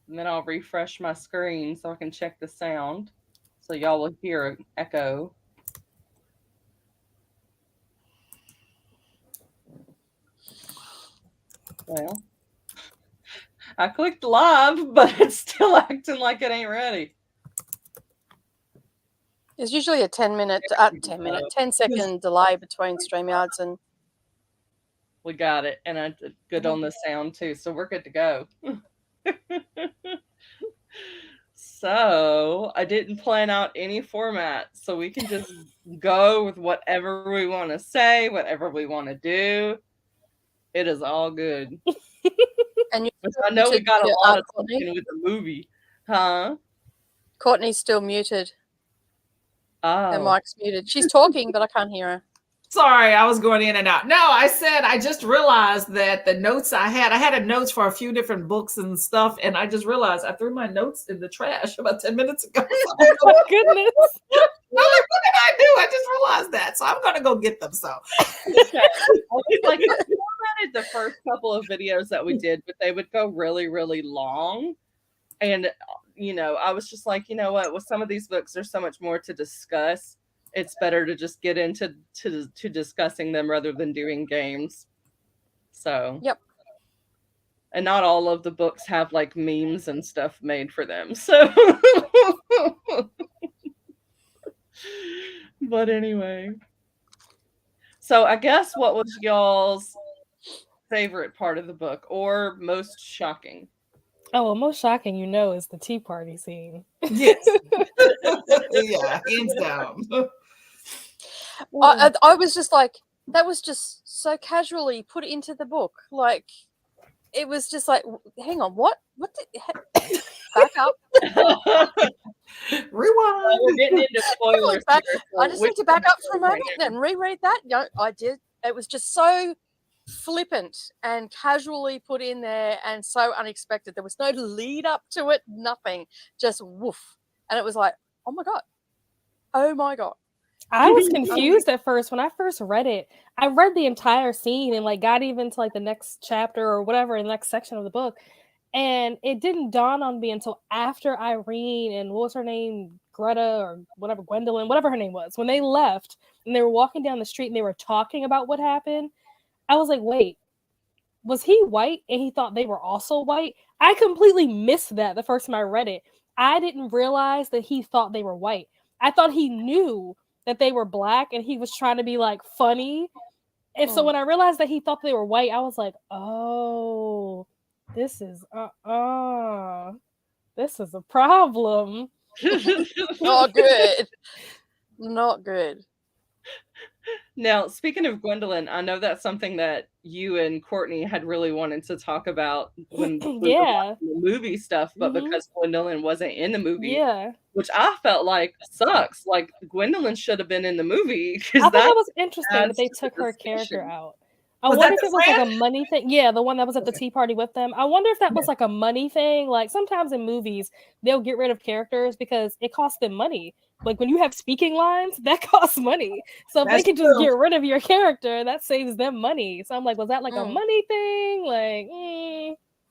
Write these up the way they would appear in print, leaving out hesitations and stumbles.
And then I'll refresh my screen so I can check the sound. So y'all will hear an echo. Well, I clicked live, but it's still acting like it ain't ready. There's usually a 10-second delay between StreamYards and. We got it, and I did good on the sound too, so we're good to go. So I didn't plan out any format, so we can just go with whatever we want to say, whatever we want to do. It is all good. And I know we got a lot of Courtney. talking with the movie, huh? Courtney's still muted. Her Oh, mic's muted. She's talking, but I can't hear her. Sorry, I was going in and out. No, I said I just realized that the notes I had a notes for a few different books and stuff, and I just realized I threw my notes in the trash about 10 minutes ago. Oh my goodness. I'm like, what did I do? I just realized that. So I'm gonna go get them. So okay. I was like, I formatted the first couple of videos that we did, but they would go really, really long. And I was just like, you know what? With some of these books, there's so much more to discuss. It's better to just get into to discussing them rather than doing games. So Yep. And not all of the books have like memes and stuff made for them. So but anyway. So I guess what was y'all's favorite part of the book or most shocking? Oh, well, most shocking, is the tea party scene. yes. Yeah, hands down. I was just like, that was just so casually put into the book. Like, it was just like, hang on, what did, back up. Rewind. We're getting into spoilers. I just need to back up for a moment and reread that. I did. It was just so flippant and casually put in there and so unexpected. There was no lead up to it, nothing. Just woof. And it was like, oh my God. I was confused at first. When I first read it, I read the entire scene and like got even to like the next chapter or whatever in the next section of the book. And it didn't dawn on me until after Irene and what was her name? Greta or whatever, Gwendolyn, whatever her name was, when they left and they were walking down the street and they were talking about what happened. I was like, wait, was he white and he thought they were also white? I completely missed that the first time I read it. I didn't realize that he thought they were white. I thought he knew that they were black and he was trying to be like funny. And so when I realized that he thought they were white, I was like, oh, this is this is a problem. Not good. Not good. Now, speaking of Gwendolyn, I know that's something that you and Courtney had really wanted to talk about when we were watching the movie stuff, but because Gwendolyn wasn't in the movie, which I felt like sucks. Like Gwendolyn should have been in the movie. I thought that was interesting that they took her character out. I wonder if it was like a money thing. Yeah, the one that was at the tea party with them. I wonder if that was like a money thing. Like sometimes in movies, they'll get rid of characters because it costs them money. Like when you have speaking lines, that costs money. So if they can just get rid of your character, that saves them money. So I'm like, was that like a money thing? Like,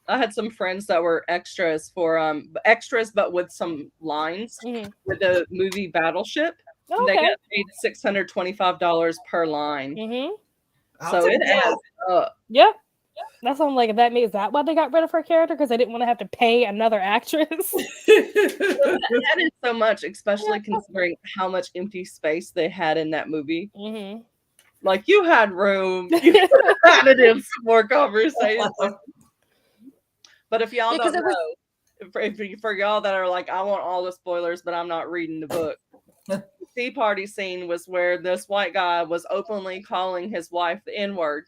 I had some friends that were extras for extras, but with some lines with the movie Battleship. Okay. They got paid $625 per line. So it adds up. Yep. That's what I'm like. Is that why they got rid of her character? Because they didn't want to have to pay another actress. That is so much, especially considering how much empty space they had in that movie. Like you had room, you had to have some more conversations. But if y'all don't know, for y'all that are like, I want all the spoilers, but I'm not reading the book. The tea party scene was where this white guy was openly calling his wife the N-word.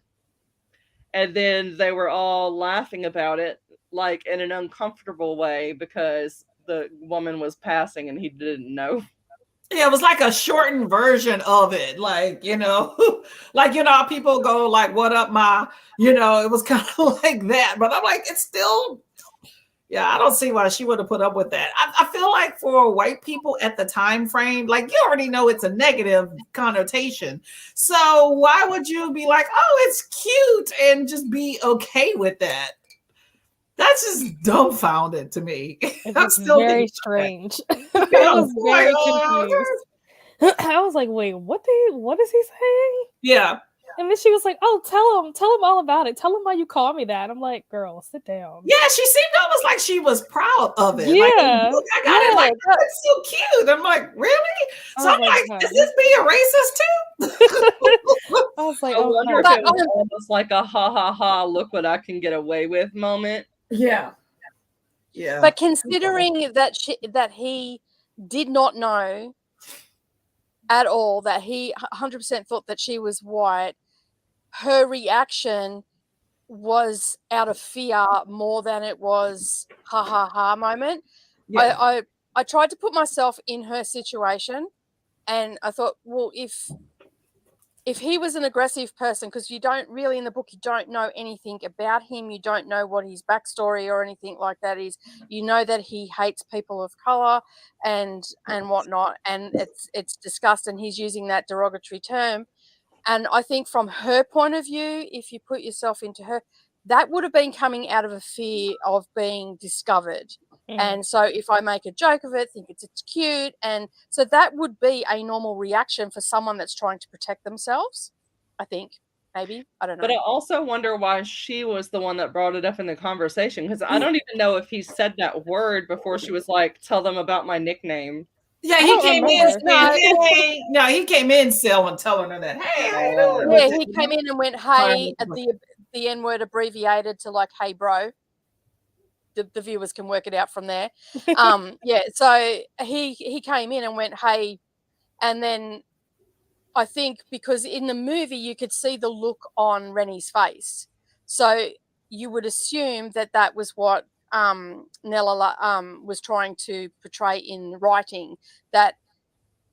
And then they were all laughing about it, like in an uncomfortable way because the woman was passing and he didn't know. Yeah, it was like a shortened version of it. Like, how people go like, what up, ma? It was kind of like that. But I'm like, it's still, I don't see why she would have put up with that. I feel like for white people at the time frame, like you already know it's a negative connotation. So why would you be like, oh, it's cute and just be okay with that? That's just dumbfounded to me. It I'm was still very thinking strange. about I that. was Like, very confused. I was like, wait, what is he saying? yeah. And then she was like, oh, tell him all about it. Tell him why you call me that. I'm like, girl, sit down. Yeah, she seemed almost like she was proud of it. Like, Yeah. look, I got it. Like, that's so cute. I'm like, really? So I'm like, is this being racist too? I was like, I oh, wonder if it was almost like a ha ha ha, look what I can get away with moment. Yeah. Yeah. But considering that he did not know at all, that he 100% thought that she was white, her reaction was out of fear more than it was ha ha ha moment. Yeah. I tried to put myself in her situation, and I thought, well, if he was an aggressive person, because you don't really in the book, you don't know anything about him, you don't know what his backstory or anything like that is. You know that he hates people of color and whatnot, and it's discussed, and he's using that derogatory term. And I think from her point of view, if you put yourself into her, that would have been coming out of a fear of being discovered. Mm-hmm. And so if I make a joke of it, think it's cute. And so that would be a normal reaction for someone that's trying to protect themselves, I think. Maybe. I don't know. But I also wonder why she was the one that brought it up in the conversation, because I don't even know if he said that word before she was like, tell them about my nickname. Yeah, he came in saying, hey. No, he came in telling her that, hey, how you doing? Yeah, he came in and went, hey, the N-word abbreviated to like, hey, bro. The viewers can work it out from there. Yeah, so he came in and went, hey, and then I think because in the movie you could see the look on Rennie's face, so you would assume that was what Nella was trying to portray in writing, that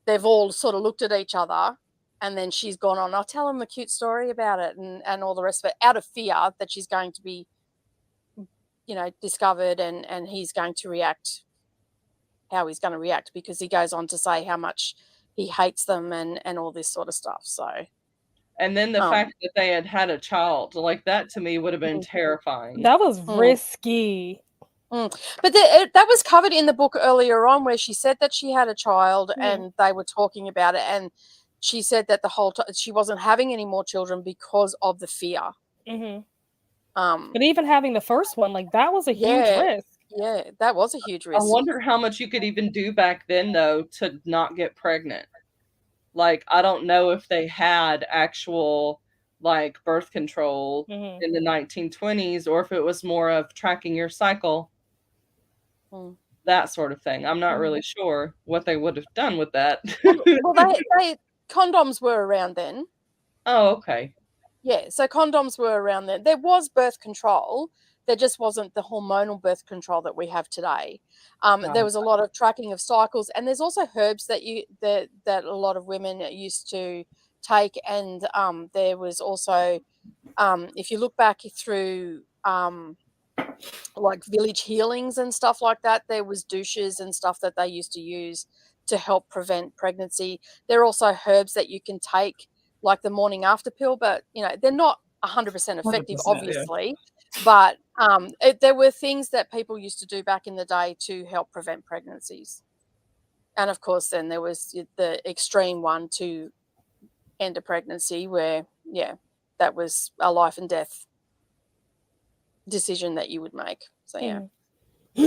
they've all sort of looked at each other, and then she's gone on, I'll tell him a cute story about it and all the rest of it, out of fear that she's going to be, discovered, and he's going to react how he's going to react, because he goes on to say how much he hates them and all this sort of stuff. So, and then the fact that they had a child, like that to me would have been terrifying. That was risky. But that was covered in the book earlier on, where she said that she had a child and they were talking about it, and she said that the whole time she wasn't having any more children because of the fear. Mm-hmm. But even having the first one, like that was a huge risk. Yeah, that was a huge risk. I wonder how much you could even do back then, though, to not get pregnant. Like, I don't know if they had actual, like, birth control in the 1920s, or if it was more of tracking your cycle, that sort of thing. I'm not really sure what they would have done with that. Well, condoms were around then. Oh, okay. Yeah, so condoms were around then. There was birth control. There just wasn't the hormonal birth control that we have today. There was a lot of tracking of cycles, and there's also herbs that a lot of women used to take. And there was also, if you look back through like village healings and stuff like that, there was douches and stuff that they used to use to help prevent pregnancy. There are also herbs that you can take, like the morning after pill, but they're not 100% effective, obviously. Yeah. But there were things that people used to do back in the day to help prevent pregnancies. And of course, then there was the extreme one to end a pregnancy, where that was a life and death decision that you would make. So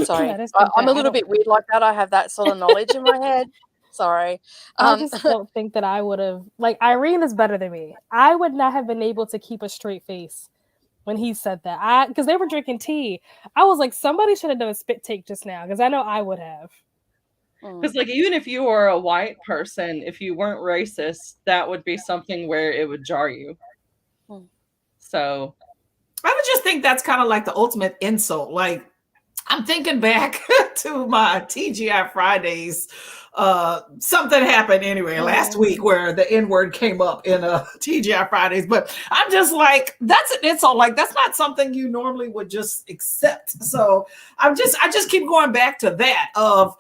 sorry, I'm a little bit weird like that. I have that sort of knowledge in my head. Sorry. I just don't think that I would have, like, Irene is better than me. I would not have been able to keep a straight face when he said that. Because they were drinking tea. I was like, somebody should have done a spit take just now, because I know I would have. Because, like, even if you were a white person, if you weren't racist, that would be something where it would jar you. So I would just think that's kind of like the ultimate insult. Like, I'm thinking back to my TGI Fridays. Something happened anyway last week where the N-word came up in TGI Fridays, but I'm just like, that's an insult. Like, that's not something you normally would just accept. So I just keep going back to that of,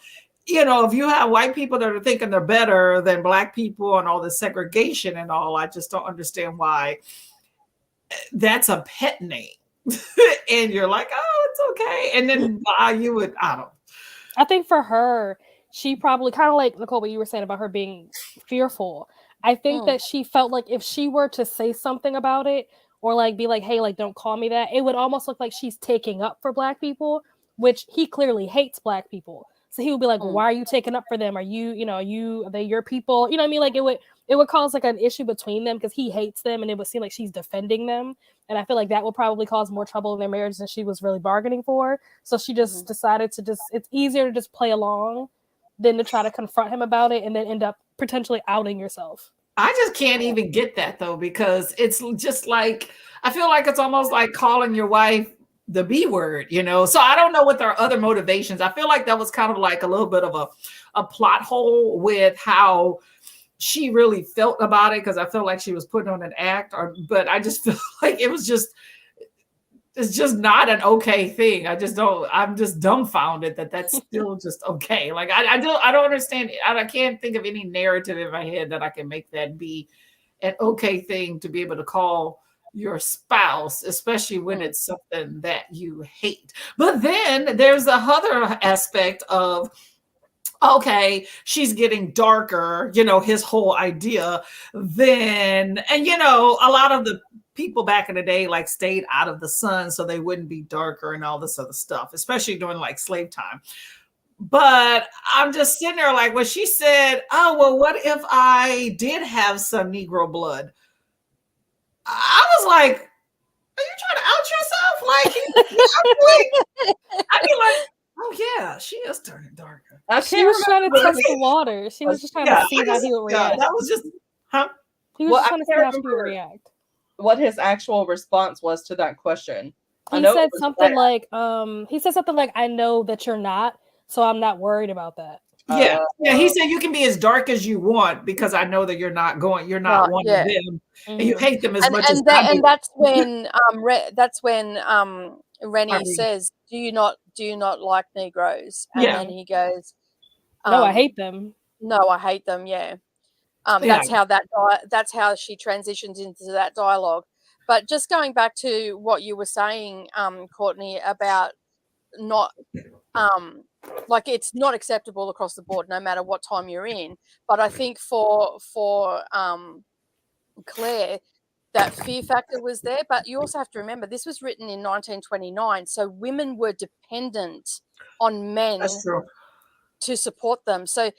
if you have white people that are thinking they're better than black people and all the segregation and all, I just don't understand why that's a pet name. and you're like, oh, it's okay. And then you would, I don't. I think for her, she probably kind of like Nicole, what you were saying about her being fearful. I think that she felt like if she were to say something about it or like be like, hey, like don't call me that, it would almost look like she's taking up for Black people, which he clearly hates Black people. So he would be like, well, why are you taking up for them? Are they your people? You know what I mean? Like it would cause like an issue between them because he hates them and it would seem like she's defending them. And I feel like that will probably cause more trouble in their marriage than she was really bargaining for. So she just decided to it's easier to just play along than to try to confront him about it and then end up potentially outing yourself. I just can't even get that though, because it's just like, I feel like it's almost like calling your wife the B word, you know? So I don't know what their other motivations. I feel like that was kind of like a little bit of a plot hole with how she really felt about it, because I felt like she was putting on an act, but I just feel like it's just not an okay thing. I'm just dumbfounded that that's still just okay. Like I don't understand. I can't think of any narrative in my head that I can make that be an okay thing to be able to call your spouse, especially when it's something that you hate. But then there's the other aspect of, okay, she's getting darker, his whole idea then, and a lot of the people back in the day like stayed out of the sun so they wouldn't be darker and all this other stuff, especially during like slave time. But I'm just sitting there like when she said, oh, well, what if I did have some Negro blood? I was like, are you trying to out yourself? I'd be like, oh yeah, she is turning darker. She was trying to test the water. She was just trying to see how he would react. That was just, He was just trying to see how she would react. What his actual response was to that question. He said something like, I know that you're not, so I'm not worried about that. Yeah. He said you can be as dark as you want because I know that you're not one of them, and you hate them as much as I do. And that's when Rennie says, "Do you not like Negroes?" And then he goes, "No, I hate them. No, I hate them." Yeah. That's how she transitions into that dialogue. But just going back to what you were saying, Courtney, about not like it's not acceptable across the board, no matter what time you're in. But I think for Claire, that fear factor was there. But you also have to remember this was written in 1929, so women were dependent on men to support them. So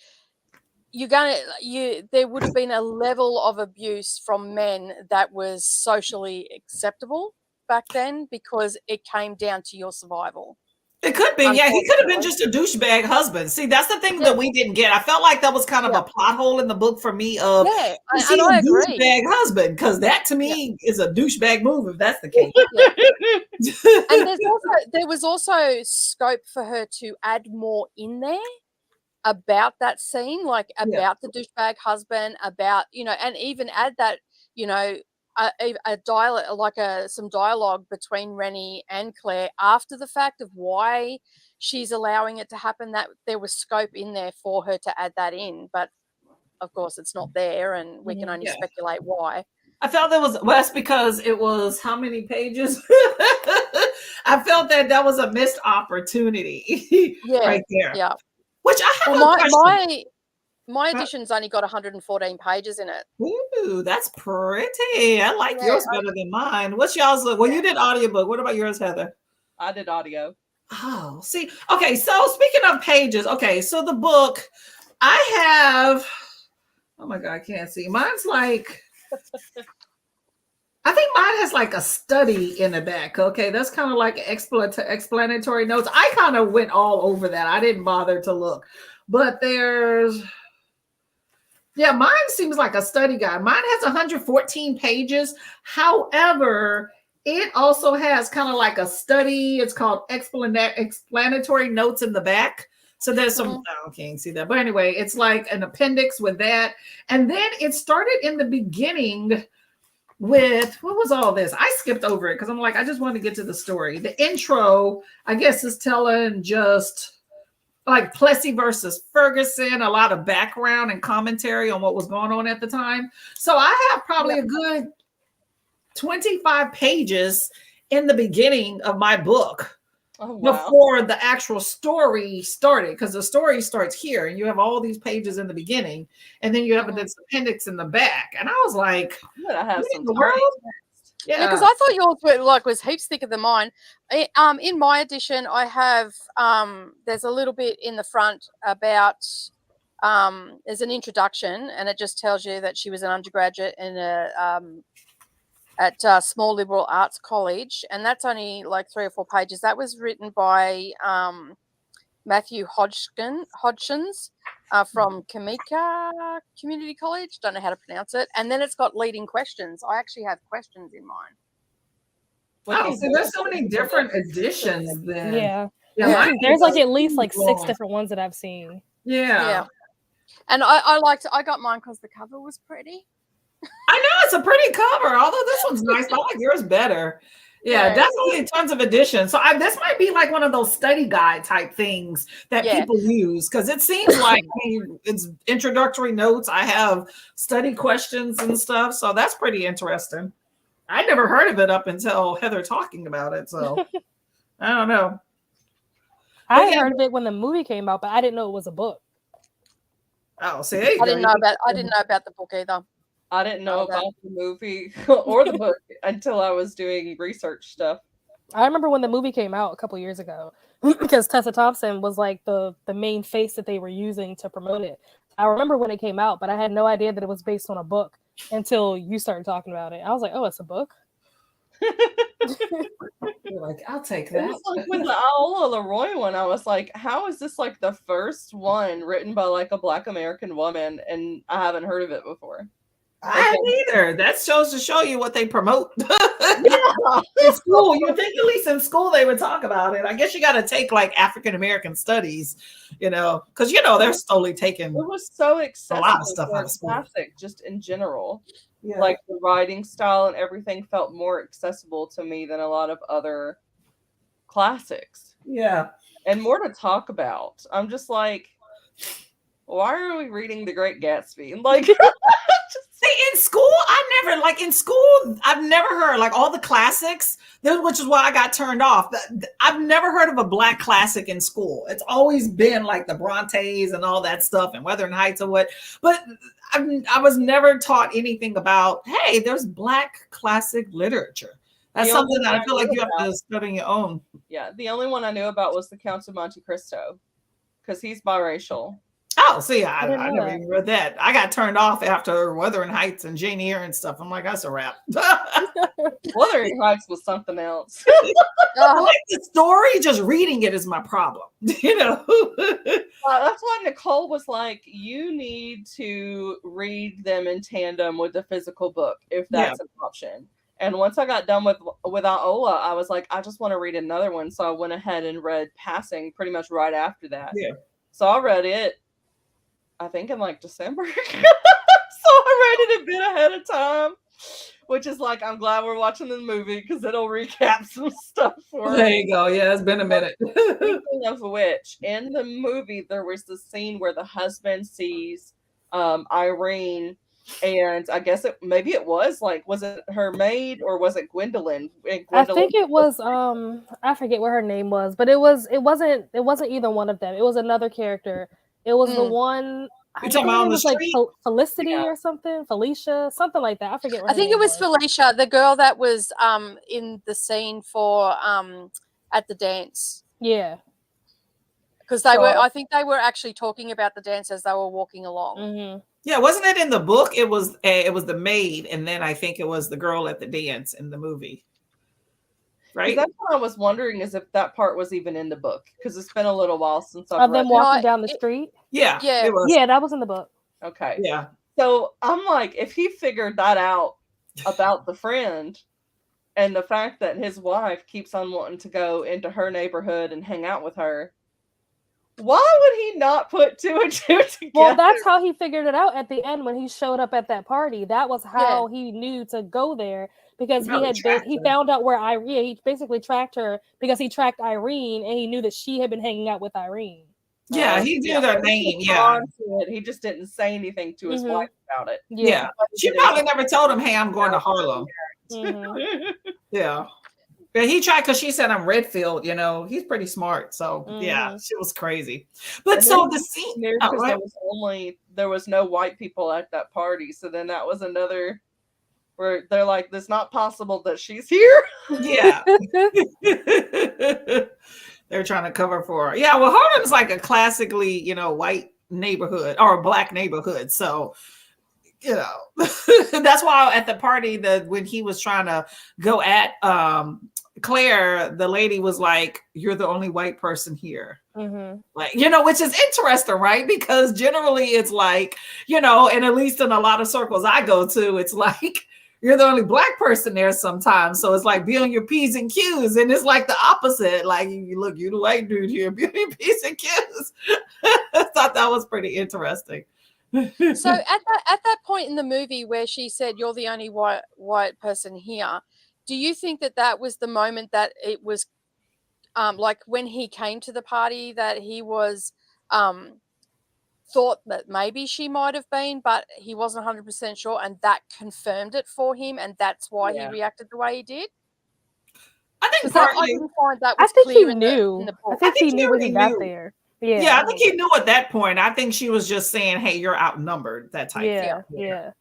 there would have been a level of abuse from men that was socially acceptable back then because it came down to your survival. It could be, yeah. He could have been just a douchebag husband. See, that's the thing that we didn't get. I felt like that was kind of a plot hole in the book for me. Of I a agree. Douchebag husband, because that to me is a douchebag move if that's the case. And there was also scope for her to add more in there about that scene, like about the douchebag husband, about and even add that a dialogue, like some dialogue between Rennie and Claire after the fact of why she's allowing it to happen. That there was scope in there for her to add that in, but of course it's not there, and we can only speculate why. I felt that's because it was how many pages? I felt that was a missed opportunity right there. Yeah. Which I have a question. My edition's only got 114 pages in it. Ooh, that's pretty. I like yours better than mine. What's y'all's? Well, you did audiobook. What about yours, Heather? I did audio. Oh, see. Okay, so speaking of pages, okay, so the book, I have, oh my God, I can't see. Mine's like, I think mine has like a study in the back. Okay, that's kind of like explanatory notes. I kind of went all over that. I didn't bother to look. But mine seems like a study guide. Mine has 114 pages. However, it also has kind of like a study. It's called explanatory notes in the back. So there's some, I can't see that. But anyway, it's like an appendix with that. And then it started in the beginning with, what was all this? I skipped over it because I'm like, I just want to get to the story. The intro, I guess, is telling just like Plessy versus Ferguson, a lot of background and commentary on what was going on at the time. So I have probably a good 25 pages in the beginning of my book. Oh, wow. Before the actual story started, because the story starts here and you have all these pages in the beginning and then you have this appendix in the back. And I was like, I have what some in the world? Yeah, because I thought yours were like was heaps thicker than mine. In my edition, I have there's a little bit in the front about there's an introduction, and it just tells you that she was an undergraduate in a at small liberal arts college, and that's only like 3 or 4 pages. That was written by Matthew Hodgkins from Kamika Community College. Don't know how to pronounce it. And then it's got leading questions. I actually have questions in mine. Oh, so there's so many different editions then. Yeah. Yeah, there's like at least like 6 different ones that I've seen. Yeah. And I got mine because the cover was pretty. I know it's a pretty cover, although this one's nice. I like yours better. Yeah, definitely tons of editions. So this might be like one of those study guide type things that people use, because it seems like it's introductory notes. I have study questions and stuff. So that's pretty interesting. I never heard of it up until Heather talking about it. So I don't know. I heard of it when the movie came out, but I didn't know it was a book. Oh, see, I didn't know about the book either. I didn't know about the movie or the book until I was doing research stuff. I remember when the movie came out a couple years ago, because Tessa Thompson was like the main face that they were using to promote it. I remember when it came out, but I had no idea that it was based on a book until you started talking about it. I was like, oh, it's a book? You're like, I'll take that. It was like with the Aola Leroy one, I was like, how is this like the first one written by like a Black American woman, and I haven't heard of it before? I haven't either. That shows to show you what they promote. In school, you would think at least in school they would talk about it. I guess you got to take like African American studies, because they're slowly taking. It was so accessible. A lot of stuff out of school. Classic, just in general. Yeah. Like the writing style and everything felt more accessible to me than a lot of other classics. Yeah. And more to talk about. I'm just like, why are we reading The Great Gatsby? Like, see, in school, I've never heard like all the classics, which is why I got turned off. I've never heard of a Black classic in school. It's always been like the Brontes and all that stuff and Wuthering Heights or what. But I was never taught anything about, hey, there's Black classic literature. That's something that I feel like you have to study on your own. Yeah, the only one I knew about was The Count of Monte Cristo, because he's biracial. Oh, see, I never even read that. I got turned off after Wuthering Heights and Jane Eyre and stuff. I'm like, that's a wrap. Wuthering Heights was something else. I like the story, just reading it is my problem. That's why Nicole was like, you need to read them in tandem with the physical book, if that's an option. And once I got done with Aola, I was like, I just want to read another one. So I went ahead and read Passing pretty much right after that. Yeah. So I read it, I think in like December. So I read it a bit ahead of time, which is like, I'm glad we're watching the movie because it'll recap some stuff for us. There you go. Yeah, it's been a minute. Speaking of which, in the movie, there was the scene where the husband sees Irene, and I guess maybe it was it her maid or was it Gwendolyn? I think it was I forget what her name was, but it wasn't either one of them. It was another character. It was the one. You're talking about on the street? Like Felicity or something, Felicia, something like that. I forget. What I think it was Felicia, the girl that was in the scene for at the dance. Yeah, because I think they were actually talking about the dance as they were walking along. Mm-hmm. Yeah, wasn't it in the book? It was the maid, and then I think it was the girl at the dance in the movie. Right. That's what I was wondering, is if that part was even in the book, because it's been a little while since I've read them walking down the street. Yeah, it was. Yeah, that was in the book. Okay. Yeah. So I'm like, if he figured that out about the friend, and the fact that his wife keeps on wanting to go into her neighborhood and hang out with her, why would he not put 2 and 2 together? Well, that's how he figured it out at the end when he showed up at that party. That was how he knew to go there, because he found out where Irene. He basically tracked her because he tracked Irene, and he knew that she had been hanging out with Irene. Yeah, he knew their name. Yeah, he just didn't say anything to his wife about it. Yeah, she probably never told him, "Hey, I'm going to Harlem." Mm-hmm. Yeah. Yeah, he tried because she said I'm Redfield, he's pretty smart. So yeah, she was crazy. But so the scene because there was no white people at that party. So then that was another where they're like, it's not possible that she's here. Yeah. They're trying to cover for her. Yeah, well, Harlem's like a classically, white neighborhood or a black neighborhood. So, that's why at the party when he was trying to go at Claire, the lady was like, "You're the only white person here." Mm-hmm. Like, which is interesting, right? Because generally it's like, and at least in a lot of circles I go to, it's like you're the only black person there sometimes. So it's like be on your P's and Q's. And it's like the opposite. Like, look, you're the white dude here, be on your P's and Q's. I thought that was pretty interesting. So at that point in the movie where she said, "You're the only white person here," do you think that was the moment that it was like when he came to the party that he was thought that maybe she might have been, but he wasn't 100% sure, and that confirmed it for him, and that's why he reacted the way he did? I think partly. I didn't find that was I think clear he knew. in the book. I think he knew when he got there. Yeah, I think he knew at that point. I think she was just saying, "Hey, you're outnumbered." That type. Yeah.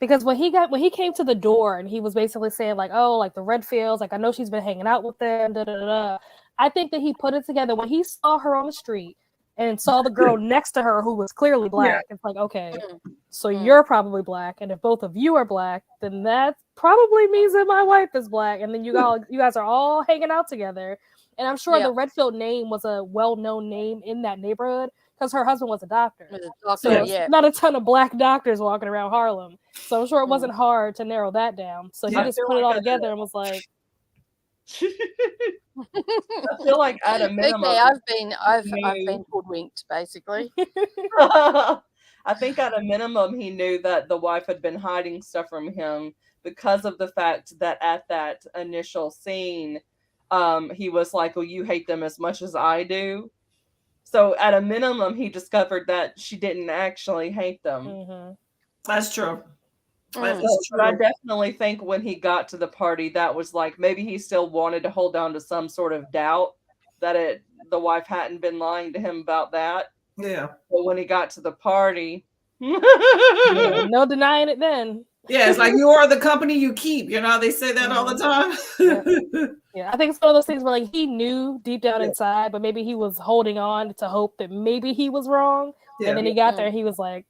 Because when he came to the door and he was basically saying like, "Oh, like the Redfields, like I know she's been hanging out with them." Da, da, da, da. I think that he put it together when he saw her on the street and saw the girl next to her who was clearly black. It's like, okay, so you're probably black, and if both of you are black, then that probably means that my wife is black, and then you guys are all hanging out together. And I'm sure the Redfield name was a well-known name in that neighborhood because her husband was a doctor. So not a ton of black doctors walking around Harlem. So I'm sure it wasn't hard to narrow that down. So he just put it all together and was like, I feel like at a minimum, okay, I've been hoodwinked basically. I think at a minimum he knew that the wife had been hiding stuff from him because of the fact that at that initial scene, he was like, "Well, you hate them as much as I do." So at a minimum, he discovered that she didn't actually hate them. Mm-hmm. That's true. But I definitely think when he got to the party, that was like maybe he still wanted to hold on to some sort of doubt that the wife hadn't been lying to him about that. Yeah. But when he got to the party, no denying it then. Yeah, it's like you are the company you keep. They say that all the time. Yeah, I think it's one of those things where like he knew deep down inside, but maybe he was holding on to hope that maybe he was wrong. Yeah. And then he got there and he was like,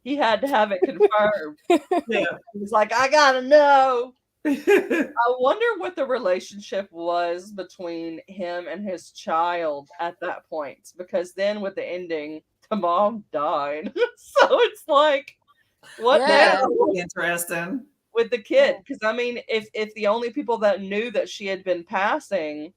he had to have it confirmed. He was like, I gotta know. I wonder what the relationship was between him and his child at that point, because then with the ending, the mom died. So it's like, what now? Interesting with the kid, because I mean, if the only people that knew that she had been passing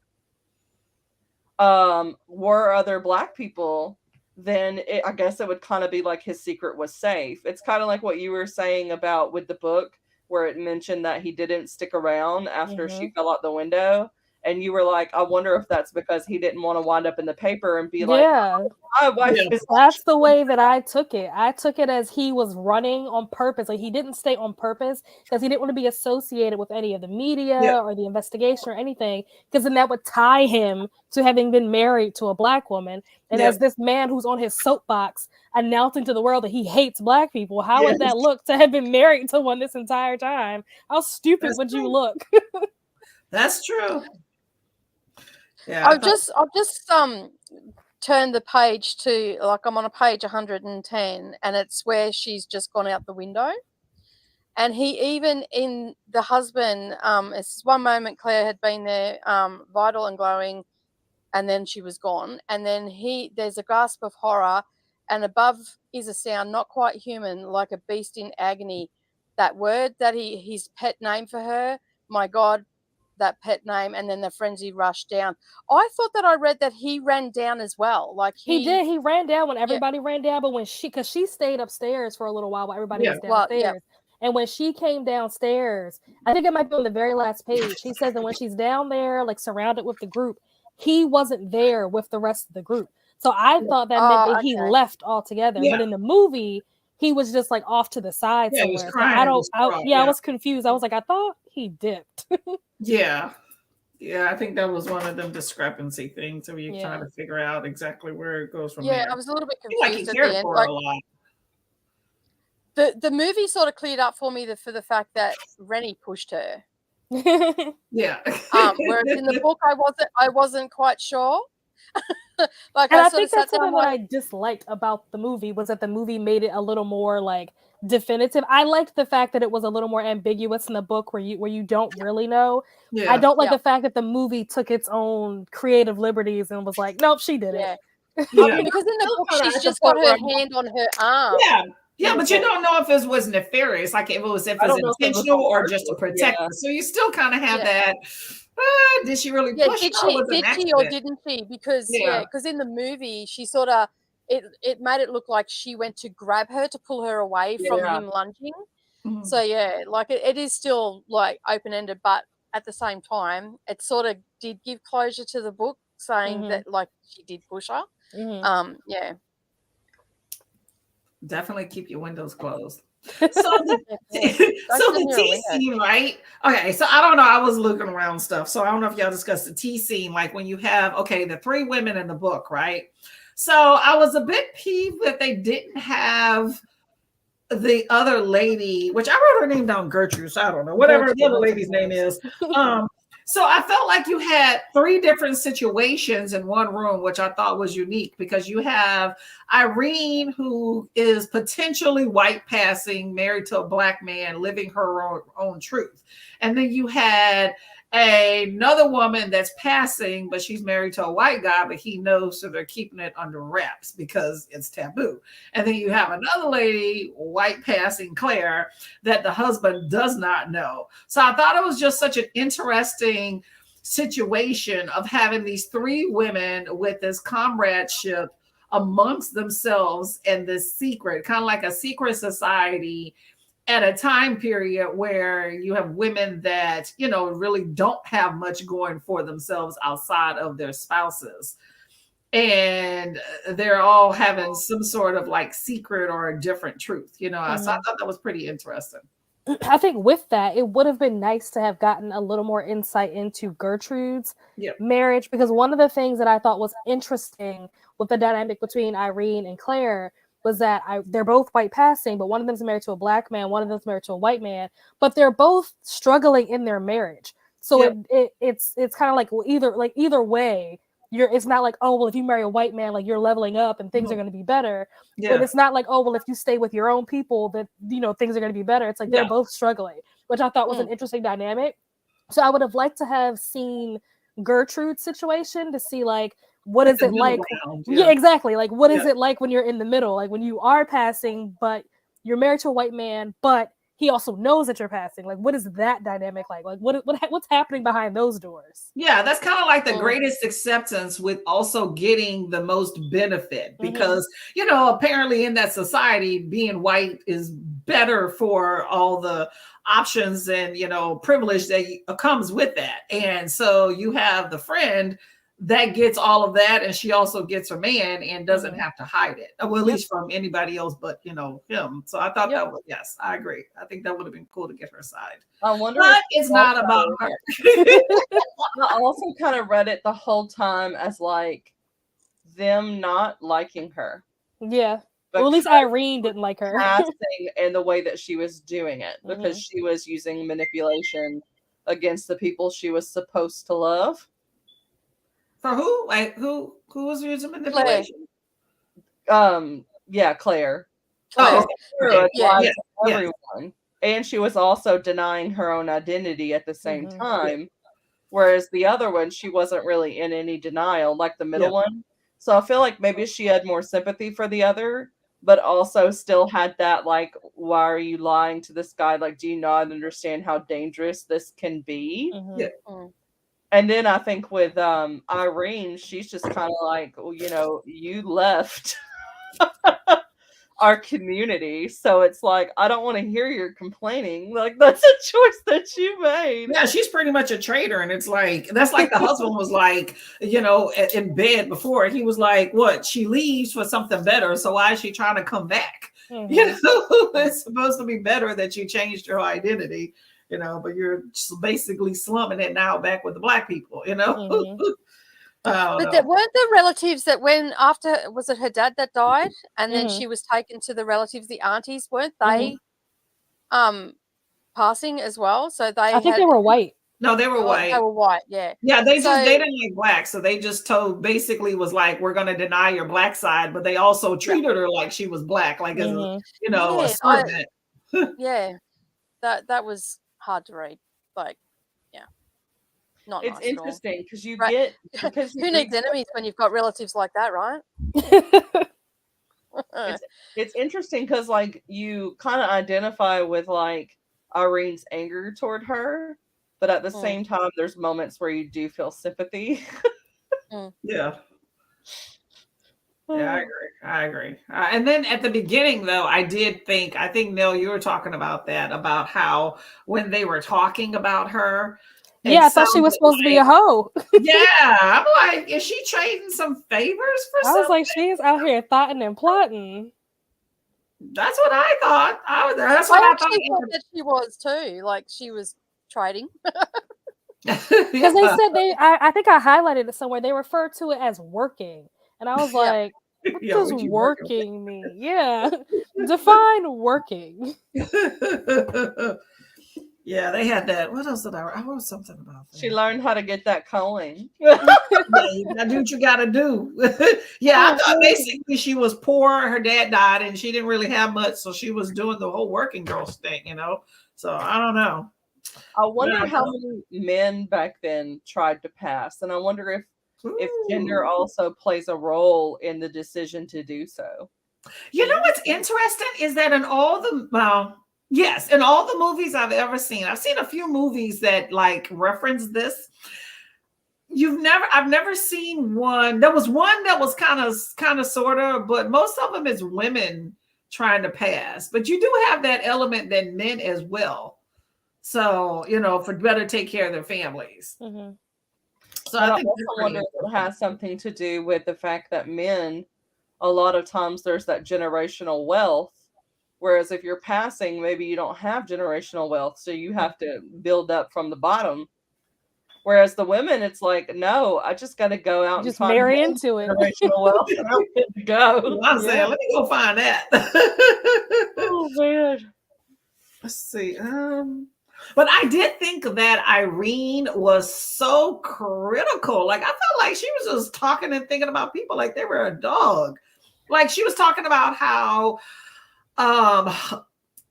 were other black people, then I guess it would kind of be like his secret was safe. It's kind of like what you were saying about with the book, where it mentioned that he didn't stick around after she fell out the window. And you were like, I wonder if that's because he didn't want to wind up in the paper and be like, oh, my wife is. That's the way that I took it. I took it as he was running on purpose. Like he didn't stay on purpose because he didn't want to be associated with any of the media or the investigation or anything, because then that would tie him to having been married to a black woman. And as this man who's on his soapbox announcing to the world that he hates black people, how would that look to have been married to one this entire time? How stupid would you look? That's true. Yeah, I've just turned the page to, like, I'm on a page 110, and it's where she's just gone out the window. And he even in the husband, it's one moment Claire had been there, vital and glowing, and then she was gone. And then there's a gasp of horror, and above is a sound not quite human, like a beast in agony. That word that his pet name for her, my God, that pet name, and then the frenzy rushed down. I thought that I read that he ran down as well. Like he did. He ran down when everybody ran down, but because she stayed upstairs for a little while everybody was downstairs. And when she came downstairs, I think it might be on the very last page, she says that when she's down there, like surrounded with the group, he wasn't there with the rest of the group. So I thought that meant that he left altogether. But in the movie, he was just like off to the side somewhere. So I was confused. I was like, I thought he dipped. Yeah. Yeah, I think that was one of them discrepancy things where you're trying Yeah. to figure out exactly where it goes from Yeah, there. I was a little bit I feel like he confused at cared the end. for her Like a lot. the movie sort of cleared up for me for the fact that Rennie pushed her. Yeah. Whereas in the book I wasn't quite sure. Like And I I sort of think that's sat down something that I disliked about the movie was that the movie made it a little more like definitive. I liked the fact that it was a little more ambiguous in the book where you don't really know. Yeah. I don't like the fact that the movie took its own creative liberties and was like, nope, she did it. Yeah. Yeah. Because in the book kinda she's at the just got point her where hand on her arm. Yeah, but you don't know if it was nefarious, like if it was I don't know if it was intentional on or just to purpose, protect yeah. her. So you still kind of have Yeah. that. Did she really Yeah, push her? Or was it an did she accident? or didn't she? Because because in the movie she sort of it made it look like she went to grab her to pull her away from Yeah. him lunging. Mhm. So yeah, like it is still like open ended, but at the same time, it sort of did give closure to the book, saying that like she did push her. Yeah. Definitely keep your windows closed. So the, Don't so sit the near a tea window. scene, right? Okay, so I don't know. I was looking around stuff, so I don't know if y'all discussed the tea scene, like when you have the 3 women in the book, right? So I was a bit peeved that they didn't have the other lady, which I wrote her name down, Gertrude. So I don't know, whatever the other lady's name is. So I felt like you had 3 different situations in one room, which I thought was unique because you have Irene, who is potentially white passing, married to a black man, living her own truth. And then you had another woman that's passing, but she's married to a white guy, but he knows, so they're keeping it under wraps because it's taboo. And then you have another lady, white passing, Claire, that the husband does not know. So I thought it was just such an interesting situation of having these 3 women with this comradeship amongst themselves and this secret, kind of like a secret society at a time period where you have women that, really don't have much going for themselves outside of their spouses. And they're all having some sort of like secret or a different truth, So I thought that was pretty interesting. I think with that, it would have been nice to have gotten a little more insight into Gertrude's marriage, because one of the things that I thought was interesting with the dynamic between Irene and Claire was that they're both white passing, but one of them's married to a black man, one of them's married to a white man, but they're both struggling in their marriage. So it's kind of like, well, either way, it's not like, oh, well, if you marry a white man, like you're leveling up and things are going to be better. But it's not like, oh, well, if you stay with your own people, that things are going to be better. It's like they're both struggling, which I thought was an interesting dynamic. So I would have liked to have seen Gertrude's situation to see like, what is it like? Yeah, exactly. Like, what is it like when you're in the middle? Like when you are passing, but you're married to a white man, but he also knows that you're passing. Like, what is that dynamic like? Like, what's happening behind those doors? Yeah, that's kind of like the greatest acceptance with also getting the most benefit because, apparently in that society, being white is better for all the options and, privilege that comes with that. And so you have the friend that gets all of that, and she also gets her man and doesn't have to hide it. Well, at least from anybody else but him. So I thought that was I agree. I think that would have been cool to get her side. I wonder but it's not about her. I also kind of read it the whole time as like them not liking her. Yeah. Well, at least Irene didn't like her. In the way that she was doing it, because she was using manipulation against the people she was supposed to love. For who? Like who was using manipulation? Claire. Oh, everyone. And she was also denying her own identity at the same time. Whereas the other one, she wasn't really in any denial, like the middle one. So I feel like maybe she had more sympathy for the other, but also still had that, like, why are you lying to this guy? Like, do you not understand how dangerous this can be? And then I think with Irene, she's just kind of like, well, you left our community, so it's like, I don't want to hear you're complaining. Like, that's a choice that you made. Yeah, she's pretty much a traitor, and it's like that's like the husband was like, in bed before, he was like, what, she leaves for something better, so why is she trying to come back? It's supposed to be better that you changed your identity. but you're just basically slumming it now back with the black people, Mhm. But there weren't the relatives that after, was it her dad that died? And then Mhm. she was taken to the relatives, the aunties, weren't they passing as well? So I think they were white. No, they were white. They were white, yeah. Yeah, they didn't like black, so they just basically was like, we're going to deny your black side, but they also treated her like she was black, like as a servant. Yeah, that was hard to read. Like, yeah, not It's nice interesting because you right. get who needs enemies when you've got relatives like that, right? It's interesting because like you kind of identify with like Irene's anger toward her, but at the same time, there's moments where you do feel sympathy. Yeah. Yeah, I agree. And then at the beginning, though, I think, Nell, you were talking about that, about how when they were talking about her. Yeah, I thought she was supposed to be a hoe. Yeah, I'm like, is she trading some favors for something? I was like, she's out here thotting and plotting. That's what I thought. That's what I actually thought that she was too. Like she was trading. Because they said I think I highlighted it somewhere. They referred to it as working. And I was like, what does working mean? Yeah. Define working. Yeah, they had that. What else did I wrote something about that. She learned how to get that coin. Yeah, you gotta do what you gotta do. Yeah, I thought basically she was poor. Her dad died and she didn't really have much. So she was doing the whole working girl thing, So I don't know. I wonder how many men back then tried to pass. And I wonder if gender also plays a role in the decision to do so. You know what's interesting is that in all the yes, in all the movies I've ever seen, I've seen a few movies that like reference this. I've never seen one. There was one that was kind of sort of, but most of them is women trying to pass. But you do have that element that men as well. So, for better take care of their families. Mm-hmm. So I think also wonder if it has something to do with the fact that men, a lot of times there's that generational wealth. Whereas if you're passing, maybe you don't have generational wealth. So you have to build up from the bottom. Whereas the women, it's like, no, I just got to go out just and find marry into it. Generational wealth, and I'm good to go. I'm saying, let me go find that. Oh man. Let's see. But I did think that Irene was so critical. Like I felt like she was just talking and thinking about people like they were a dog. Like she was talking about how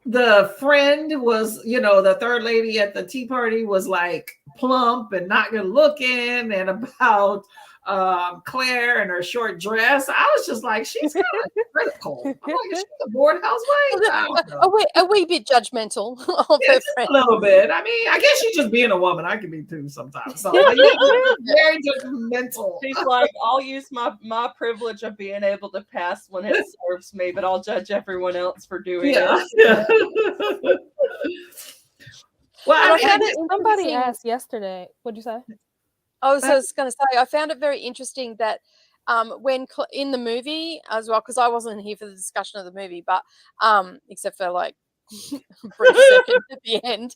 the friend was, the third lady at the tea party was like plump and not good looking, and about Claire and her short dress. I was just like, she's kind of critical. I'm like, is she the board housewife? A wee bit judgmental of her friend. A little bit. I mean, I guess she's just being a woman. I can be too sometimes. So very judgmental. She's like, I'll use my privilege of being able to pass when it serves me, but I'll judge everyone else for doing it. Yeah. Well, somebody asked yesterday. What'd you say? I was going to say, I found it very interesting that when in the movie as well, because I wasn't here for the discussion of the movie, but except for like a brief second at the end.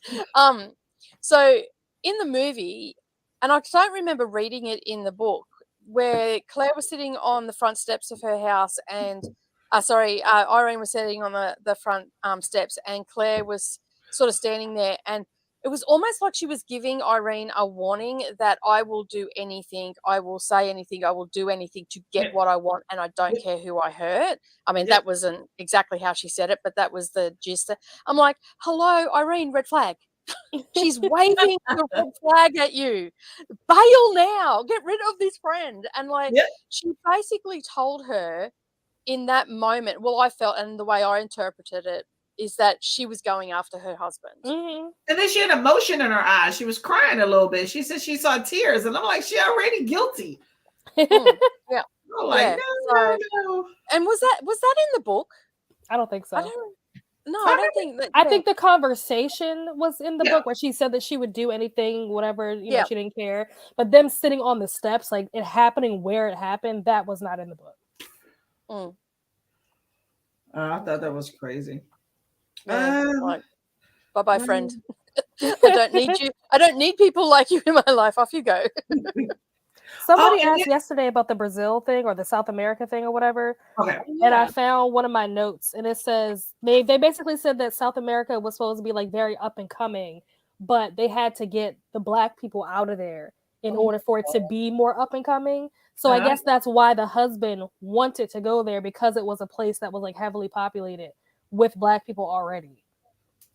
So in the movie, and I don't remember reading it in the book, where Claire was sitting on the front steps of her house and Irene was sitting on the front steps, and Claire was sort of standing there, and it was almost like she was giving Irene a warning that I will do anything, I will say anything, I will do anything to get what I want, and I don't care who I hurt. I mean, that wasn't exactly how she said it, but that was the gist. I'm like, hello, Irene, red flag. She's waving the red flag at you. Bail now. Get rid of this friend. And she basically told her in that moment, well, I felt, and the way I interpreted it, is that she was going after her husband. Mm-hmm. And then she had emotion in her eyes. She was crying a little bit. She said she saw tears, and I'm like, she already guilty. Yeah. I'm like, no. And was that in the book? I don't think so. I don't think that. I think the conversation was in the book where she said that she would do anything, whatever, know, she didn't care. But them sitting on the steps, like it happening where it happened, that was not in the book. I thought that was crazy. Bye-bye, friend. I don't need you. I don't need people like you in my life. Off you go. Somebody asked yesterday about the Brazil thing or the South America thing or whatever. Okay. And I found one of my notes, and it says they basically said that South America was supposed to be like very up and coming, but they had to get the Black people out of there in order for it to be more up and coming. So I guess that's why the husband wanted to go there, because it was a place that was like heavily populated with Black people already.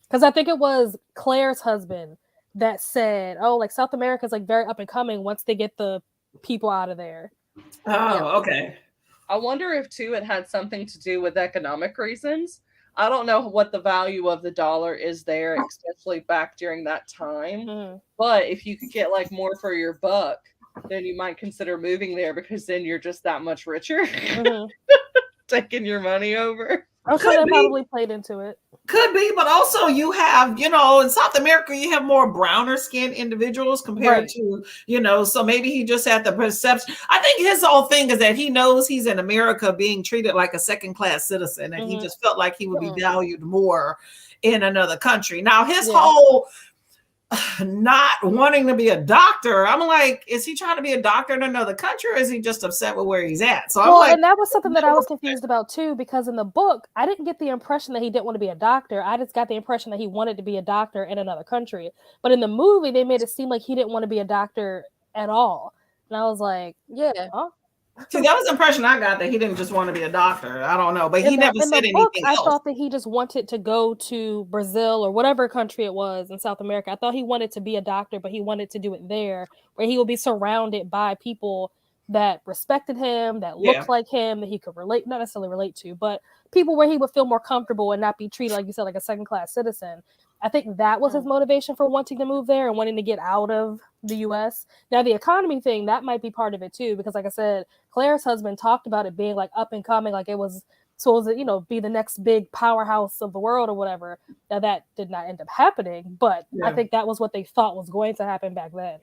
Because I think it was Claire's husband that said, "Oh, like South America is like very up and coming once they get the people out of there." Oh, okay. I wonder if too it had something to do with economic reasons. I don't know what the value of the dollar is there, especially back during that time. Mm-hmm. But if you could get like more for your buck, then you might consider moving there, because then you're just that much richer. Mm-hmm. Taking your money over. I'm sure that probably played into it. Could be, but also you have, in South America, you have more browner skinned individuals compared to, so maybe he just had the perception. I think his whole thing is that he knows he's in America being treated like a second class citizen, and he just felt like he would be valued more in another country. Now, his whole not wanting to be a doctor, I'm like, is he trying to be a doctor in another country, or is he just upset with where he's at? So I'm like, and that was something that I was confused about too, because in the book I didn't get the impression that he didn't want to be a doctor. I just got the impression that he wanted to be a doctor in another country. But in the movie they made it seem like he didn't want to be a doctor at all, and I was like, huh? See, that was the impression I got, that he didn't just want to be a doctor. I don't know, but he never said anything else. I thought that he just wanted to go to Brazil or whatever country it was in South America. I thought he wanted to be a doctor, but he wanted to do it there, where he would be surrounded by people that respected him, that looked like him, that he could not necessarily relate to, but people where he would feel more comfortable and not be treated, like you said, like a second-class citizen. I think that was his motivation for wanting to move there and wanting to get out of the U.S. Now, the economy thing, that might be part of it too, because like I said, Claire's husband talked about it being like up and coming, like it was supposed to, be the next big powerhouse of the world or whatever. Now, that did not end up happening, but I think that was what they thought was going to happen back then.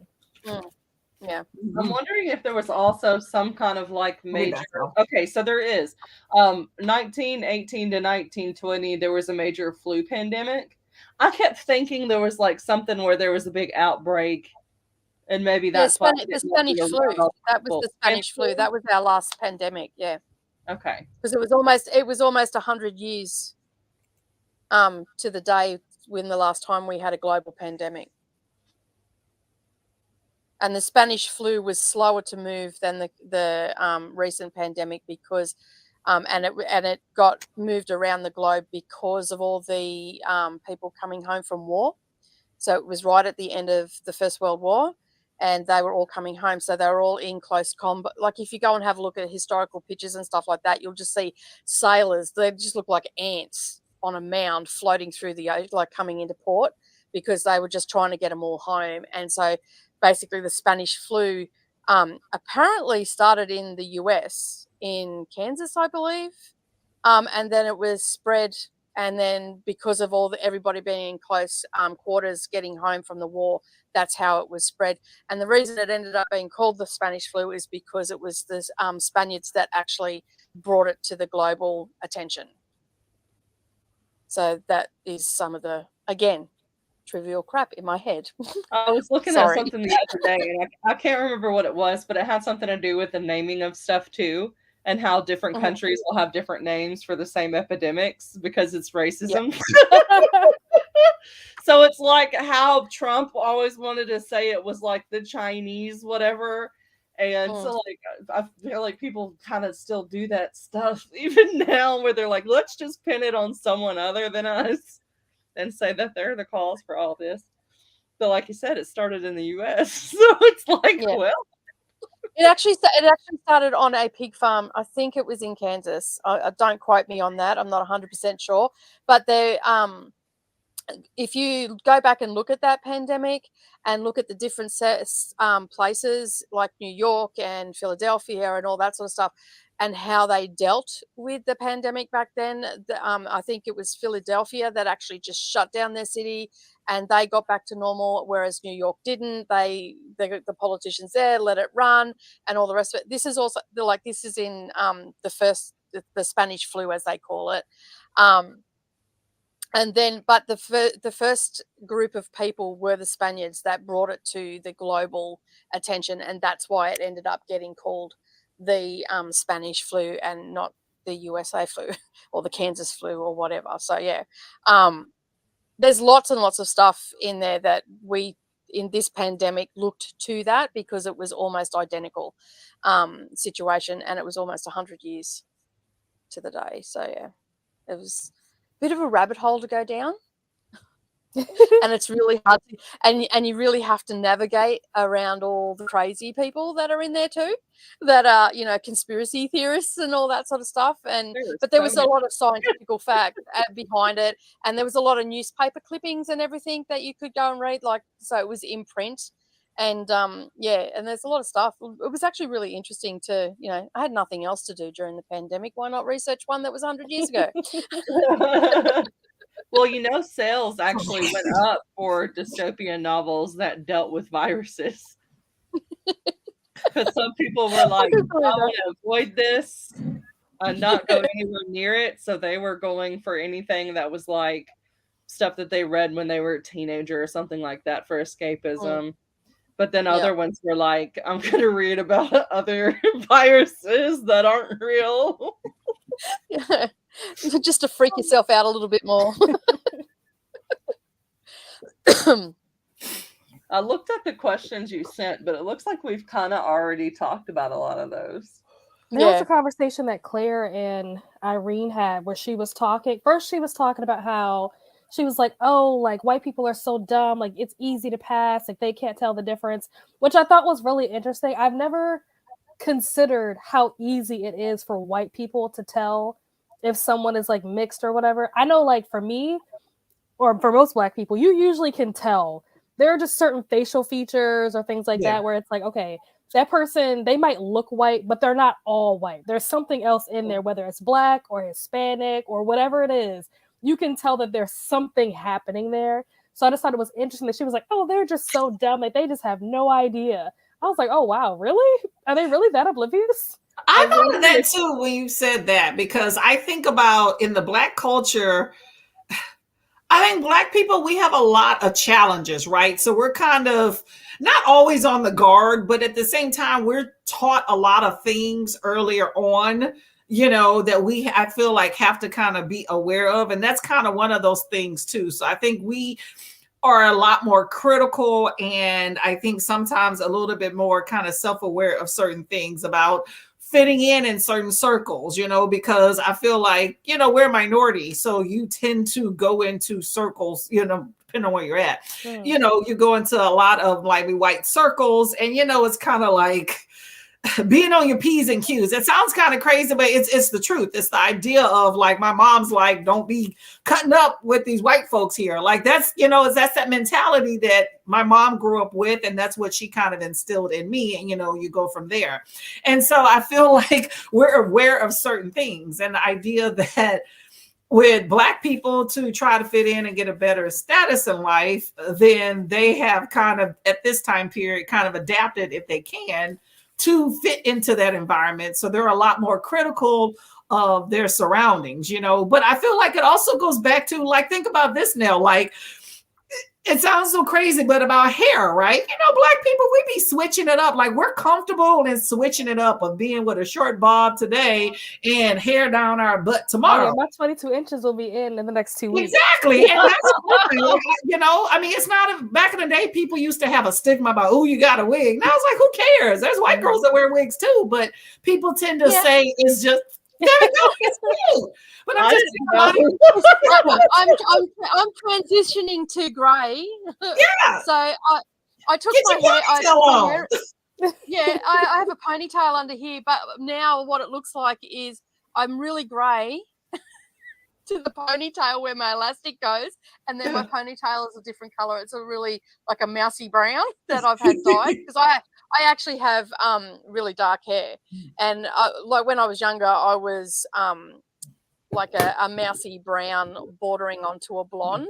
Yeah. I'm wondering if there was also some kind of like major. Okay, so there is 1918 to 1920, there was a major flu pandemic. I kept thinking there was like something where there was a big outbreak, and maybe that's why the Spanish flu. That was the Spanish flu. That was our last pandemic. Yeah. Okay. Because it was almost 100 years to the day when the last time we had a global pandemic. And the Spanish flu was slower to move than the recent pandemic, because and it got moved around the globe because of all the people coming home from war. So it was right at the end of the First World War, and they were all coming home. So they were all in close combat. Like if you go and have a look at historical pictures and stuff like that, you'll just see sailors. They just look like ants on a mound floating through the ocean, like coming into port, because they were just trying to get them all home. And so basically the Spanish flu apparently started in the US, in Kansas, I believe. And then it was spread, and then because of everybody being in close quarters getting home from the war, that's how it was spread. And the reason it ended up being called the Spanish flu is because it was the Spaniards that actually brought it to the global attention. So that is some of the, again, trivial crap in my head. I was looking at something the other day, and I can't remember what it was, but it had something to do with the naming of stuff too, and how different countries will have different names for the same epidemics because it's racism. So it's like how Trump always wanted to say it was like the Chinese whatever. And so like I feel like people kind of still do that stuff even now, where they're like, let's just pin it on someone other than us and say that they're the cause for all this. But like you said, it started in the US. So it's like, well, it actually started on a pig farm. I think it was in Kansas. I don't quote me on that. I'm not 100% sure. But if you go back and look at that pandemic and look at the different places like New York and Philadelphia and all that sort of stuff, and how they dealt with the pandemic back then, I think it was Philadelphia that actually just shut down their city and they got back to normal, whereas New York didn't. The politicians there let it run and all the rest of it. This is also this is in the Spanish flu, as they call it. And then, but the first group of people were the Spaniards that brought it to the global attention, and that's why it ended up getting called the Spanish flu and not the USA flu or the Kansas flu or whatever. So yeah, there's lots and lots of stuff in there that we in this pandemic looked to that, because it was almost identical situation, and it was almost 100 years to the day. So yeah, it was a bit of a rabbit hole to go down. And it's really hard to, and you really have to navigate around all the crazy people that are in there too, that are, you know, conspiracy theorists and all that sort of stuff. And but there was a lot of scientific fact behind it, and there was a lot of newspaper clippings and everything that you could go and read, like, so it was in print. And yeah, and there's a lot of stuff. It was actually really interesting to, you know, I had nothing else to do during the pandemic. Why not research one that was 100 years ago? Well, you know, sales actually went up for dystopian novels that dealt with viruses. Because some people were like, I want to avoid this and not go anywhere near it. So they were going for anything that was like stuff that they read when they were a teenager or something like that for escapism. But then other ones were like, I'm going to read about other viruses that aren't real. Yeah. Just to freak yourself out a little bit more. I looked at the questions you sent, but it looks like we've kind of already talked about a lot of those. There was a conversation that Claire and Irene had where she was talking. First, she was talking about how she was like, oh, like white people are so dumb. Like it's easy to pass. Like they can't tell the difference, which I thought was really interesting. I've never considered how easy it is for white people to tell if someone is like mixed or whatever. I know, like for me or for most black people, you usually can tell. There are just certain facial features or things like that where it's like, okay, that person, they might look white, but they're not all white. There's something else in there, whether it's black or Hispanic or whatever it is. You can tell that there's something happening there. So I just thought it was interesting that she was like, oh, they're just so dumb. Like they just have no idea. I was like, oh, wow, really? Are they really that oblivious? I thought of that too when you said that, because I think about in the Black culture, I think Black people, we have a lot of challenges, right? So we're kind of not always on the guard, but at the same time, we're taught a lot of things earlier on, you know, that I feel like have to kind of be aware of. And that's kind of one of those things too. So I think we are a lot more critical, and I think sometimes a little bit more kind of self-aware of certain things about fitting in certain circles, you know, because I feel like, you know, we're a minority. So you tend to go into circles, you know, depending on where you're at, you know, you go into a lot of like white circles, and, you know, it's kind of like being on your P's and Q's. It sounds kind of crazy, but it's the truth. It's the idea of like, my mom's like, don't be cutting up with these white folks here. Like that's, you know, that's that mentality that my mom grew up with. And that's what she kind of instilled in me. And, you know, you go from there. And so I feel like we're aware of certain things, and the idea that with Black people to try to fit in and get a better status in life, then they have kind of at this time period kind of adapted, if they can, to fit into that environment. So they're a lot more critical of their surroundings, you know. But I feel like it also goes back to, like, think about this now, like, it sounds so crazy, but about hair, right? You know, Black people, we be switching it up. Like we're comfortable in switching it up of being with a short bob today and hair down our butt tomorrow. Oh, yeah, my 22 inches will be in the next 2 weeks. Exactly. And that's fine. You know, I mean, it's not back in the day, people used to have a stigma about, oh, you got a wig. Now it's like, who cares? There's white girls that wear wigs too, but people tend to say it's just, there we go, it's cute. But I'm transitioning to grey. Yeah. So I took my hair. Yeah, I have a ponytail under here, but now what it looks like is I'm really grey to the ponytail where my elastic goes, and then my ponytail is a different color. It's a really like a mousy brown that I've had dyed, because I actually have really dark hair, and like when I was younger, I was like a mousy brown bordering onto a blonde,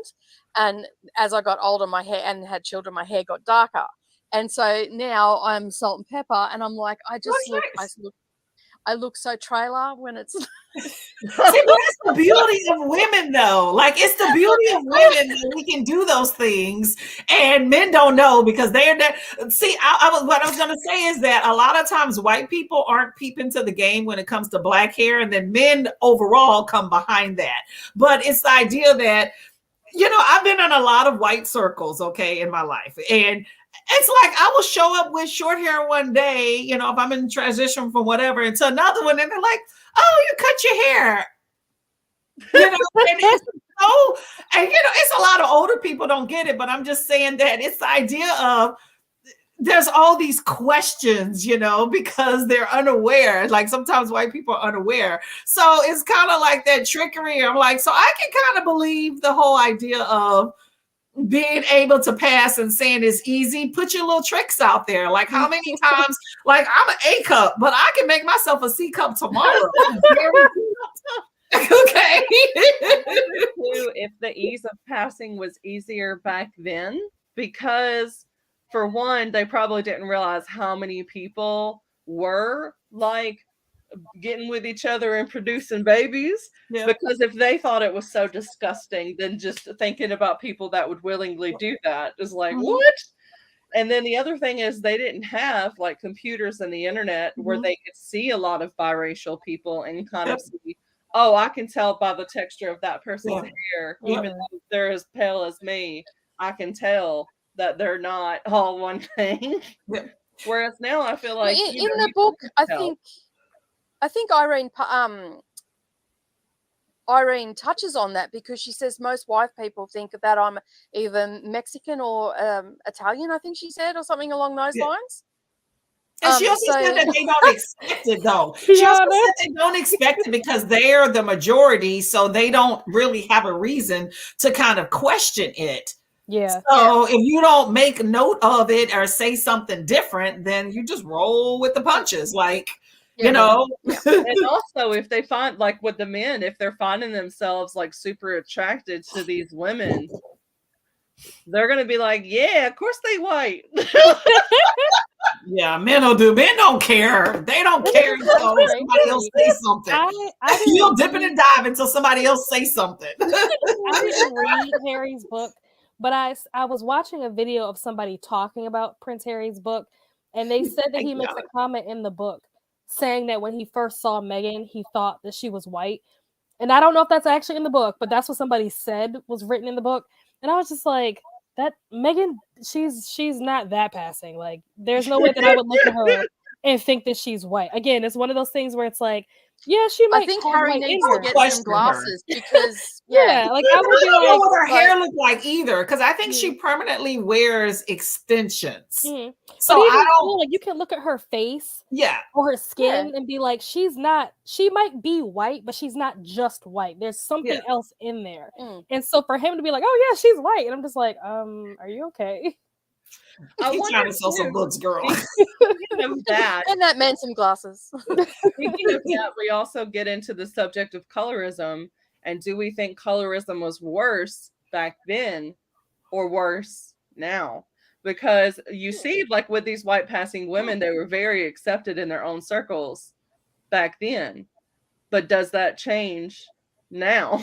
and as I got older, my hair and had children, my hair got darker, and so now I'm salt and pepper, and I'm like, I look so trailer when it's See, but that's the beauty of women, though. Like, it's the beauty of women that we can do those things, and men don't know because they're there. See, what I was going to say is that a lot of times white people aren't peeping to the game when it comes to black hair, and then men overall come behind that. But it's the idea that, I've been in a lot of white circles, okay, in my life, and it's like I will show up with short hair one day, if I'm in transition from whatever into another one, and they're like, "Oh, you cut your hair," and it's it's a lot of older people don't get it, but I'm just saying that it's the idea of there's all these questions, because they're unaware. Like sometimes white people are unaware, so it's kind of like that trickery. I'm like, so I can kind of believe the whole idea of being able to pass and saying it's easy. Put your little tricks out there. Like how many times, like I'm an A cup, but I can make myself a C cup tomorrow. Okay. If the ease of passing was easier back then, because for one, they probably didn't realize how many people were like getting with each other and producing babies. Yeah. Because if they thought it was so disgusting, then just thinking about people that would willingly do that is like, what? And then the other thing is they didn't have like computers and the internet where they could see a lot of biracial people and kind of see, oh, I can tell by the texture of that person's hair, even though they're as pale as me, I can tell that they're not all one thing. Whereas now I feel like in the book, I think Irene touches on that because she says most white people think that I'm either Mexican or Italian, I think she said, or something along those lines. And she also said that they don't expect it, though. She also said they don't expect it because they're the majority, so they don't really have a reason to kind of question it. Yeah. So if you don't make note of it or say something different, then you just roll with the punches. Like, And also if they find, like with the men, if they're finding themselves like super attracted to these women, they're going to be like, yeah, of course they white. Yeah, men don't care. They don't care until somebody else say something. You'll dip in and dive until somebody else say something. I didn't read Harry's book, but I was watching a video of somebody talking about Prince Harry's book, and they said that he makes a comment in the book saying that when he first saw Meghan, he thought that she was white. And I don't know if that's actually in the book, but that's what somebody said was written in the book. And I was just like, that Meghan, she's not that passing. Like, there's no way that I would look at her and think that she's white. Again, it's one of those things where it's like, yeah, she might. I think Harry needs to get some glasses because like I would be I don't know what her hair looked like either, because I think she permanently wears extensions. So I don't like, you can look at her face, or her skin, and be like, she might be white, but she's not just white. There's something else in there. And so for him to be like, oh yeah, she's white, and I'm just like, are you okay? He's trying to sell some books, girl. Speaking of that, and that meant some glasses. Speaking of that, we also get into the subject of colorism, and do we think colorism was worse back then or worse now? Because you see, like with these white passing women, they were very accepted in their own circles back then. But does that change now?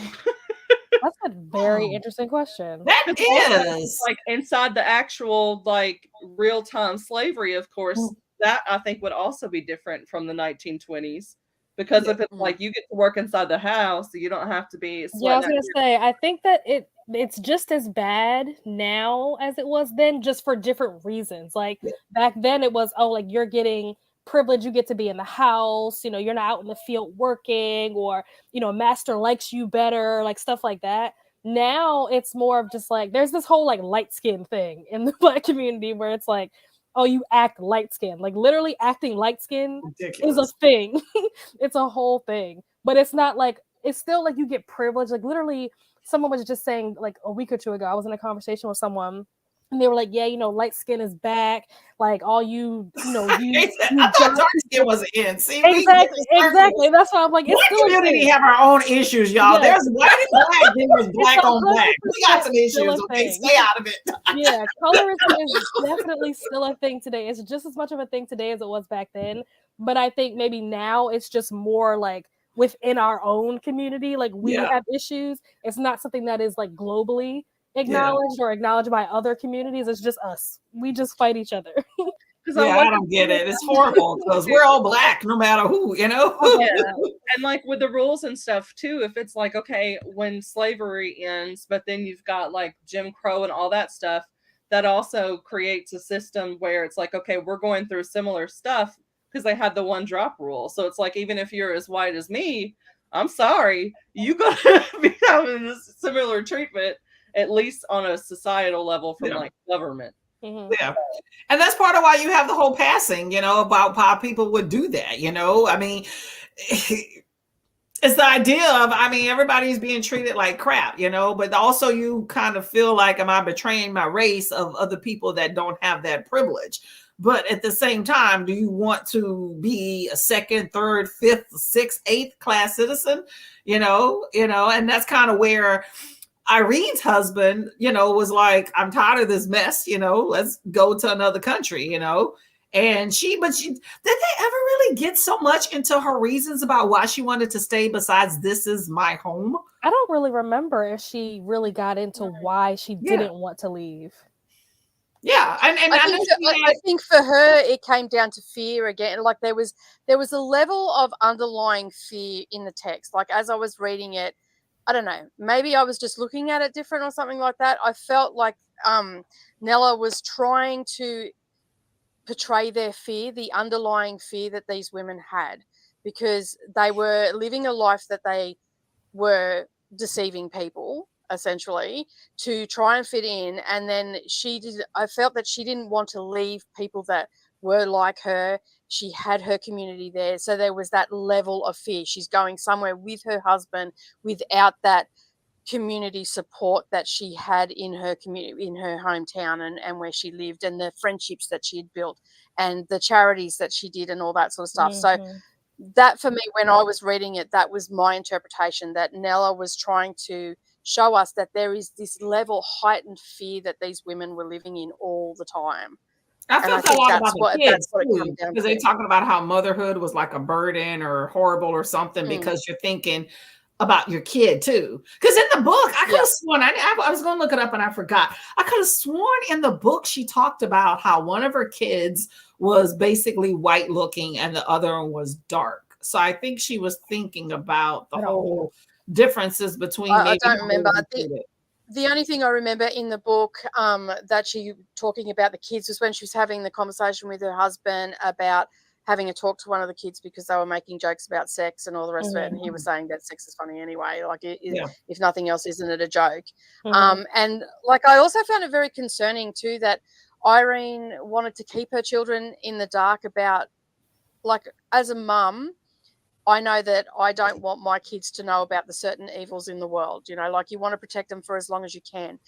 That's a very interesting question. That is like inside the actual like real-time slavery, of course, that I think would also be different from the 1920s. Because if it's like you get to work inside the house, so you don't have to be. Yeah, I was gonna say, I think that it's just as bad now as it was then, just for different reasons. Like back then, it was like you're getting privilege, you get to be in the house, you're not out in the field working, or master likes you better, like stuff like that. Now it's more of just like there's this whole like light skin thing in the Black community where it's like, oh, you act light skin, like literally acting light skin is a thing. It's a whole thing, but it's not like, it's still like you get privilege. Like literally someone was just saying like a week or two ago, I was in a conversation with someone and they were like, yeah, light skin is back. Like all you I thought dark skin was an end. See, exactly. That's why I'm like, it's still community have our own issues, y'all. Yeah. There's white and black, then there's black on black. We got some issues, okay? Stay out of it. Yeah, colorism is definitely still a thing today. It's just as much of a thing today as it was back then. But I think maybe now it's just more like within our own community, like we have issues. It's not something that is like globally acknowledged or acknowledged by other communities. It's just us. We just fight each other. I don't get it. It's horrible because we're all Black, no matter who, you know. And like with the rules and stuff too, if it's like, okay, when slavery ends, but then you've got like Jim Crow and all that stuff, that also creates a system where it's like, okay, we're going through similar stuff because they had the one drop rule. So it's like, even if you're as white as me, I'm sorry, you gotta be having this similar treatment, at least on a societal level from like government. Yeah. And that's part of why you have the whole passing, you know, about how people would do that, you know. I mean, it's the idea of, I mean, everybody's being treated like crap, you know, but also you kind of feel like, am I betraying my race of other people that don't have that privilege? But at the same time, do you want to be a second, third, fifth, sixth, eighth class citizen? You know, and that's kind of where Irene's husband, you know, was like, I'm tired of this mess, you know, let's go to another country, you know. And did they ever really get so much into her reasons about why she wanted to stay besides this is my home? I don't really remember if she really got into why she didn't want to leave. Yeah, and I think for her it came down to fear again. Like there was a level of underlying fear in the text. Like as I was reading it, I don't know, maybe I was just looking at it different or something like that. I felt like Nella was trying to portray their fear, the underlying fear that these women had, because they were living a life that they were deceiving people essentially to try and fit in. And then I felt that she didn't want to leave people that were like her. She had her community there. So there was that level of fear. She's going somewhere with her husband without that community support that she had in her community, in her hometown and where she lived, and the friendships that she had built and the charities that she did and all that sort of stuff. So that for me, when I was reading it, that was my interpretation, that Nella was trying to show us that there is this level heightened fear that these women were living in all the time. I felt a lot about the kids too, because they're talking about how motherhood was like a burden or horrible or something, because you're thinking about your kid too. Because in the book, I could have sworn, I was going to look it up and I forgot. I could have sworn in the book she talked about how one of her kids was basically white looking and the other one was dark. So I think she was thinking about the whole differences between. I don't remember. The only thing I remember in the book that she talking about the kids was when she was having the conversation with her husband about having a talk to one of the kids because they were making jokes about sex and all the rest of it. And he was saying that sex is funny anyway. Like, if nothing else, isn't it a joke? And like, I also found it very concerning too that Irene wanted to keep her children in the dark about, like, as a mum, I know that I don't want my kids to know about the certain evils in the world, you know, like you want to protect them for as long as you can.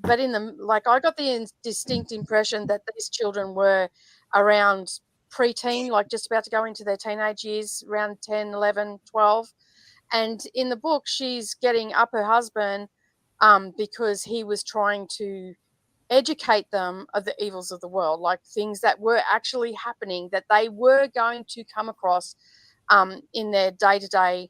But I got the distinct impression that these children were around preteen, like just about to go into their teenage years, around 10, 11, 12. And in the book, she's getting up her husband because he was trying to educate them of the evils of the world, like things that were actually happening that they were going to come across in their day-to-day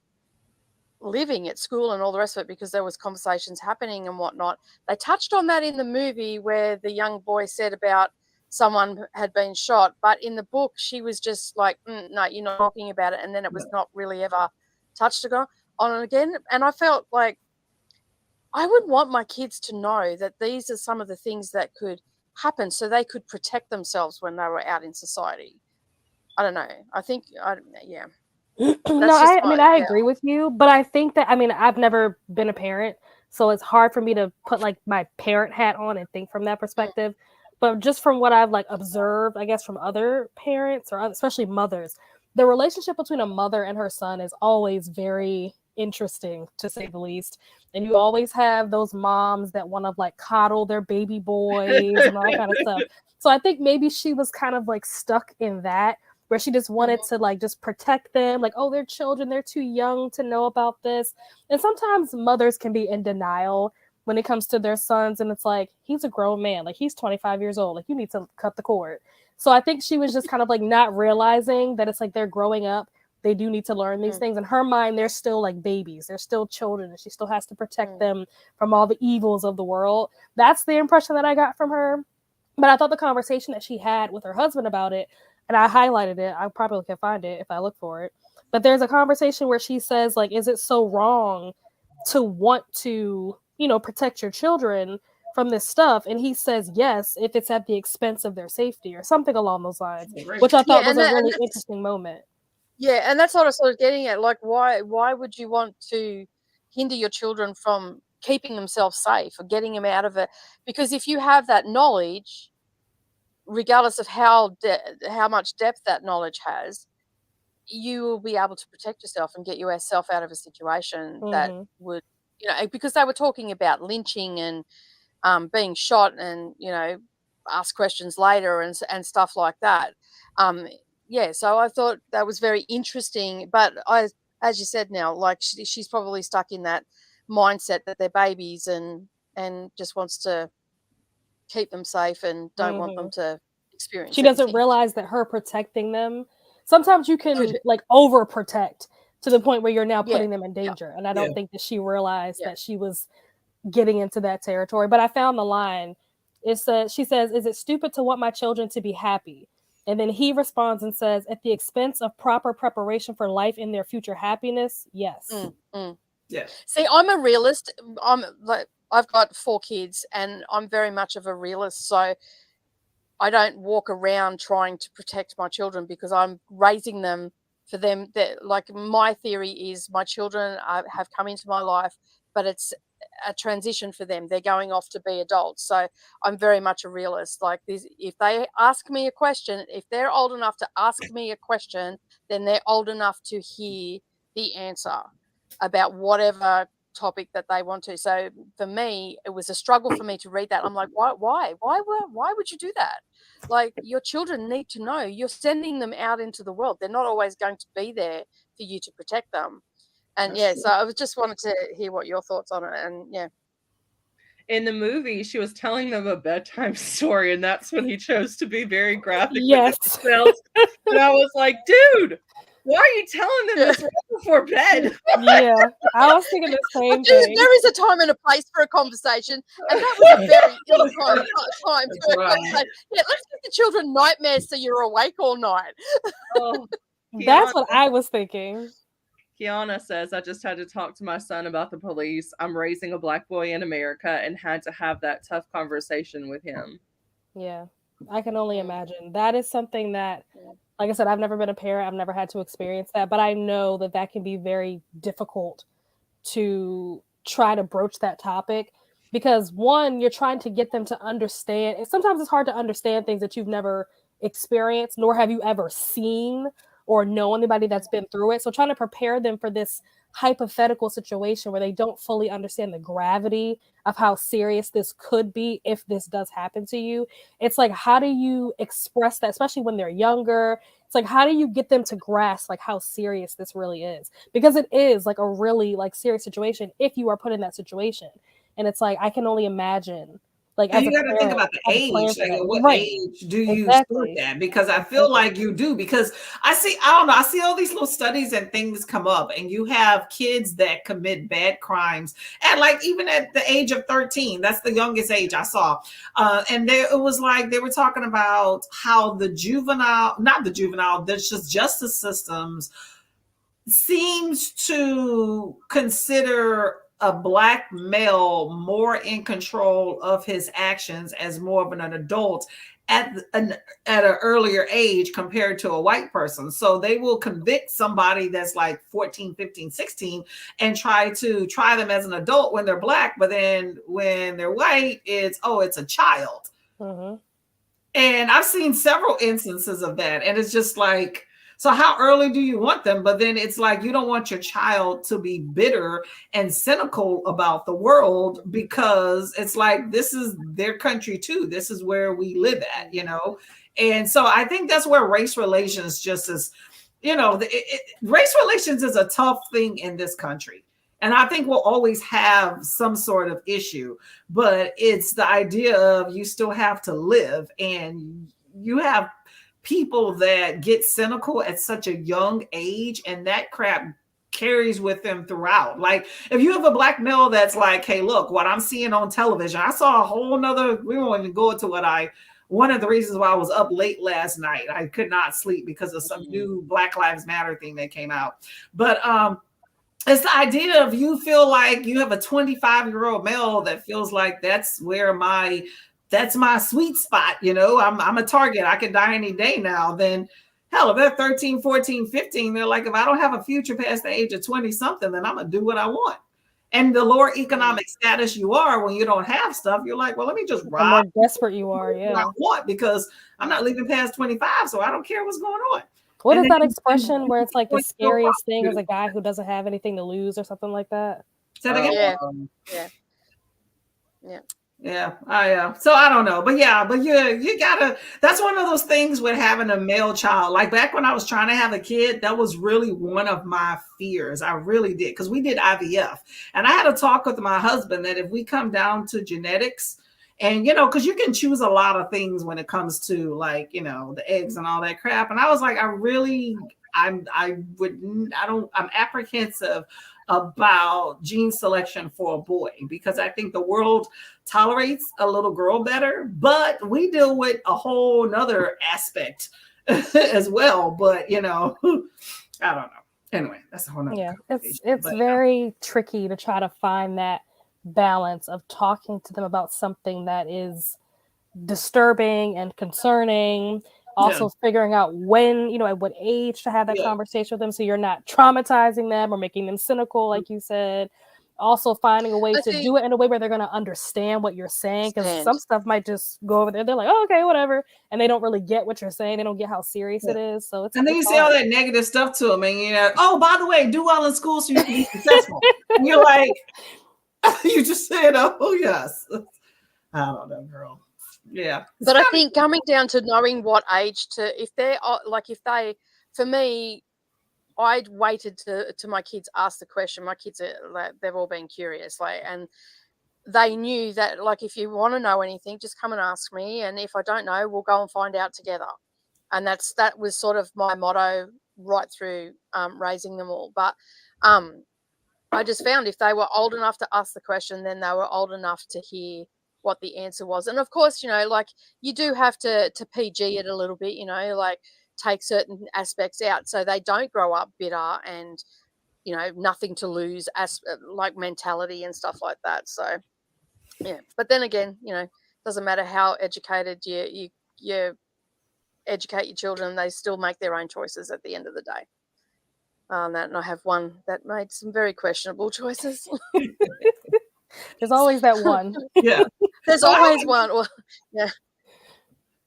living at school and all the rest of it, because there was conversations happening and whatnot. They touched on that in the movie where the young boy said about someone had been shot, but in the book she was just like, no, you're not talking about it, and then it was not really ever touched on again. And I felt like I would want my kids to know that these are some of the things that could happen so they could protect themselves when they were out in society. I don't know. I think, yeah. I agree with you, but I think that, I've never been a parent, so it's hard for me to put like my parent hat on and think from that perspective. But just from what I've like observed, I guess, from other parents or especially mothers, the relationship between a mother and her son is always very interesting, to say the least. And you always have those moms that want to like coddle their baby boys and all that kind of stuff. So I think maybe she was kind of like stuck in that, where she just wanted to like just protect them, like, oh, they're children, they're too young to know about this. And sometimes mothers can be in denial when it comes to their sons, and it's like, he's a grown man, like he's 25 years old, like you need to cut the cord. So I think she was just kind of like not realizing that it's like they're growing up, they do need to learn these things. In her mind, they're still like babies. They're still children, and she still has to protect them from all the evils of the world. That's the impression that I got from her. But I thought the conversation that she had with her husband about it, and I highlighted it, I probably can find it if I look for it. But there's a conversation where she says, like, is it so wrong to want to, you know, protect your children from this stuff? And he says yes, if it's at the expense of their safety or something along those lines, which I thought was a really interesting moment. Yeah, and that's what I was sort of getting at. Like, why would you want to hinder your children from keeping themselves safe or getting them out of it? Because if you have that knowledge, regardless of how much depth that knowledge has, you will be able to protect yourself and get yourself out of a situation that would, you know, because they were talking about lynching and being shot and, you know, ask questions later and stuff like that. Yeah, so I thought that was very interesting. But as you said, now, like, she's probably stuck in that mindset that they're babies and just wants to keep them safe and don't want them to experience. She doesn't realize that her protecting them, sometimes you can like overprotect to the point where you're now putting them in danger. And I don't think that she realized that she was getting into that territory. But I found the line. It says, she says, "Is it stupid to want my children to be happy?" And then he responds and says, "At the expense of proper preparation for life and their future happiness, yes." Yes. See, I'm a realist. I've got 4 kids and I'm very much of a realist. So I don't walk around trying to protect my children because I'm raising them for them. That, like, my theory is my children have come into my life, but it's a transition for them. They're going off to be adults. So I'm very much a realist. Like this, if they ask me a question, if they're old enough to ask me a question, then they're old enough to hear the answer about whatever topic that they want to. So for me, it was a struggle for me to read that. I'm like, why would you do that? Like, your children need to know. You're sending them out into the world. They're not always going to be there for you to protect them. And so I just wanted to hear what your thoughts on it. And in the movie, she was telling them a bedtime story, and that's when he chose to be very graphic yes. with himself. And I was like, dude, why are you telling them this right before bed? Yeah, I was thinking the same thing. There is a time and a place for a conversation, and that was a very ill-timed time to a conversation. Yeah, let's give the children nightmares so you're awake all night. That's what I was thinking. Kiana says, "I just had to talk to my son about the police. I'm raising a Black boy in America and had to have that tough conversation with him." Yeah, I can only imagine. That is something that, like I said, I've never been a parent. I've never had to experience that, but I know that that can be very difficult to try to broach that topic because, one, you're trying to get them to understand. And sometimes it's hard to understand things that you've never experienced, nor have you ever seen or know anybody that's been through it. So trying to prepare them for this hypothetical situation where they don't fully understand the gravity of how serious this could be if this does happen to you. It's like, how do you express that, especially when they're younger? It's like, how do you get them to grasp like how serious this really is? Because it is like a really like serious situation if you are put in that situation. And it's like, I can only imagine. Like, you got to think about the age. Like, at what age do you start that? Because I feel like you do. Because I don't know. I see all these little studies and things come up, and you have kids that commit bad crimes at like even at the age of 13. That's the youngest age I saw. And it was like they were talking about how the justice systems seems to consider a Black male more in control of his actions as more of an adult at an earlier age compared to a white person. So they will convict somebody that's like 14, 15, 16 and try them as an adult when they're Black. But then when they're white, it's a child. And I've seen several instances of that. And it's just like, so how early do you want them? But then it's like, you don't want your child to be bitter and cynical about the world because it's like, this is their country too. This is where we live at, you know? And so I think that's where race relations just is, you know, race relations is a tough thing in this country. And I think we'll always have some sort of issue, but it's the idea of you still have to live and you have people that get cynical at such a young age, and that crap carries with them throughout. Like if you have a black male that's like, hey, look, what I'm seeing on television, I saw a whole nother, we won't even go into one of the reasons why I was up late last night. I could not sleep because of some new Black Lives Matter thing that came out. But it's the idea of you feel like you have a 25-year-old male that feels like that's my sweet spot. You know, I'm a target. I could die any day now. Then hell, if they're 13, 14, 15, they're like, if I don't have a future past the age of 20 something, then I'm going to do what I want. And the lower economic status you are when you don't have stuff, you're like, well, let me just The more desperate you are, I want, because I'm not leaving past 25, so I don't care what's going on. What is that expression where it's like the scariest thing is a guy who doesn't have anything to lose or something like that? Say that again? Yeah. So I don't know, but you gotta, that's one of those things with having a male child. Like back when I was trying to have a kid, that was really one of my fears. I really did, because we did IVF, and I had a talk with my husband that if we come down to genetics, and because you can choose a lot of things when it comes to like the eggs and all that crap, and I was like, I'm apprehensive about gene selection for a boy, because I think the world tolerates a little girl better, but we deal with a whole nother aspect as well. But I don't know. Anyway, that's a whole nother it's very tricky to try to find that balance of talking to them about something that is disturbing and concerning. Also figuring out when, at what age to have that conversation with them, so you're not traumatizing them or making them cynical, like you said. Also finding a way to do it in a way where they're going to understand what you're saying, because some stuff might just go over there. They're like, oh, okay, whatever. And they don't really get what you're saying. They don't get how serious it is. So and then you say all that negative stuff to them, and oh, by the way, do well in school so you can be successful. And you're like, you just said, oh, yes. I don't know, girl. Yeah. But I think coming down to knowing what age for me, I'd waited to my kids ask the question. My kids they've all been curious, and they knew that, if you want to know anything, just come and ask me. And if I don't know, we'll go and find out together. And that was sort of my motto right through raising them all. But I just found if they were old enough to ask the question, then they were old enough to hear what the answer was. And of course, you do have to PG it a little bit, take certain aspects out so they don't grow up bitter and, nothing to lose like mentality and stuff like that. So, yeah. But then again, doesn't matter how educated you educate your children, they still make their own choices at the end of the day. And I have one that made some very questionable choices. There's always that one. Yeah. There's always one. Well, yeah.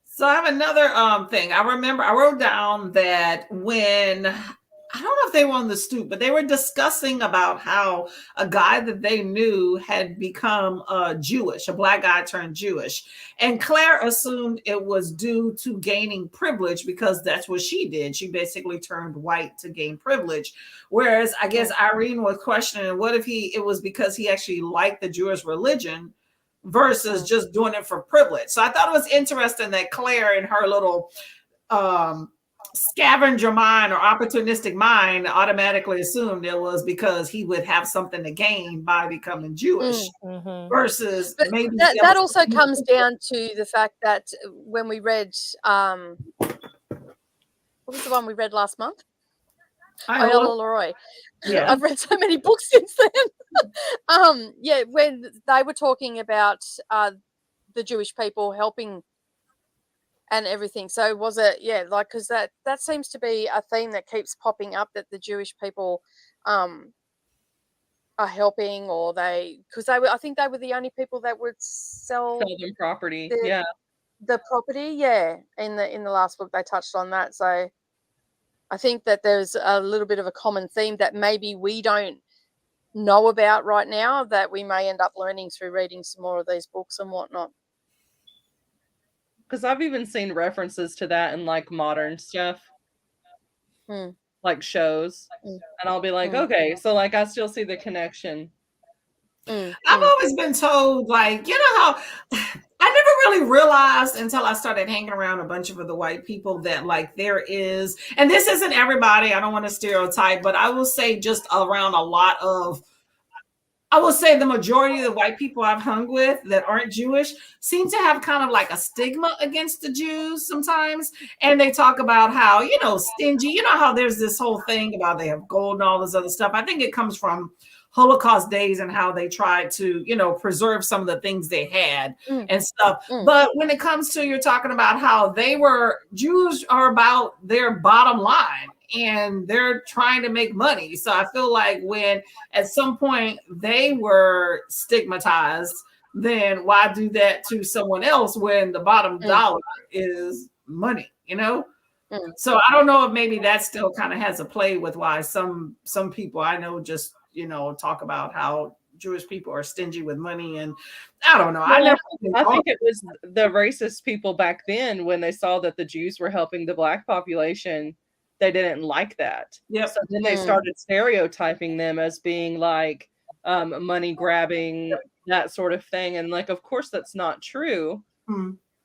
So I have another thing. I remember I wrote down that when, I don't know if they were on the stoop, but they were discussing about how a guy that they knew had become Jewish, a black guy turned Jewish. And Claire assumed it was due to gaining privilege, because that's what she did. She basically turned white to gain privilege. Whereas I guess Irene was questioning, what if it was because he actually liked the Jewish religion versus just doing it for privilege. So I thought it was interesting that Claire, in her little scavenger mind or opportunistic mind, automatically assumed it was because he would have something to gain by becoming Jewish versus maybe that also comes down to the fact that when we read what was the one we read last month? Iola Leroy. Yeah. I've read so many books since then. When they were talking about the Jewish people helping and everything. So was it, because that seems to be a theme that keeps popping up, that the Jewish people are helping, or because I think they were the only people that would sell them property. The property. In the last book they touched on that. So I think that there's a little bit of a common theme that maybe we don't know about right now, that we may end up learning through reading some more of these books and whatnot. Because I've even seen references to that in like modern stuff, like shows, and I'll be like, okay, so like I still see the connection. I've always been told, like, how I never really realize until I started hanging around a bunch of the white people that like there is, and this isn't everybody, I don't want to stereotype, but I will say just around a lot of, I will say the majority of the white people I've hung with that aren't Jewish seem to have kind of like a stigma against the Jews sometimes. And they talk about how, you know, stingy, you know, how there's this whole thing about they have gold and all this other stuff. I think it comes from Holocaust days and how they tried to, you know, preserve some of the things they had and stuff. But when it comes to, you're talking about how Jews are about their bottom line and they're trying to make money. So I feel like when at some point they were stigmatized, then why do that to someone else when the bottom dollar is money, you know? So I don't know if maybe that still kind of has a play with why some people I know just, you know, talk about how Jewish people are stingy with money, and I don't know. I think it was the racist people back then when they saw that the Jews were helping the black population. They didn't like that. Yep. So then they started stereotyping them as being like money grabbing, that sort of thing. And like, of course, that's not true.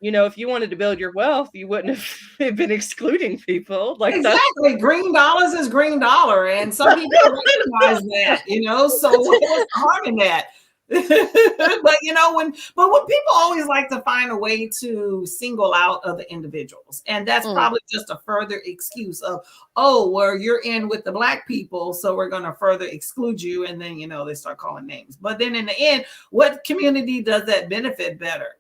You know, if you wanted to build your wealth, you wouldn't have been excluding people. Like exactly, green dollars is green dollar, and some people recognize that, you know. So what's the harm in that? But you know, when people always like to find a way to single out other individuals, and that's probably just a further excuse of, oh, well, you're in with the black people, so we're going to further exclude you, and then, you know, they start calling names. But then in the end, what community does that benefit better?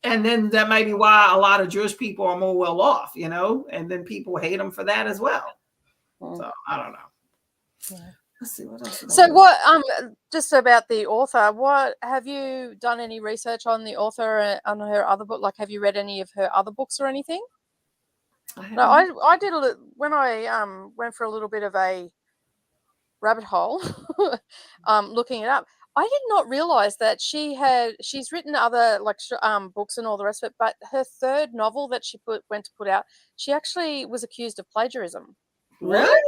And then that might be why a lot of Jewish people are more well off, you know, and then people hate them for that as well. So I don't know. Yeah. Let's see what else. So what? Just about the author. What have you done any research on the author on her other book? Like, have you read any of her other books or anything? No, I did when I went for a little bit of a rabbit hole, looking it up. I did not realize that she's written other like books and all the rest of it, but her third novel that she went to put out, she actually was accused of plagiarism. Really?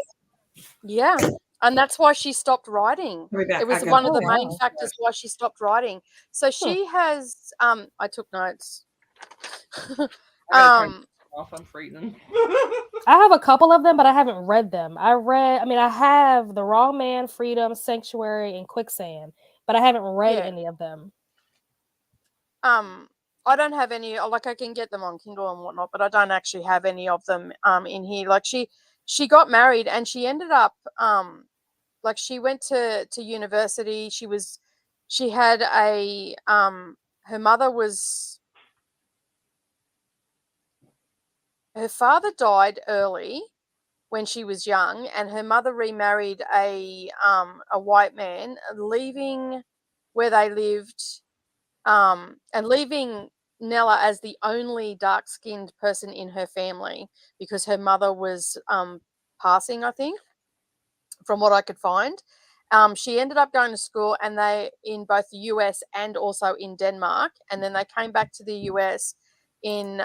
Yeah. And that's why she stopped writing. It was one of the main factors why she stopped writing. So she has I took notes. Off on Freedom. I have a couple of them, but I haven't read them. I have The Wrong Man, Freedom, Sanctuary, and Quicksand, but I haven't read any of them. I don't have any, like I can get them on Kindle and whatnot, but I don't actually have any of them in here. Like she got married and she ended up like she went to university. She had a her father died early when she was young, and her mother remarried a white man, leaving where they lived, and leaving Nella as the only dark-skinned person in her family because her mother was passing, I think, from what I could find. She ended up going to school, and they in both the US and also in Denmark, and then they came back to the US in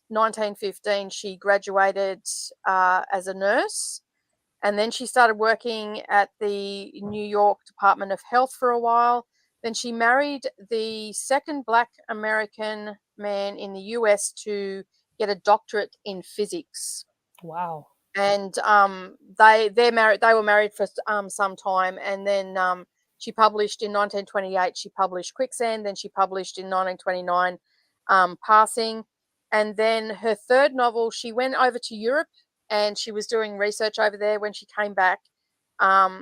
1915. She graduated as a nurse, and then she started working at the New York Department of Health for a while. Then she married the second Black American man in the US to get a doctorate in physics. Wow. And they're married. They were married for some time, and then she published in 1928. She published Quicksand. Then she published in 1929 Passing. And then her third novel, she went over to Europe and she was doing research over there. When she came back, I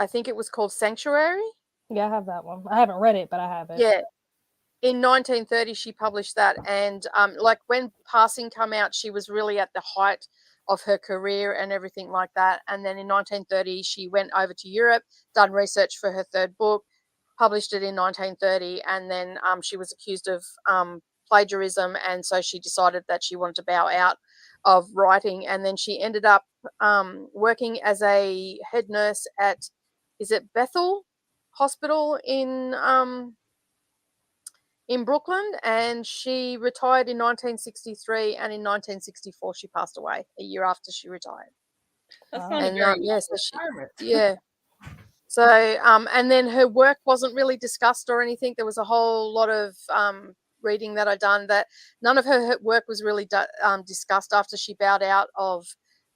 think it was called Sanctuary. Yeah, I have that one. I haven't read it, but I have it. Yeah. In 1930, she published that. And like when Passing came out, she was really at the height of her career and everything like that. And then in 1930, she went over to Europe, done research for her third book, published it in 1930. And then she was accused of plagiarism, and so she decided that she wanted to bow out of writing, and then she ended up working as a head nurse at, is it Bethel Hospital in Brooklyn, and she retired in 1963, and in 1964 she passed away a year after she retired. That's not a very yeah. So, and then her work wasn't really discussed or anything. There was a whole lot of reading that I'd done that none of her work was really discussed after she bowed out of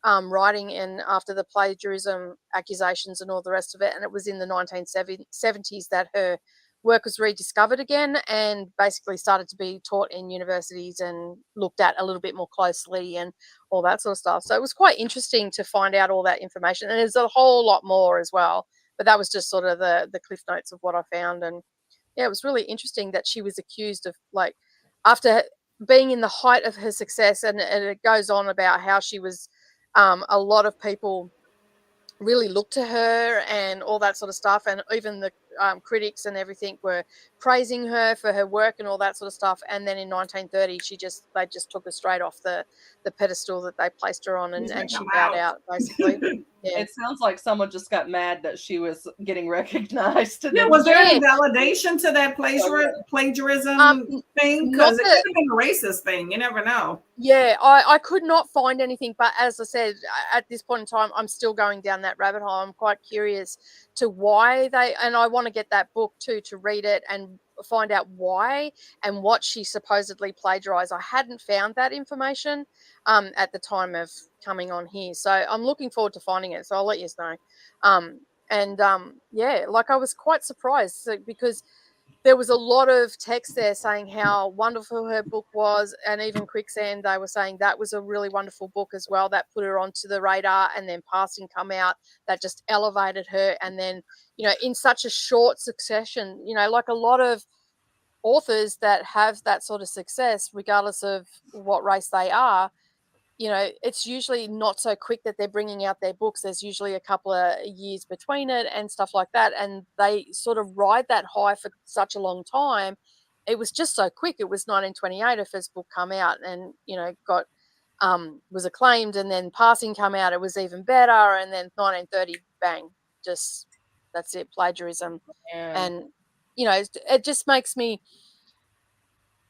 writing and after the plagiarism accusations and all the rest of it. And it was in the 1970s that her work was rediscovered again and basically started to be taught in universities and looked at a little bit more closely and all that sort of stuff. So it was quite interesting to find out all that information. And there's a whole lot more as well. But that was just sort of the cliff notes of what I found. And yeah, it was really interesting that she was accused of, like, after being in the height of her success, and it goes on about how she was, a lot of people really looked to her and all that sort of stuff, and even the critics and everything were praising her for her work and all that sort of stuff. And then in 1930 they just took her straight off the pedestal that they placed her on, and she bowed out basically. Yeah. It sounds like someone just got mad that she was getting recognized. Yeah, was there any validation to that plagiarism thing? Because it could have been a racist thing. You never know. Yeah, I could not find anything. But as I said, at this point in time, I'm still going down that rabbit hole. I'm quite curious to why and I want to get that book too, to read it and find out why and what she supposedly plagiarized. I hadn't found that information at the time of coming on here. So I'm looking forward to finding it. So I'll let you know. Yeah, like I was quite surprised because there was a lot of text there saying how wonderful her book was, and even Quicksand, they were saying that was a really wonderful book as well. That put her onto the radar, and then Passing come out, that just elevated her. And then, in such a short succession, like a lot of authors that have that sort of success, regardless of what race they are, it's usually not so quick that they're bringing out their books. There's usually a couple of years between it and stuff like that. And they sort of ride that high for such a long time. It was just so quick. It was 1928, her first book come out and, got, was acclaimed, and then Passing come out. It was even better. And then 1930, bang, just, that's it, plagiarism. Yeah. And, it just makes me,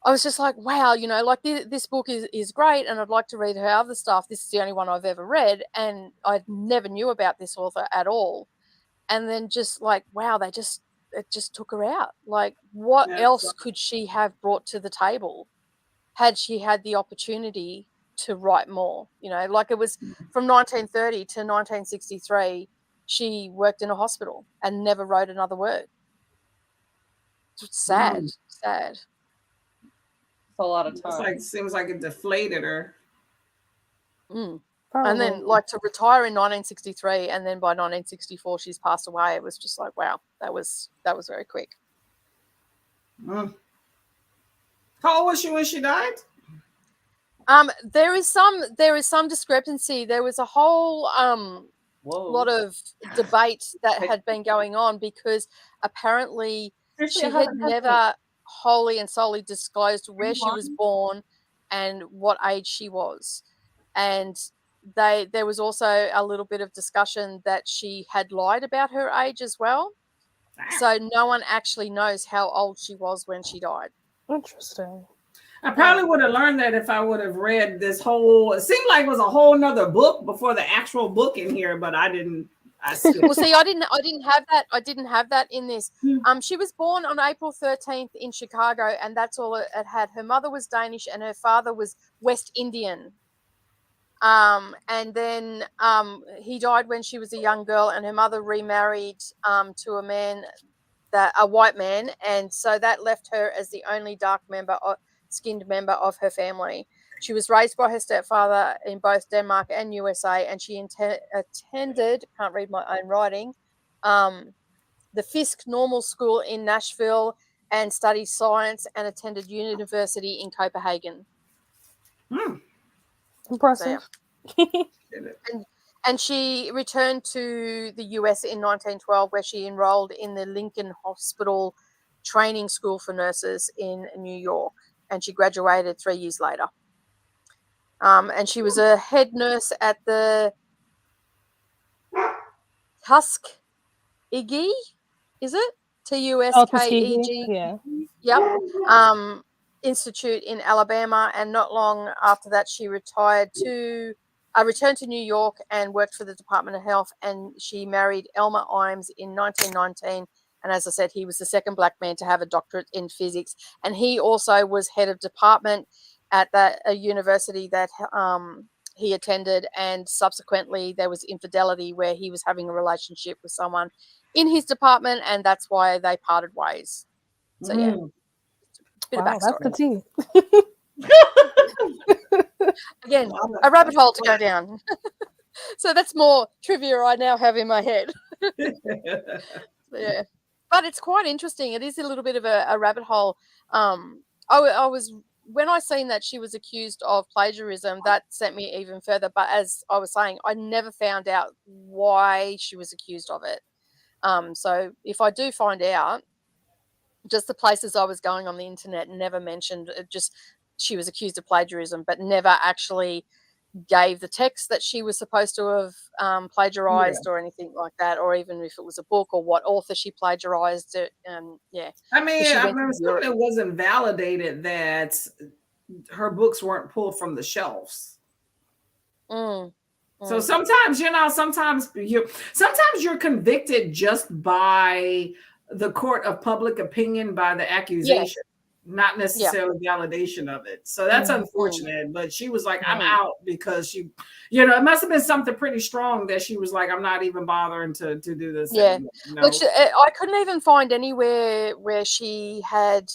I was just like, wow, like this book is great, and I'd like to read her other stuff. This is the only one I've ever read, and I never knew about this author at all. And then just like, wow, it just took her out. Like, what else could she have brought to the table had she had the opportunity to write more? Like it was from 1930 to 1963, she worked in a hospital and never wrote another word. It's sad. It's a lot of time. Seems like it deflated her. And then, like, to retire in 1963, and then by 1964 she's passed away. It was just like, wow, that was very quick. How old was she when she died? There is some discrepancy. There was a whole lot of debate that had been going on, because apparently she had never wholly and solely disclosed where she was born and what age she was. And there was also a little bit of discussion that she had lied about her age as well. So no one actually knows how old she was when she died. Interesting. I probably would have learned that if I would have read this whole, it seemed like it was a whole nother book before the actual book in here, but I didn't. Well, see, I didn't have that. I didn't have that in this. She was born on April 13th in Chicago, and that's all it had. Her mother was Danish and her father was West Indian. And then he died when she was a young girl, and her mother remarried to a white man, and so that left her as the only skinned member of her family. She was raised by her stepfather in both Denmark and USA, and she attended, can't read my own writing, the Fisk Normal School in Nashville, and studied science and attended university in Copenhagen. Impressive. So, yeah. And she returned to the US in 1912, where she enrolled in the Lincoln Hospital Training School for Nurses in New York, and she graduated 3 years later. And she was a head nurse at the Tuskegee, is it? Tuskegee? Yeah. Yep. Institute in Alabama, and not long after that she retired to returned to New York and worked for the Department of Health, and she married Elmer Imes in 1919. And as I said, he was the second black man to have a doctorate in physics, and he also was head of department at a university that he attended. And subsequently, there was infidelity where he was having a relationship with someone in his department, and that's why they parted ways. So yeah, bit of backstory. That's the tea. Again, a rabbit hole to go down. So that's more trivia I now have in my head. Yeah, but it's quite interesting. It is a little bit of a rabbit hole. I was, when I seen that she was accused of plagiarism, that sent me even further. But as I was saying, I never found out why she was accused of it. So if I do find out, just the places I was going on the internet never mentioned it, just she was accused of plagiarism, but never actually gave the text that she was supposed to have plagiarized or anything like that, or even if it was a book or what author she plagiarized it. Yeah, I mean, it wasn't validated that her books weren't pulled from the shelves. So sometimes, sometimes you're convicted just by the court of public opinion, by the accusation, not necessarily validation of it. So that's unfortunate. But she was like, I'm out, because she, it must have been something pretty strong that she was like, I'm not even bothering to do this. Yeah. Which I couldn't even find anywhere where she had,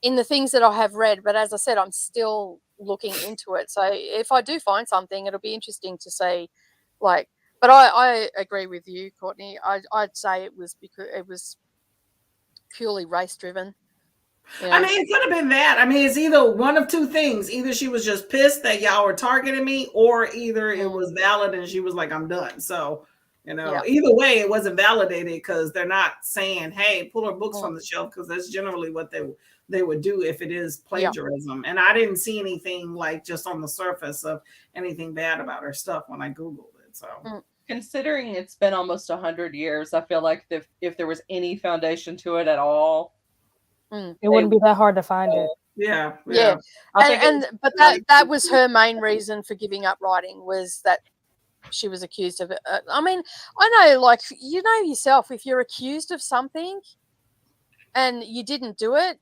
in the things that I have read, but as I said, I'm still looking into it. So if I do find something, it'll be interesting to see, like, but I agree with you, Courtney. I'd say it was because it was purely race driven. I mean, it could have been that. I mean, it's either one of two things. Either she was just pissed that y'all were targeting me, or either it was valid and she was like, I'm done. So, either way, it wasn't validated, because they're not saying, hey, pull her books from the shelf, because that's generally what they would do if it is plagiarism. And I didn't see anything like just on the surface of anything bad about her stuff when I Googled it. So considering it's been almost 100 years, I feel like if there was any foundation to it at all, it wouldn't be that hard to find it. Yeah. But that was her main reason for giving up writing, was that she was accused of it. I mean, I know, like, yourself, if you're accused of something and you didn't do it,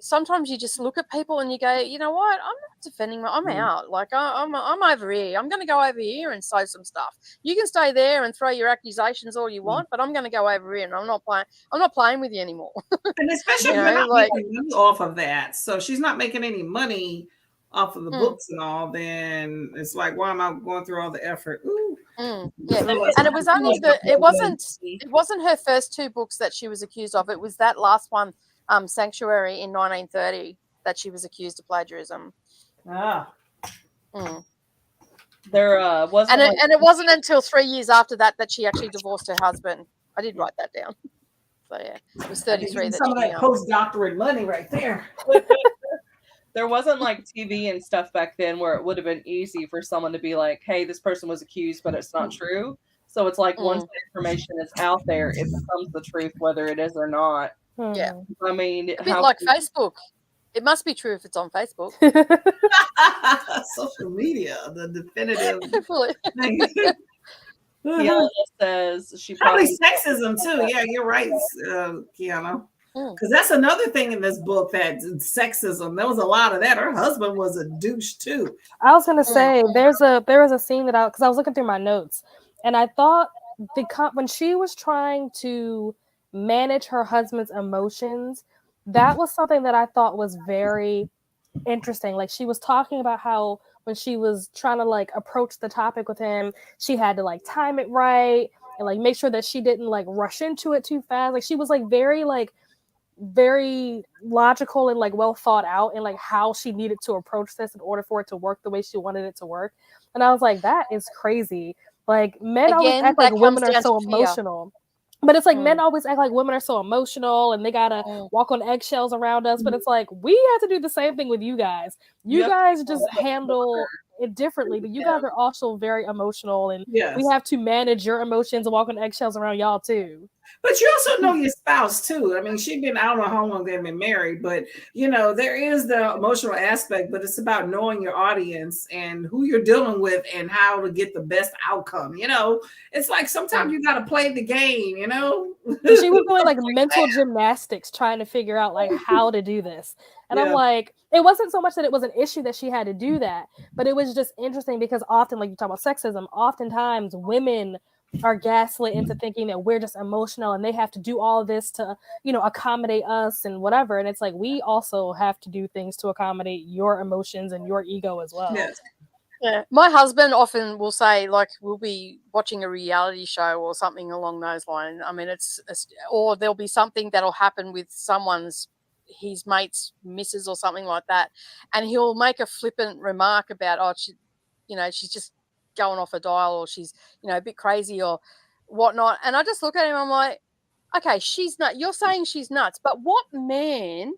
sometimes you just look at people and you go, you know what, I'm not defending I'm out. Like, I'm over here. I'm going to go over here and say some stuff. You can stay there and throw your accusations all you want, but I'm going to go over here and I'm not playing with you anymore. And especially if you're not making money off of that. So she's not making any money off of the books and all, then it's like, why am I going through all the effort? Yeah, and it was only it wasn't her first two books that she was accused of. It was that last one, Sanctuary, in 1930, that she was accused of plagiarism. There wasn't, and it wasn't until 3 years after that she actually divorced her husband. I did write that down. So yeah, it was 33. Some of that postdoctorate money right there. There wasn't like TV and stuff back then where it would have been easy for someone to be like, hey, this person was accused, but it's not true. So it's like once the information is out there, it becomes the truth, whether it is or not. Yeah. I mean, a bit like Facebook. It must be true if it's on Facebook. Social media, the definitive. Kiana says she probably sexism too. Yeah, you're right, Kiana. Because that's another thing in this book, that sexism. There was a lot of that. Her husband was a douche too. I was gonna say there was a scene that because I was looking through my notes, and I thought when she was trying to manage her husband's emotions, that was something that I thought was very interesting. Like, she was talking about how when she was trying to like approach the topic with him, she had to like time it right and like make sure that she didn't like rush into it too fast. Like, she was like very logical and like well thought out and like how she needed to approach this in order for it to work the way she wanted it to work. And I was like, that is crazy. Like, men always act like women are so emotional. But it's like men always act like women are so emotional and they gotta walk on eggshells around us. But it's like, we have to do the same thing with you guys. You guys just handle it differently, but you guys are also very emotional, and we have to manage your emotions and walk on eggshells around y'all too. But you also know your spouse too. I mean, she's been, I don't know how long they've been married, but you know, there is the emotional aspect, but it's about knowing your audience and who you're dealing with and how to get the best outcome. You know, it's like sometimes you got to play the game, you know? And she was doing like mental gymnastics trying to figure out like how to do this. And I'm like, it wasn't so much that it was an issue that she had to do that, but it was just interesting because often, like you talk about sexism, oftentimes women are gaslit into thinking that we're just emotional and they have to do all of this to, you know, accommodate us and whatever. And it's like, we also have to do things to accommodate your emotions and your ego as well. Yes. Yeah. My husband often will say, like, we'll be watching a reality show or something along those lines. I mean, it's or there'll be something that'll happen with his mate's missus or something like that. And he'll make a flippant remark about, oh, she's just going off a dial, or she's, a bit crazy or whatnot. And I just look at him, I'm like, okay, she's nuts. You're saying she's nuts, but what man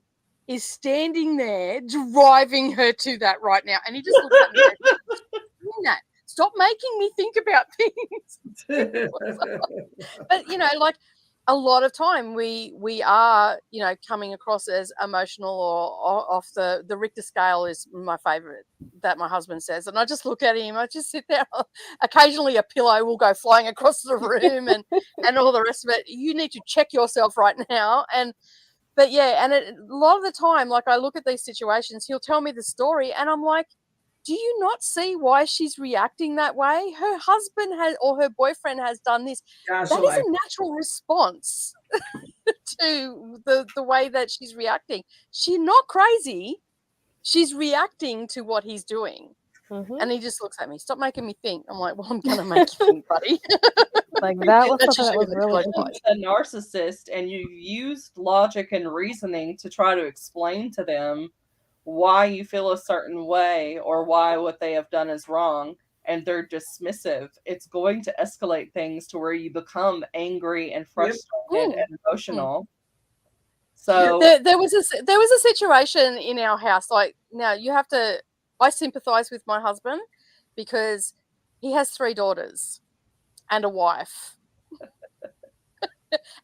is standing there driving her to that right now? And he just looks at me and goes, stop making me think about things. But, like a lot of time we are, coming across as emotional or off the Richter scale is my favorite that my husband says. And I just look at him, I just sit there. Occasionally a pillow will go flying across the room and all the rest of it. You need to check yourself right now. But yeah, and a lot of the time, like I look at these situations, he'll tell me the story and I'm like, do you not see why she's reacting that way? Her husband or her boyfriend has done this. That is a natural response to the way that she's reacting. She's not crazy. She's reacting to what he's doing. Mm-hmm. And he just looks at me, stop making me think. I'm like, well, I'm going to make you think, buddy. Like that was something that was really a narcissist, and you used logic and reasoning to try to explain to them why you feel a certain way or why what they have done is wrong, and they're dismissive. It's going to escalate things to where you become angry and frustrated and emotional. So there was a situation in our house. Like, now I sympathize with my husband because he has 3 daughters and a wife.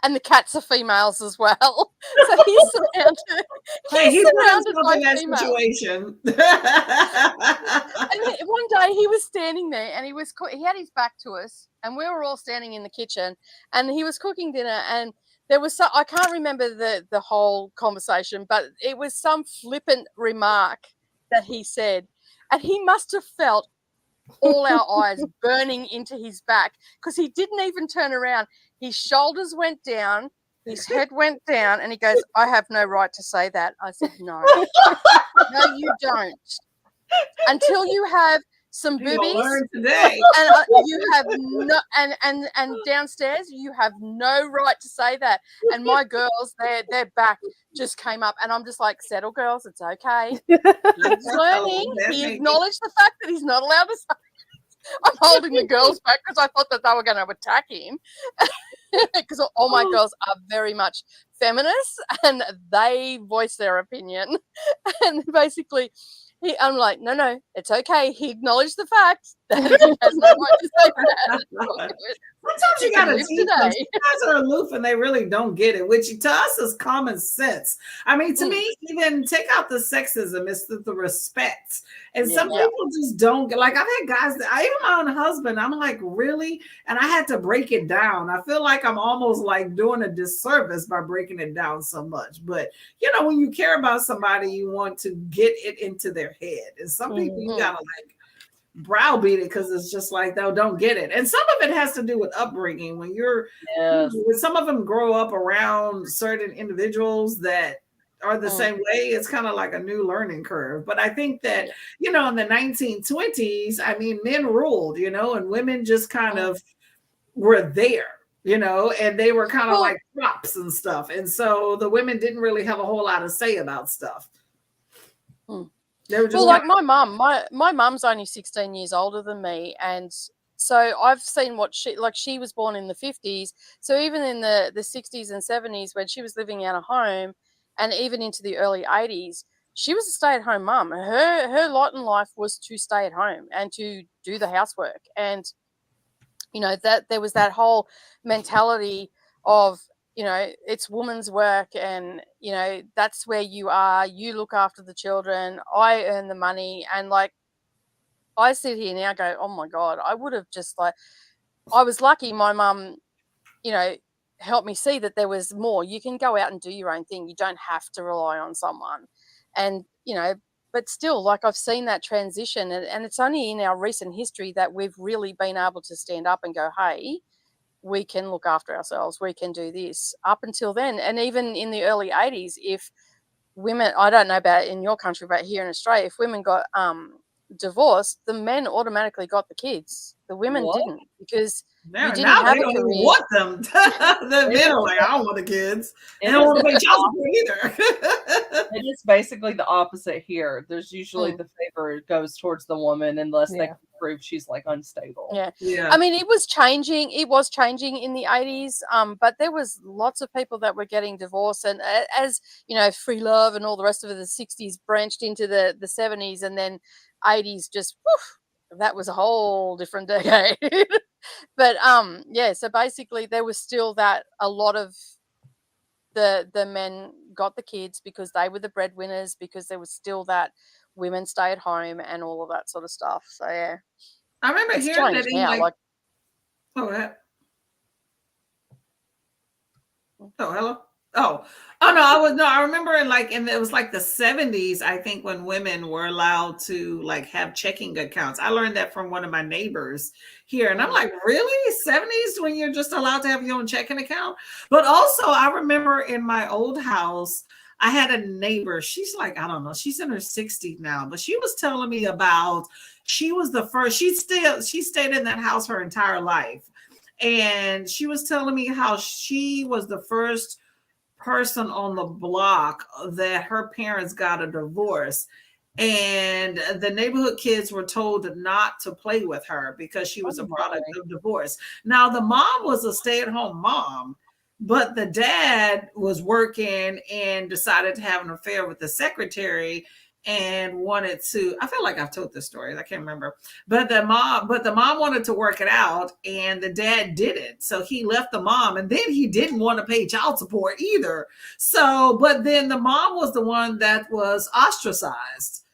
And the cats are females as well. So he's surrounded. He's surrounded by females. Situation. And one day he was standing there, and he had his back to us, and we were all standing in the kitchen, and he was cooking dinner, and there was I can't remember the whole conversation, but it was some flippant remark that he said, and he must have felt all our eyes burning into his back because he didn't even turn around. His shoulders went down, his head went down, and he goes, I have no right to say that. I said, no. No, you don't. Until you have some boobies today. And you have no and downstairs you have no right to say that. And my girls, their back just came up, and I'm just like, settle, girls, it's okay. He's learning. He acknowledged the fact that he's not allowed to say it. I'm holding the girls back because I thought that they were going to attack him. Because all my girls are very much feminists and they voice their opinion. And basically, I'm like, no, it's okay. He acknowledged the fact that he has no right to say that. Sometimes you got to teach them. Guys are aloof and they really don't get it, which to us is common sense. I mean, to me, even take out the sexism, it's the respect. And some people just don't get, like, I've had guys that, even my own husband, I'm like, really? And I had to break it down. I feel like I'm almost like doing a disservice by breaking it down so much. But, when you care about somebody, you want to get it into their head. And some people, you got to like, browbeat it because it's just like they don't get it. And some of it has to do with upbringing. When when some of them grow up around certain individuals that are the same way, it's kind of like a new learning curve. But I think that in the 1920s, I mean, men ruled, and women just kind of were there, and they were kind of like props and stuff. And so the women didn't really have a whole lot to say about stuff. Well, like my mum, my mum's only 16 years older than me, and so I've seen what she was born in the 50s. So even in the 60s and 70s, when she was living out of home, and even into the early 80s, she was a stay-at-home mum. Her lot in life was to stay at home and to do the housework, and that there was that whole mentality of, you know, it's woman's work, and, you know, that's where you are. You look after the children. I earn the money. And like, I sit here now go, oh my God, I would have just like, I was lucky my mum, you know, helped me see that there was more. You can go out and do your own thing. You don't have to rely on someone. And, you know, but still, like, I've seen that transition, and it's only in our recent history that we've really been able to stand up and go, hey, we can look after ourselves. We can do this. Up until then, and even in the early 80s, if women, I don't know about in your country, but here in Australia, if women got divorced, the men automatically got the kids. The women didn't, because you didn't now have they a don't even career. want them. The men are like, I don't want the kids. They don't want to pay child support either. It is basically the opposite here. There's usually the favor goes towards the woman unless they can prove she's like unstable. Yeah. I mean, it was changing. It was changing in the 80s, but there was lots of people that were getting divorced. And as, you know, free love and all the rest of it, the 60s branched into the 70s, and then 80s just, woof, that was a whole different decade. But yeah, so basically there was still that a lot of the men got the kids because they were the breadwinners, because there was still that women stay at home and all of that sort of stuff. So yeah, I remember it's hearing changed that now. Like, oh, hello. Oh, no, I remember and it was like the 70s, I think, when women were allowed to like have checking accounts. I learned that from one of my neighbors here. And I'm like, really? 70s when you're just allowed to have your own checking account? But also I remember in my old house, I had a neighbor. She's like, I don't know, she's in her 60s now, but she was telling me about, she was the first, she stayed in that house her entire life. And she was telling me how she was the first person on the block that her parents got a divorce, and the neighborhood kids were told not to play with her because she was a product of divorce. Now, the mom was a stay-at-home mom, but the dad was working and decided to have an affair with the secretary and wanted to, I feel like I've told this story, I can't remember, but the mom wanted to work it out and the dad didn't. So he left the mom, and then he didn't want to pay child support either. So, but then the mom was the one that was ostracized.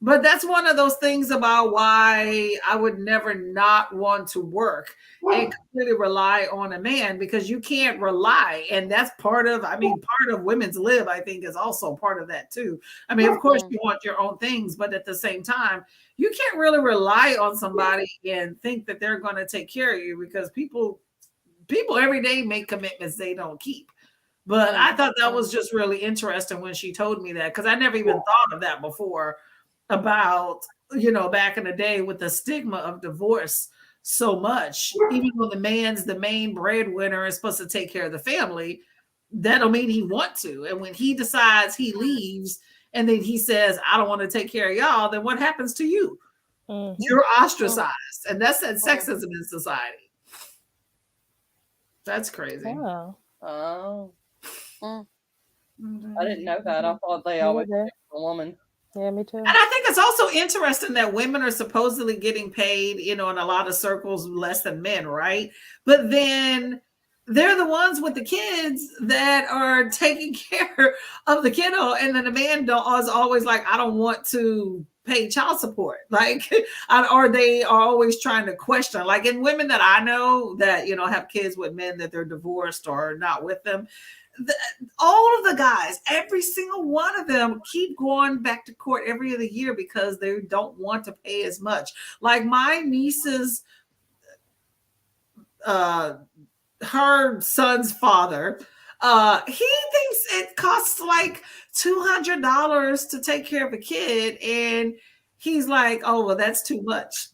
But that's one of those things about why I would never not want to work and completely rely on a man, because you can't rely. And that's part of women's lib, I think, is also part of that too. I mean, of course you want your own things, but at the same time, you can't really rely on somebody and think that they're going to take care of you, because people every day make commitments they don't keep. But I thought that was just really interesting when she told me that, because I never even thought of that before, about, back in the day with the stigma of divorce so much. Even though the man's the main breadwinner is supposed to take care of the family, that don't mean he want to. And when he decides he leaves and then he says, I don't want to take care of y'all, then what happens to you? You're ostracized. And that's that sexism in society. That's crazy. Oh. I didn't know that. I thought they always picked a woman. Yeah, me too. And I think it's also interesting that women are supposedly getting paid, in a lot of circles, less than men, right? But then they're the ones with the kids that are taking care of the kiddo, and then the man is always like, I don't want to pay child support, like, or they are always trying to question. Like, in women that I know that have kids with men that they're divorced or not with them, all of the guys, every single one of them, keep going back to court every other year because they don't want to pay as much. Like my niece's, her son's father, he thinks it costs like $200 to take care of a kid, and he's like, oh, well, that's too much.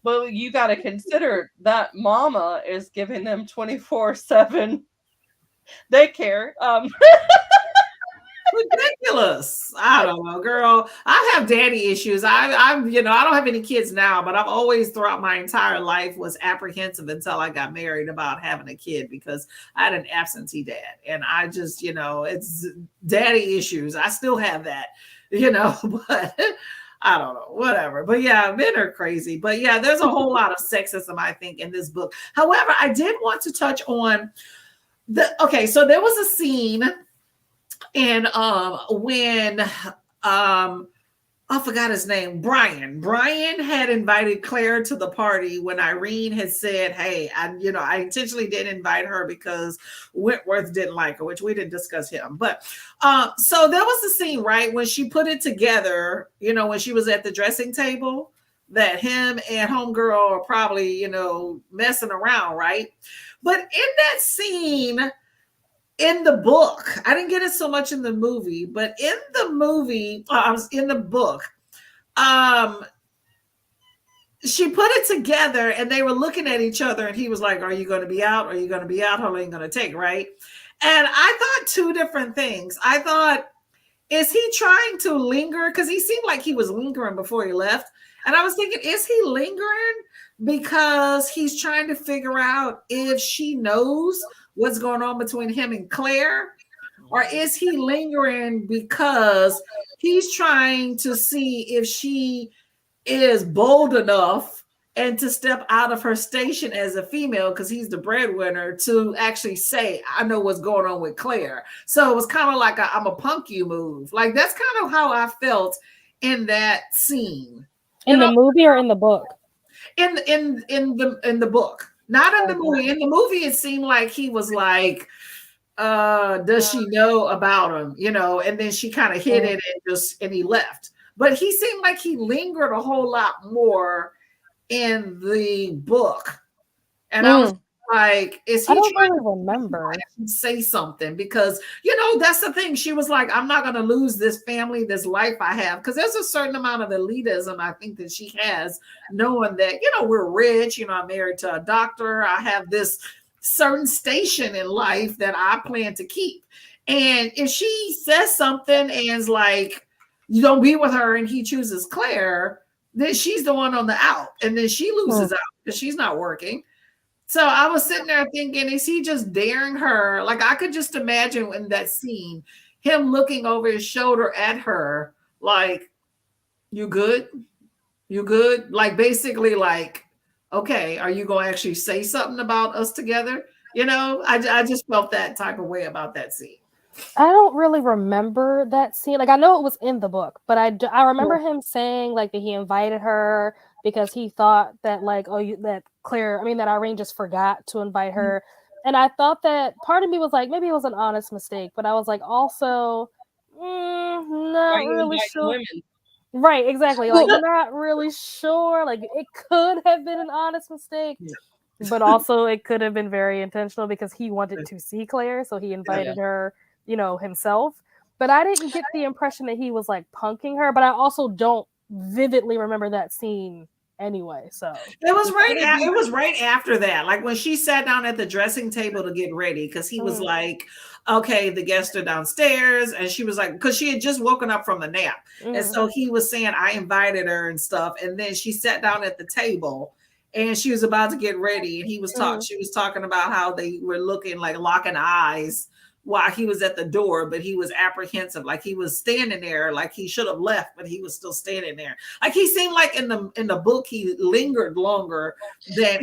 Well, you got to consider that mama is giving them 24/7 daycare. Ridiculous. I don't know, girl. I have daddy issues. I don't have any kids now, but I've always throughout my entire life was apprehensive until I got married about having a kid, because I had an absentee dad, and I just, it's daddy issues. I still have that, but I don't know, whatever. But yeah, men are crazy. But yeah, there's a whole lot of sexism, I think, in this book. However, I did want to touch on Okay, so there was a scene and when I forgot his name. Brian had invited Claire to the party when Irene had said, "Hey, I intentionally didn't invite her because Wentworth didn't like her," which we didn't discuss him. But so there was a scene, right, when she put it together, when she was at the dressing table, that him and homegirl are probably, messing around, right? But in that scene, in the book, I didn't get it so much in the movie, but in the movie, I was in the book. She put it together and they were looking at each other and he was like, "Are you going to be out? Are you going to be out? How long are you going to take?" Right. And I thought two different things. I thought, is he trying to linger? Because he seemed like he was lingering before he left. And I was thinking, is he lingering because he's trying to figure out if she knows what's going on between him and Claire? Or is he lingering because he's trying to see if she is bold enough and to step out of her station as a female, because he's the breadwinner, to actually say, "I know what's going on with Claire." So it was kind of like I'm a punk you move. Like that's kind of how I felt in that scene. In the movie or in the book? In the book. Not in the movie. In the movie, it seemed like he was like, does she know about him? And then she kind of hid it and he left. But he seemed like he lingered a whole lot more in the book. And I was like, is he trying to remember say something? Because, that's the thing. She was like, "I'm not going to lose this family, this life I have." Because there's a certain amount of elitism, I think, that she has, knowing that, we're rich. I'm married to a doctor. I have this certain station in life that I plan to keep. And if she says something and is like, "You don't be with her," and he chooses Claire, then she's the one on the out. And then she loses out because she's not working. So I was sitting there thinking, is he just daring her? Like, I could just imagine in that scene, him looking over his shoulder at her, like, "You good? You good?" Like, basically like, "Okay, are you going to actually say something about us together?" I just felt that type of way about that scene. I don't really remember that scene. Like, I know it was in the book, but I remember him saying like that he invited her because he thought that like, that Irene just forgot to invite her. And I thought that part of me was like, maybe it was an honest mistake, but I was like, also, not really sure. Women? Right, exactly. Like, not really sure. Like, it could have been an honest mistake. Yeah. But also it could have been very intentional because he wanted to see Claire, so he invited her, himself. But I didn't get the impression that he was like punking her, but I also don't vividly remember that scene anyway. So it was right after that, like when she sat down at the dressing table to get ready, because he was like, "Okay, the guests are downstairs," and she was like, because she had just woken up from the nap, and so he was saying, "I invited her" and stuff, and then she sat down at the table and she was about to get ready, and she was talking about how they were looking like locking eyes while he was at the door, but he was apprehensive, like he was standing there, like he should have left, but he was still standing there. Like he seemed like in the book he lingered longer than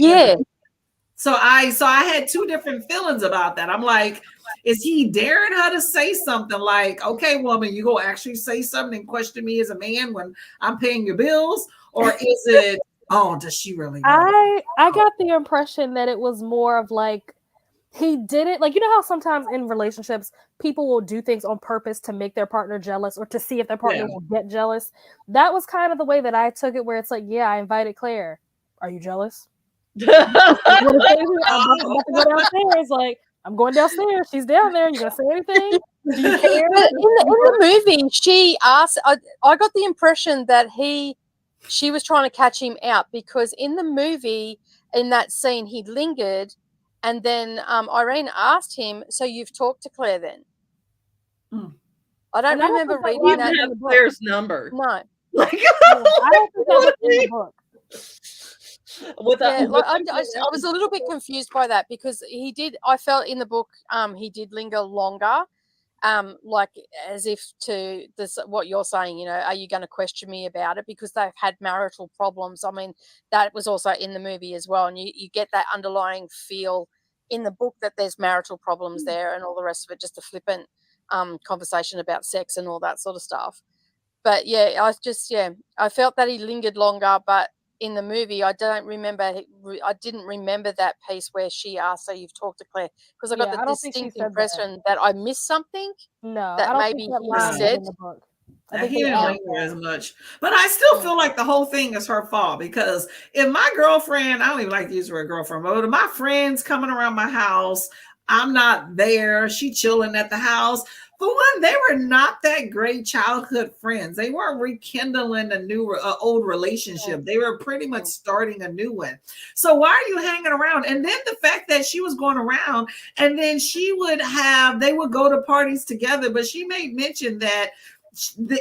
So I had two different feelings about that. I'm like, is he daring her to say something like, "Okay, woman, you go actually say something and question me as a man when I'm paying your bills?" Or is it, "Oh, does she really know?" I got the impression that it was more of like, he did it, like, how sometimes in relationships people will do things on purpose to make their partner jealous or to see if their partner will get jealous. That was kind of the way that I took it, where it's like, "Yeah, I invited Claire. Are you jealous?" I'm about to go downstairs. Like, "I'm going downstairs. She's down there. You gonna say anything? Do you care?" In the movie, she asked. I got the impression that she was trying to catch him out, because in the movie, in that scene, he lingered, and then Irene asked him, "So you've talked to Claire then?" I don't remember reading that. Have Claire's number. No. Like, I don't think that was in the book. I was a little bit confused by that, because I felt in the book he did linger longer, like as if to this, what you're saying, are you going to question me about it, because they've had marital problems. I mean, that was also in the movie as well, and you get that underlying feel in the book that there's marital problems there and all the rest of it, just a flippant conversation about sex and all that sort of stuff. But yeah, I felt that he lingered longer, but in the movie, I didn't remember that piece where she asked, "So you've talked to Claire?" Because I got the distinct impression that I missed something. No, that I don't maybe think that he line said. was in the book. He didn't linger as much, but I still feel like the whole thing is her fault, because if my girlfriend, I don't even like to use the word girlfriend, but if my friends coming around my house, I'm not there, she chilling at the house. For one, they were not that great childhood friends. They weren't rekindling a new, old relationship. They were pretty much starting a new one. So why are you hanging around? And then the fact that she was going around, and then they would go to parties together, but she made mention that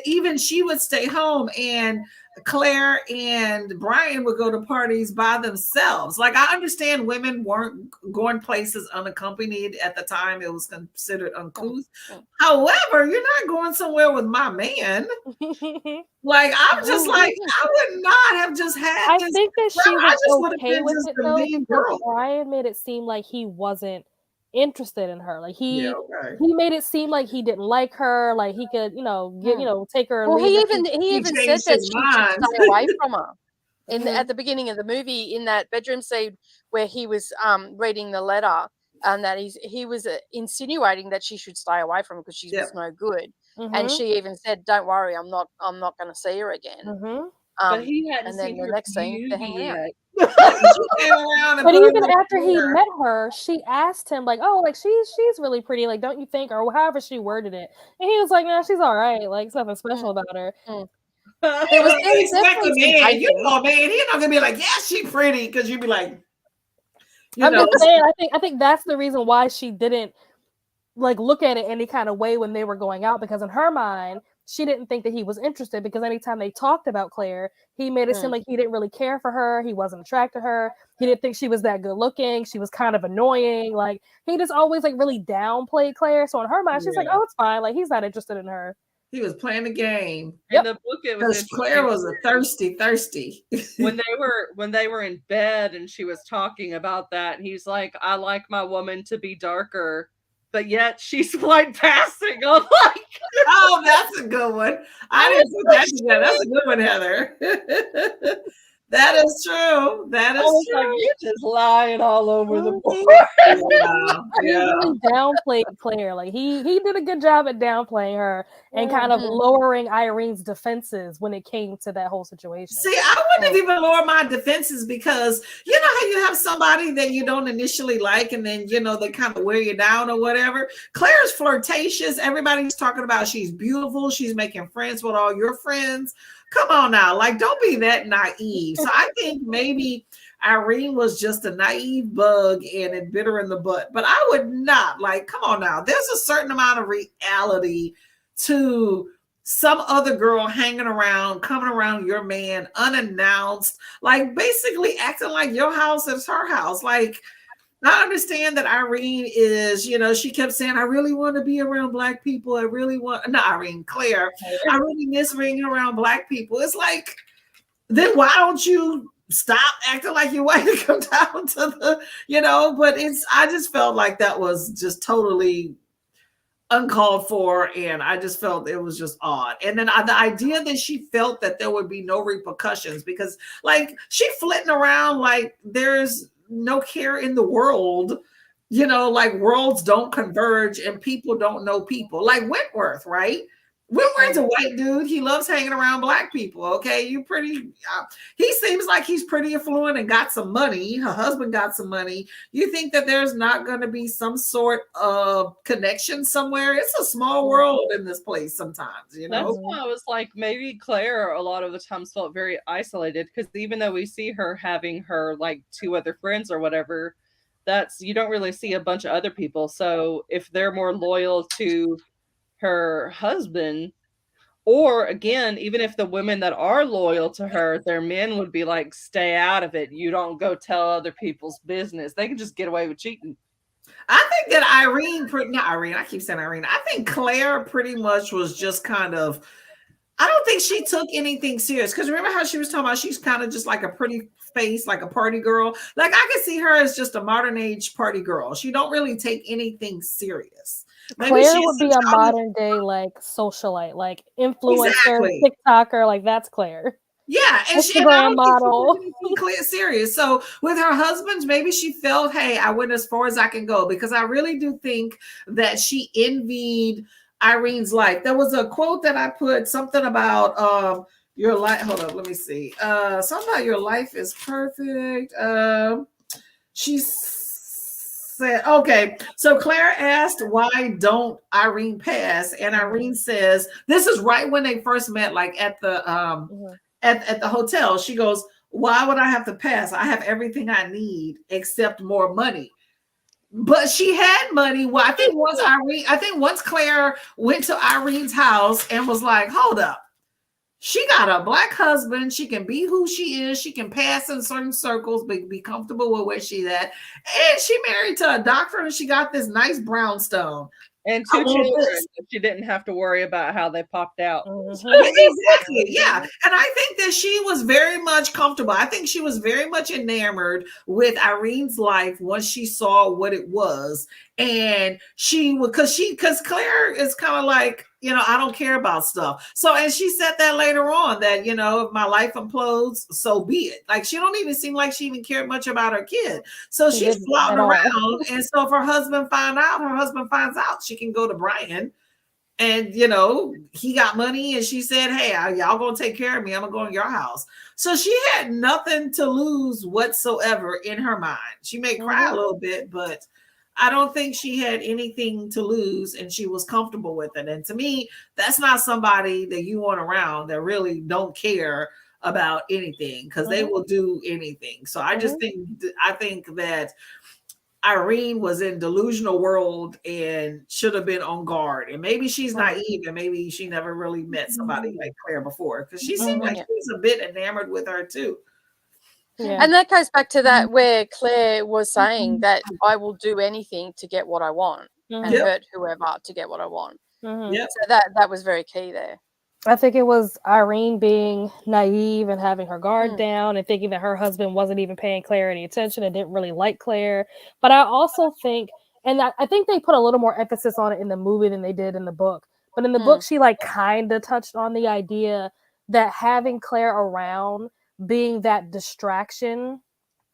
even she would stay home and Claire and Brian would go to parties by themselves. Like, I understand women weren't going places unaccompanied at the time. It was considered uncouth. However, you're not going somewhere with my man. Like, I'm just like, I would not have just had I think that she was okay with it though, because Brian made it seem like he wasn't interested in her. Like he made it seem like he didn't like her, like he could, take her. Well, he even said that she should stay away from her. At the beginning of the movie, in that bedroom scene where he was reading the letter, and that he was insinuating that she should stay away from her because she was no good. And she even said, "Don't worry, I'm not going to see her again." But he hadn't and then seen the her next scene, they're hanging out. But even after he met her, she asked him, like, "Oh, like she's really pretty, like, don't you think?" Or however she worded it, and he was like, "No, she's all right. Like, it's nothing special about her." There was definitely man. You know, man, he's not gonna be like, "Yeah, she pretty," because you'd be like, I'm just saying. I think that's the reason why she didn't like look at it any kind of way when they were going out, because in her mind, she didn't think that he was interested, because anytime they talked about Claire, he made it seem like he didn't really care for her. He wasn't attracted to her. He didn't think she was that good looking. She was kind of annoying. Like, he just always like really downplayed Claire. So in her mind, she's like, "Oh, it's fine. Like, he's not interested in her." He was playing the game. In the book, it was Claire was a thirsty. when they were in bed and she was talking about that, and he's like, "I like my woman to be darker," but yet she's white passing. I'm like, oh, that's a good one. I didn't put that together. That's a good one, Heather. That is true. That is true. Like, you're just lying all over the board. He really downplayed Claire. Like, he did a good job at downplaying her and kind of lowering Irene's defenses when it came to that whole situation. See, I wouldn't have even lowered my defenses, because you know how you have somebody that you don't initially like, and then they kind of wear you down or whatever. Claire's flirtatious. Everybody's talking about she's beautiful. She's making friends with all your friends. Come on now, like, don't be that naive. So I think maybe Irene was just a naive bug and it bit her in the butt. But I would not, like, come on now. There's a certain amount of reality to some other girl hanging around, coming around your man unannounced, like basically acting like your house is her house. Like, I understand that Irene is, she kept saying, "I really want to be around Black people. I really want," not Irene, Claire. "I really miss being around Black people." It's like, then why don't you stop acting like you're white and come down to the, but I just felt like that was just totally uncalled for. And I just felt it was just odd. And then the idea that she felt that there would be no repercussions, because like she flitting around like there's no care in the world, like worlds don't converge and people don't know people, like Wentworth, right? Wentworth's a white dude. He loves hanging around Black people. Okay, he seems like he's pretty affluent and got some money. Her husband got some money. You think that there's not going to be some sort of connection somewhere? It's a small world in this place sometimes, That's why I was like, maybe Claire a lot of the times felt very isolated, because even though we see her having her like 2 other friends or whatever, you don't really see a bunch of other people. So if they're more loyal to her husband, or again, even if the women that are loyal to her, their men would be like, "Stay out of it. You don't go tell other people's business." They can just get away with cheating. I think that I keep saying Irene. I think Claire pretty much was just kind of I don't think she took anything serious because remember how she was talking about she's kind of just like a pretty face, like a party girl. Like I could see her as just a modern age party girl. She don't really take anything serious. Maybe Claire she's would be a modern day like socialite, like influencer, exactly. TikToker, like that's Claire. Yeah, and I Instagram don't model. think she took anything serious. So with her husband, maybe she felt, hey, I went as far as I can go because I really do think that she envied Irene's life. There was a quote that I put something about your life. Hold up, let me see. Something about your life is perfect. She said, okay, so Claire asked, why don't Irene pass? And Irene says, this is right when they first met, like at the at the hotel. She goes, why would I have to pass? I have everything I need except more money. But she had money. Well, I think once Claire went to Irene's house and was like, hold up. She got a black husband. She can be who she is. She can pass in certain circles, but be comfortable with where she's at. And she married to a doctor and she got this nice brownstone. And 2 children. She didn't have to worry about how they popped out. Exactly. Yeah. And I think that she was very much comfortable. I think she was very much enamored with Irene's life once she saw what it was. And she would, because Claire is kind of like, I don't care about stuff. So, and she said that later on that, if my life implodes, so be it. Like, she don't even seem like she even cared much about her kid. So she's floating around. And so if her husband finds out, she can go to Brian and, he got money and she said, hey, y'all going to take care of me. I'm going to go in your house. So she had nothing to lose whatsoever in her mind. She may cry a little bit, but I don't think she had anything to lose and she was comfortable with it. And to me, that's not somebody that you want around that really don't care about anything because they will do anything. So I just think that Irene was in delusional world and should have been on guard. And maybe she's naive and maybe she never really met somebody like Claire before because she seemed like she was a bit enamored with her too. Yeah. And that goes back to that where Claire was saying that I will do anything to get what I want and hurt whoever to get what I want. So that was very key there. I think it was Irene being naive and having her guard down and thinking that her husband wasn't even paying Claire any attention and didn't really like Claire. But I also think, and I think they put a little more emphasis on it in the movie than they did in the book. But in the book, she like kind of touched on the idea that having Claire around, being that distraction,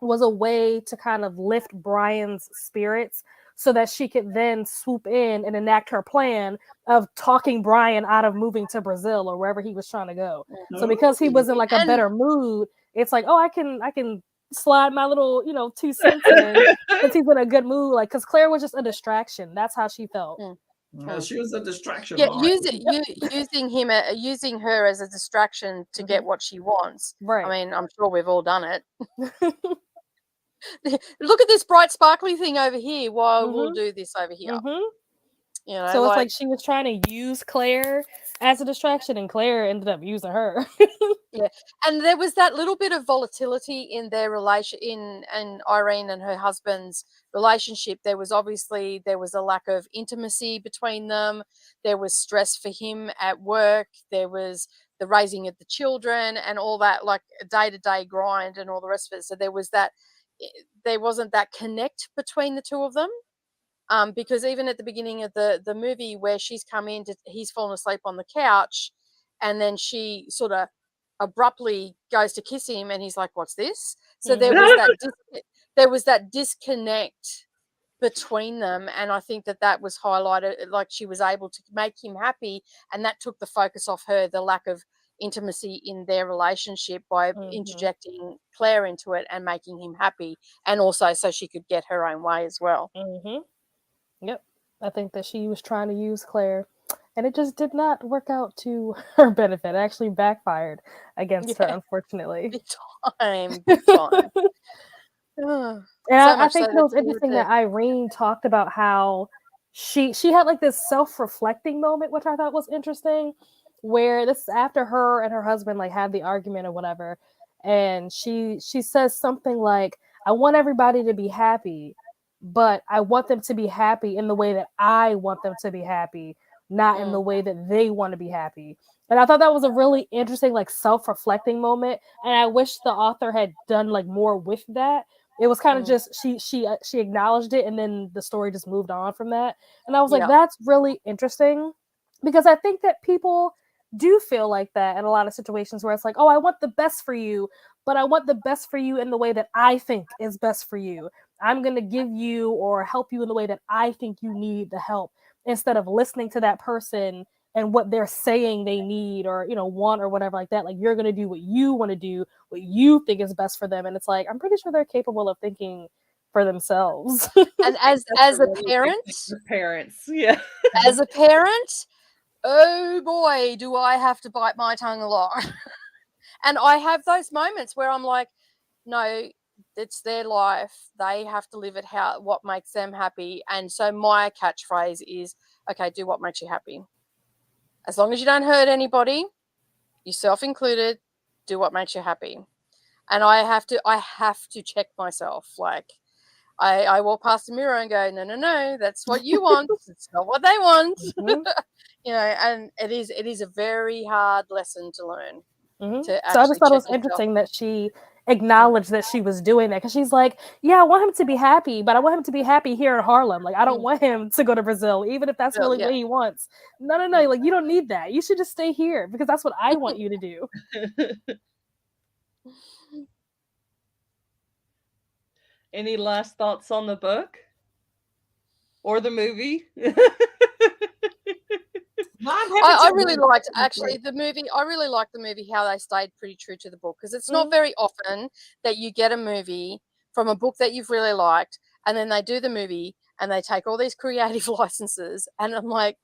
was a way to kind of lift Brian's spirits so that she could then swoop in and enact her plan of talking Brian out of moving to Brazil or wherever he was trying to go. So because he was in like a better mood, it's like, oh, I can slide my little, 2 cents in since he's in a good mood. Like, because Claire was just a distraction. That's how she felt. She was a distraction. Yeah, using her as a distraction to get what she wants. Right. I mean, I'm sure we've all done it. Look at this bright sparkly thing over here. Why we'll do this over here. So it's like she was trying to use Claire as a distraction and Claire ended up using her. Yeah. And there was that little bit of volatility in their relation in Irene and her husband's relationship. There was a lack of intimacy between them. There was stress for him at work. There was the raising of the children and all that, like a day-to-day grind and all the rest of it. So there wasn't that connect between the two of them. Because even at the beginning of the movie where she's come in, he's fallen asleep on the couch and then she sort of abruptly goes to kiss him and he's like, what's this? So there was that disconnect between them. And I think that was highlighted, like she was able to make him happy and that took the focus off her, the lack of intimacy in their relationship by interjecting Claire into it and making him happy and also so she could get her own way as well. Yep. I think that she was trying to use Claire and it just did not work out to her benefit. It actually backfired against her, unfortunately. Big time. And I think it was interesting that Irene talked about how she had like this self-reflecting moment, which I thought was interesting, where this is after her and her husband like had the argument or whatever. And she says something like, I want everybody to be happy, but I want them to be happy in the way that I want them to be happy, not in the way that they want to be happy. And I thought that was a really interesting, like, self-reflecting moment. And I wish the author had done like more with that. It was kind of just she acknowledged it, and then the story just moved on from that. And I was like, that's really interesting, because I think that people do feel like that in a lot of situations where it's like, oh, I want the best for you, but I want the best for you in the way that I think is best for you. I'm going to give you or help you in the way that I think you need the help, instead of listening to that person and what they're saying they need or, you know, want or whatever like that. Like, you're going to do what you want to do, what you think is best for them. And it's like, I'm pretty sure they're capable of thinking for themselves. And as a parent, yeah. As a parent, oh boy, do I have to bite my tongue a lot. And I have those moments where I'm like, no, it's their life. They have to live it what makes them happy. And so my catchphrase is, okay, do what makes you happy. As long as you don't hurt anybody, yourself included, do what makes you happy. And I have to check myself. Like, I walk past the mirror and go, no, that's what you want. It's not what they want. You know, and it is a very hard lesson to learn. So I just thought it was interesting that she acknowledged that she was doing that, because she's like, yeah, I want him to be happy, but I want him to be happy here in Harlem. Like, I don't want him to go to Brazil, even if that's really what he wants. No, like, you don't need that. You should just stay here, because that's what I want you to do. Any last thoughts on the book or the movie? I really liked the movie. I really liked the movie, how they stayed pretty true to the book, because it's not very often that you get a movie from a book that you've really liked, and then they do the movie and they take all these creative licenses, and I'm like,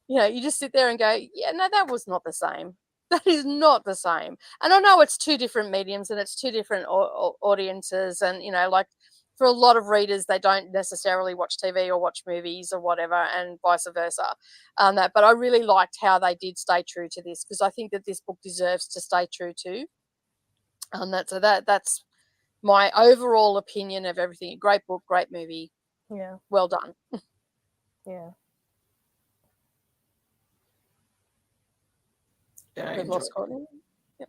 you know, you just sit there and go, yeah, no, that was not the same. That is not the same. And I know it's two different mediums and it's two different audiences, and, you know, like, for a lot of readers, they don't necessarily watch TV or watch movies or whatever, and vice versa. But I really liked how they did stay true to this, because I think that this book deserves to stay true to. That's my overall opinion of everything. Great book, great movie. Yeah. Well done. Yeah. We've lost Courtney. Yep.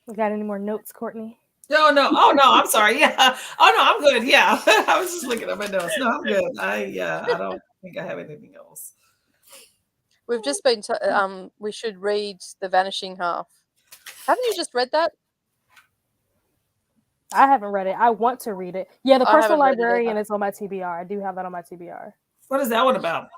You got any more notes, Courtney? No. Oh no, I'm sorry. Yeah. Oh no, I'm good. Yeah. I was just looking at my notes. No, I'm good. I don't think I have anything else. We've just been we should read The Vanishing Half. Haven't you just read that? I haven't read it. I want to read it. Yeah, The Personal Librarian is on my TBR. I do have that on my TBR. What is that one about?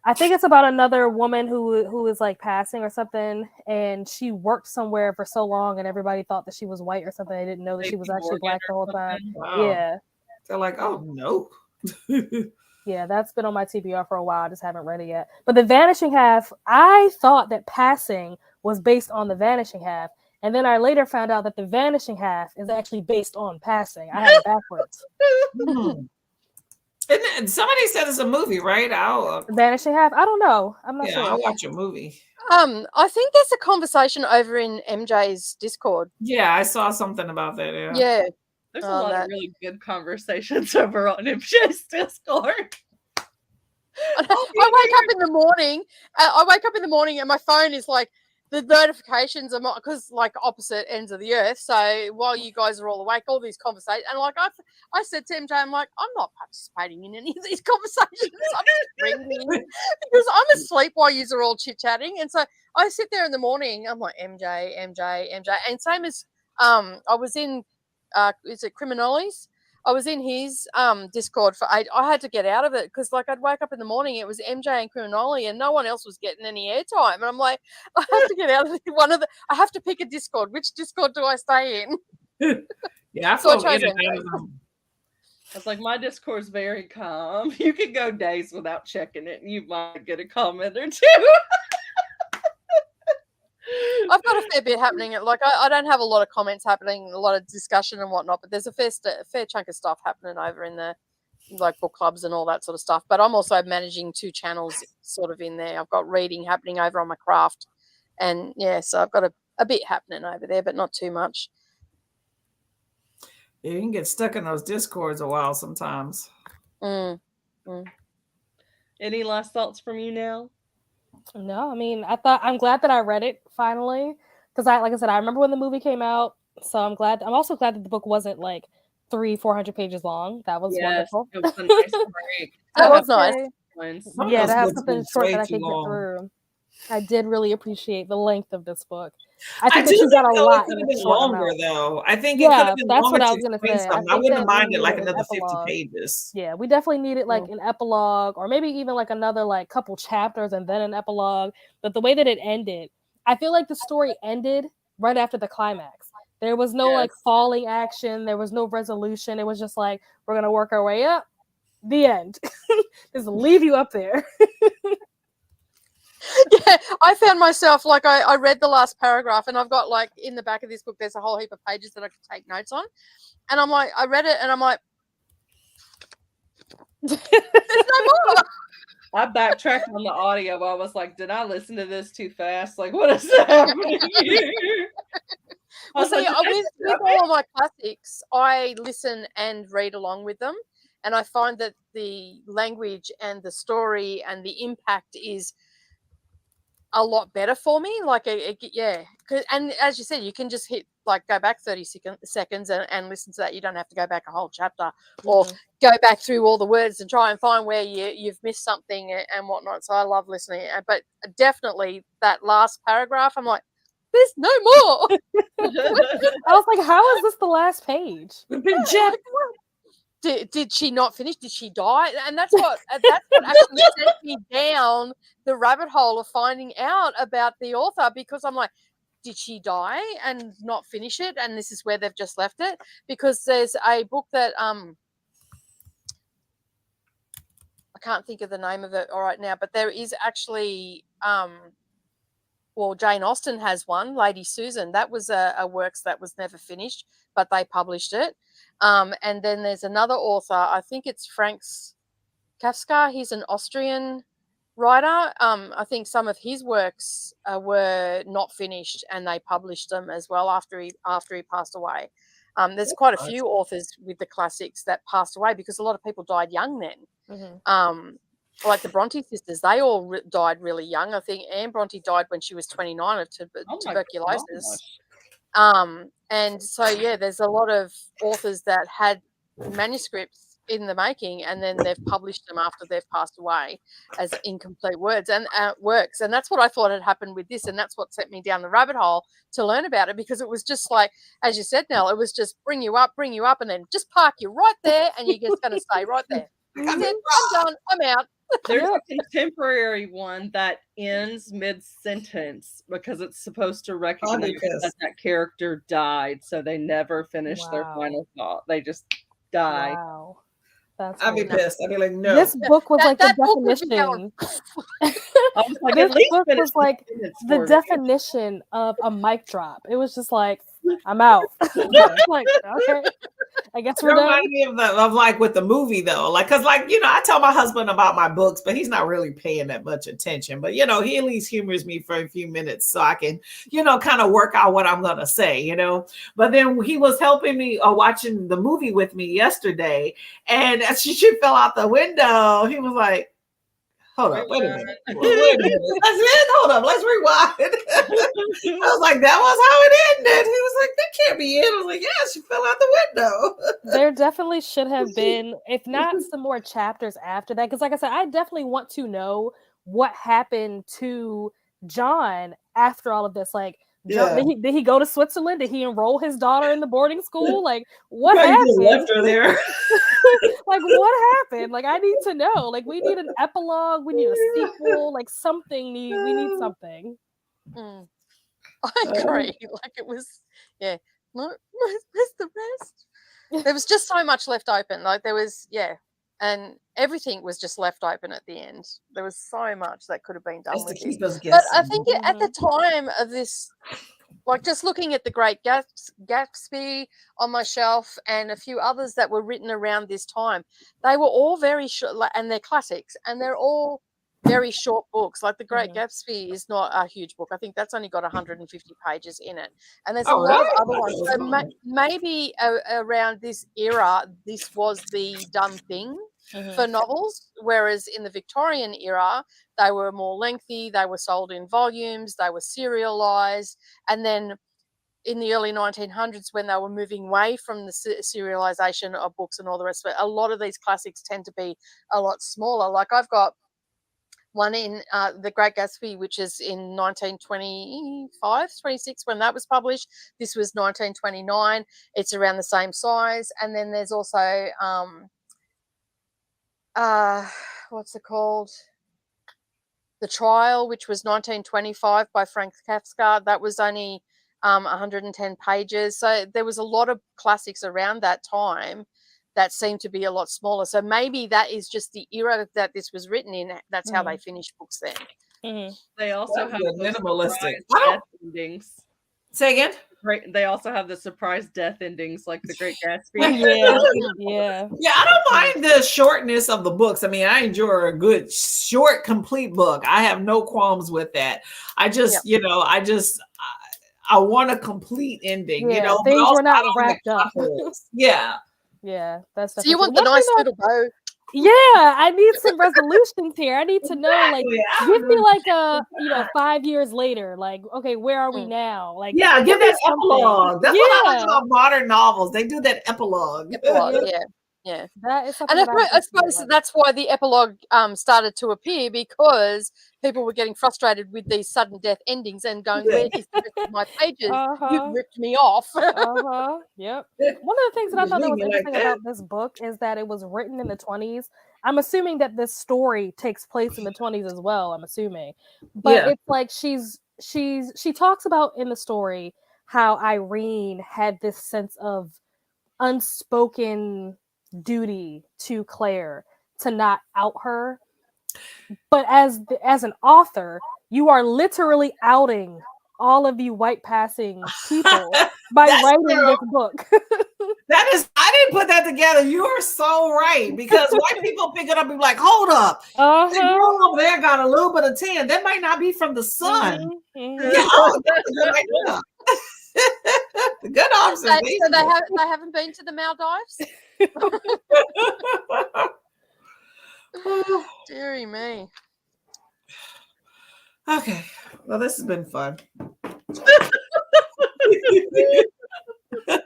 I think it's about another woman who is like passing or something, and she worked somewhere for so long, and everybody thought that she was white or something. They didn't know that she was actually black the whole time. Wow. Yeah. They're like, oh no. Yeah, that's been on my TBR for a while. I just haven't read it yet. But The Vanishing Half, I thought that Passing was based on The Vanishing Half. And then I later found out that The Vanishing Half is actually based on Passing. I had it backwards. And somebody said it's a movie, right? Vanishing Half? I don't know. I'm not sure. I'll watch a movie. I think there's a conversation over in MJ's Discord. Yeah, I saw something about that. Yeah. There's a lot of really good conversations over on MJ's Discord. I wake up in the morning. And my phone is like, the notifications are because like opposite ends of the earth. So while you guys are all awake, all these conversations, and like I said to MJ, I'm like, I'm not participating in any of these conversations. I'm just ringing because I'm asleep while you are all chit chatting. And so I sit there in the morning. I'm like MJ, and same as I was in is it Criminoli's? I was in his Discord for 8. I had to get out of it because, like, I'd wake up in the morning, it was MJ and Criminoli, and no one else was getting any airtime. And I'm like, I have to get out of one of the. I have to pick a Discord. Which Discord do I stay in? Yeah, so I chose MJ. I was like, my Discord's very calm. You can go days without checking it, and you might get a comment or two. I've got a fair bit happening. Like, I don't have a lot of comments happening, a lot of discussion and whatnot, but there's a fair chunk of stuff happening over in the like book clubs and all that sort of stuff. But I'm also managing 2 channels sort of in there. I've got reading happening over on my craft, and yeah, so I've got a bit happening over there, but not too much. Yeah, you can get stuck in those discords a while sometimes. Mm. Mm. Any last thoughts from you now? No, I mean, I'm glad that I read it finally because like I said, I remember when the movie came out, so I'm glad. I'm also glad that the book wasn't like 300-400 pages long. That was Yes, wonderful. it was a nice break. That I was would nice. say, Ones. Some of yeah, those to have books something was short way that I too could get long. through. I did really appreciate the length of this book. I I think do that you got think a though it lot could in have a been short longer amount. though. I think it could Yeah, have been that's longer what I to was gonna explain say. I something. I think wouldn't have that we minded needed like an another 50 epilogue. pages. Yeah, we definitely needed like an epilogue or maybe even like another like couple chapters and then an epilogue. But the way that it ended, I feel like the story ended right after the climax. There was no like Yes. falling action. There was no resolution. It was just like, we're going to work our way up. The end. Just leave you up there. Yeah, I found myself like I read the last paragraph and I've got like in the back of this book there's a whole heap of pages that I could take notes on, and I'm like I read it and I'm like there's no more. I backtracked on the audio. I was like, did I listen to this too fast? Like, what is happening here? Well, see, with all of my classics, I listen and read along with them, and I find that the language and the story and the impact is a lot better for me. Like, yeah, and as you said, you can just hit like go back 30 seconds and listen to that. You don't have to go back a whole chapter or go back through all the words and try and find where you've missed something and whatnot. So I love listening, but definitely that last paragraph, I'm like, there's no more. I was like, how is this the last page? Did she not finish? Did she die? And that's what actually sent me down the rabbit hole of finding out about the author, because I'm like, did she die and not finish it? And this is where they've just left it, because there's a book that I can't think of the name of it all right now, but there is actually well, Jane Austen has one, Lady Susan. That was a works that was never finished, but they published it. And then there's another author, I think it's Franz Kafka. He's an Austrian writer. I think some of his works were not finished, and they published them as well after he passed away. There's quite a few authors with the classics that passed away because a lot of people died young then. Like the Bronte sisters, they all died really young. I think Anne Bronte died when she was 29 of tuberculosis. And so, yeah, there's a lot of authors that had manuscripts in the making, and then they've published them after they've passed away as incomplete works. And that's what I thought had happened with this, and that's what sent me down the rabbit hole to learn about it, because it was just like, as you said, Nell, it was just bring you up, and then just park you right there, and you're just going to stay right there. That's it. I'm done. I'm out. There's a contemporary one that ends mid-sentence because it's supposed to recognize that character died, so they never finish their final thought. They just die. Wow. That's I'd be pissed. I'd be like, no. This book was like the definition. I was like, this at least book was like the definition of a mic drop. It was just like, I'm out. Like, okay, I guess we're done. Reminded me of like with the movie though, like because like I tell my husband about my books, but he's not really paying that much attention. But he at least humors me for a few minutes so I can kind of work out what I'm gonna say. But then he was helping me watching the movie with me yesterday, and as she fell out the window, he was like, hold up, wait a minute. That's it. Hold up, let's rewind. I was like, that was how it ended. He was like, that can't be it. I was like, yeah, she fell out the window. There definitely should have been, if not some more chapters after that. Because like I said, I definitely want to know what happened to John after all of this. Like, John, did he go to Switzerland? Did he enroll his daughter in the boarding school? Like, what happened? Left her there. Like, what happened? Like, I need to know. Like, we need an epilogue. We need a sequel. Like, something. We need something. I agree. Like, it was, yeah. Where's the rest? There was just so much left open. Like, there was, and everything was just left open at the end. There was so much that could have been done with this. But I think at the time of this, like just looking at the Great Gatsby on my shelf and a few others that were written around this time, they were all very short, and they're classics, and they're all very short books. Like The Great Gatsby is not a huge book. I think that's only got 150 pages in it, and there's a lot of other ones. So maybe around this era, this was the done thing for novels, whereas in the Victorian era, they were more lengthy. They were sold in volumes. They were serialized, and then in the early 1900s, when they were moving away from the serialization of books and all the rest of it, a lot of these classics tend to be a lot smaller. Like I've got one in The Great Gatsby, which is in 1925, 26, when that was published. This was 1929. It's around the same size. And then there's also, what's it called? The Trial, which was 1925 by Frank Kafka. That was only 110 pages. So there was a lot of classics around that time that seemed to be a lot smaller. So maybe that is just the era that this was written in. That's how they finished books then. They also have minimalistic death endings. Say again? They also have the surprise death endings like The Great Gatsby. Yeah. I don't mind the shortness of the books. I mean, I enjoy a good short, complete book. I have no qualms with that. I just, I want a complete ending. Yeah, things were not wrapped up. Yeah, that's. So you want the nice little bow. Yeah, I need some resolutions here. I need to know, like, give me like 5 years later, like, okay, where are we now? Like, give that epilogue. That's what I like about modern novels. They do that epilogue. Yeah. That is and I suppose that's why the epilogue started to appear, because people were getting frustrated with these sudden death endings and going, where is the rest of my pages? You've ripped me off. Yep. One of the things that I thought that was interesting about this book is that it was written in the 20s. I'm assuming that this story takes place in the 20s as well, I'm assuming. But it's like she talks about in the story how Irene had this sense of unspoken duty to Claire to not out her, but as an author, you are literally outing all of you white passing people by writing this book. That is, I didn't put that together. You are so right, because white people pick it up and be like, hold up, the girl over there got a little bit of tan. That might not be from the sun. That's a good idea. Good observation. So they haven't been to the Maldives? Deary me. Okay. Well, this has been fun. I gotta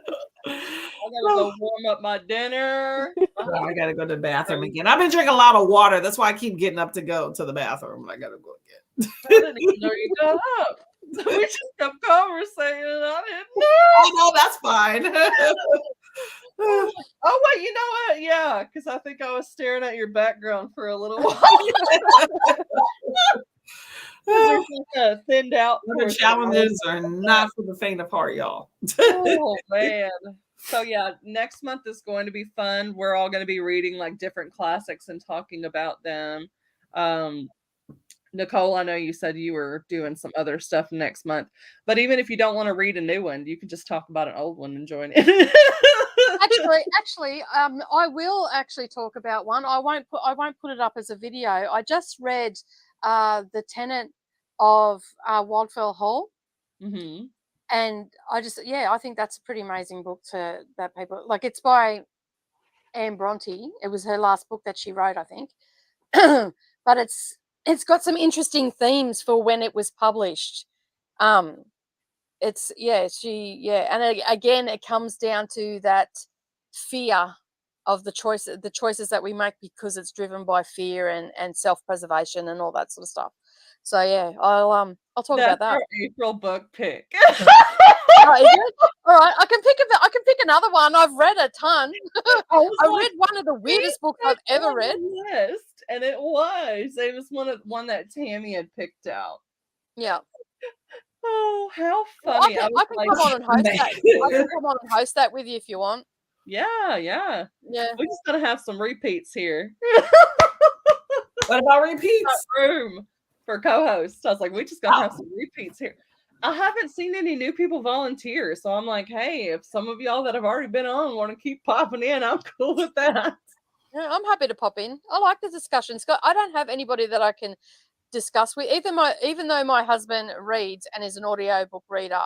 go warm up my dinner. I gotta go to the bathroom again. I've been drinking a lot of water. That's why I keep getting up to go to the bathroom. I gotta go again. I didn't even know you got up. We just kept conversating. I didn't know. I know, that's fine. Oh wait, you know what? Yeah, because I think I was staring at your background for a little while. There's like a thinned out. The challenges are not for the faint of heart, y'all. Oh man. So yeah, next month is going to be fun. We're all going to be reading like different classics and talking about them. Nicole, I know you said you were doing some other stuff next month, but even if you don't want to read a new one, you can just talk about an old one and join it. Actually, I will actually talk about one. I won't put it up as a video. I just read The Tenant of Wildfell Hall. Mm-hmm. And I think that's a pretty amazing book that people like. It's by Anne Bronte. It was her last book that she wrote, I think. But it's got some interesting themes for when it was published. And again, it comes down to that fear of the choices that we make, because it's driven by fear and self-preservation and all that sort of stuff. So yeah, I'll talk about that. Our April book pick. Oh, is it? All right, I can pick another one. I've read a ton. I read one of the weirdest books I've ever read. List, and it was one that Tammy had picked out. Yeah. Oh, how funny! I can come on and host that. I can come on and host that with you if you want. Yeah. We just gotta have some repeats here. What about repeats? Room for co-hosts. I was like, we just gotta have some repeats here. I haven't seen any new people volunteer, so I'm like, hey, if some of y'all that have already been on want to keep popping in, I'm cool with that. Yeah, I'm happy to pop in. I like the discussion, Scott. I don't have anybody that I can discuss with. Even though my husband reads and is an audiobook reader,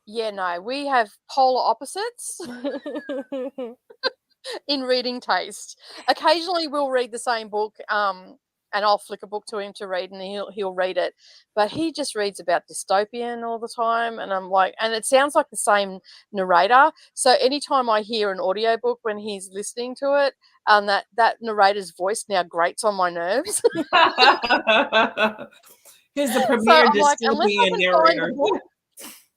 yeah, no, we have polar opposites in reading taste. Occasionally, we'll read the same book, and I'll flick a book to him to read, and he'll read it. But he just reads about dystopian all the time, and I'm like, and it sounds like the same narrator. So anytime I hear an audiobook when he's listening to it, that narrator's voice now grates on my nerves. He's the premier like, dystopian narrator.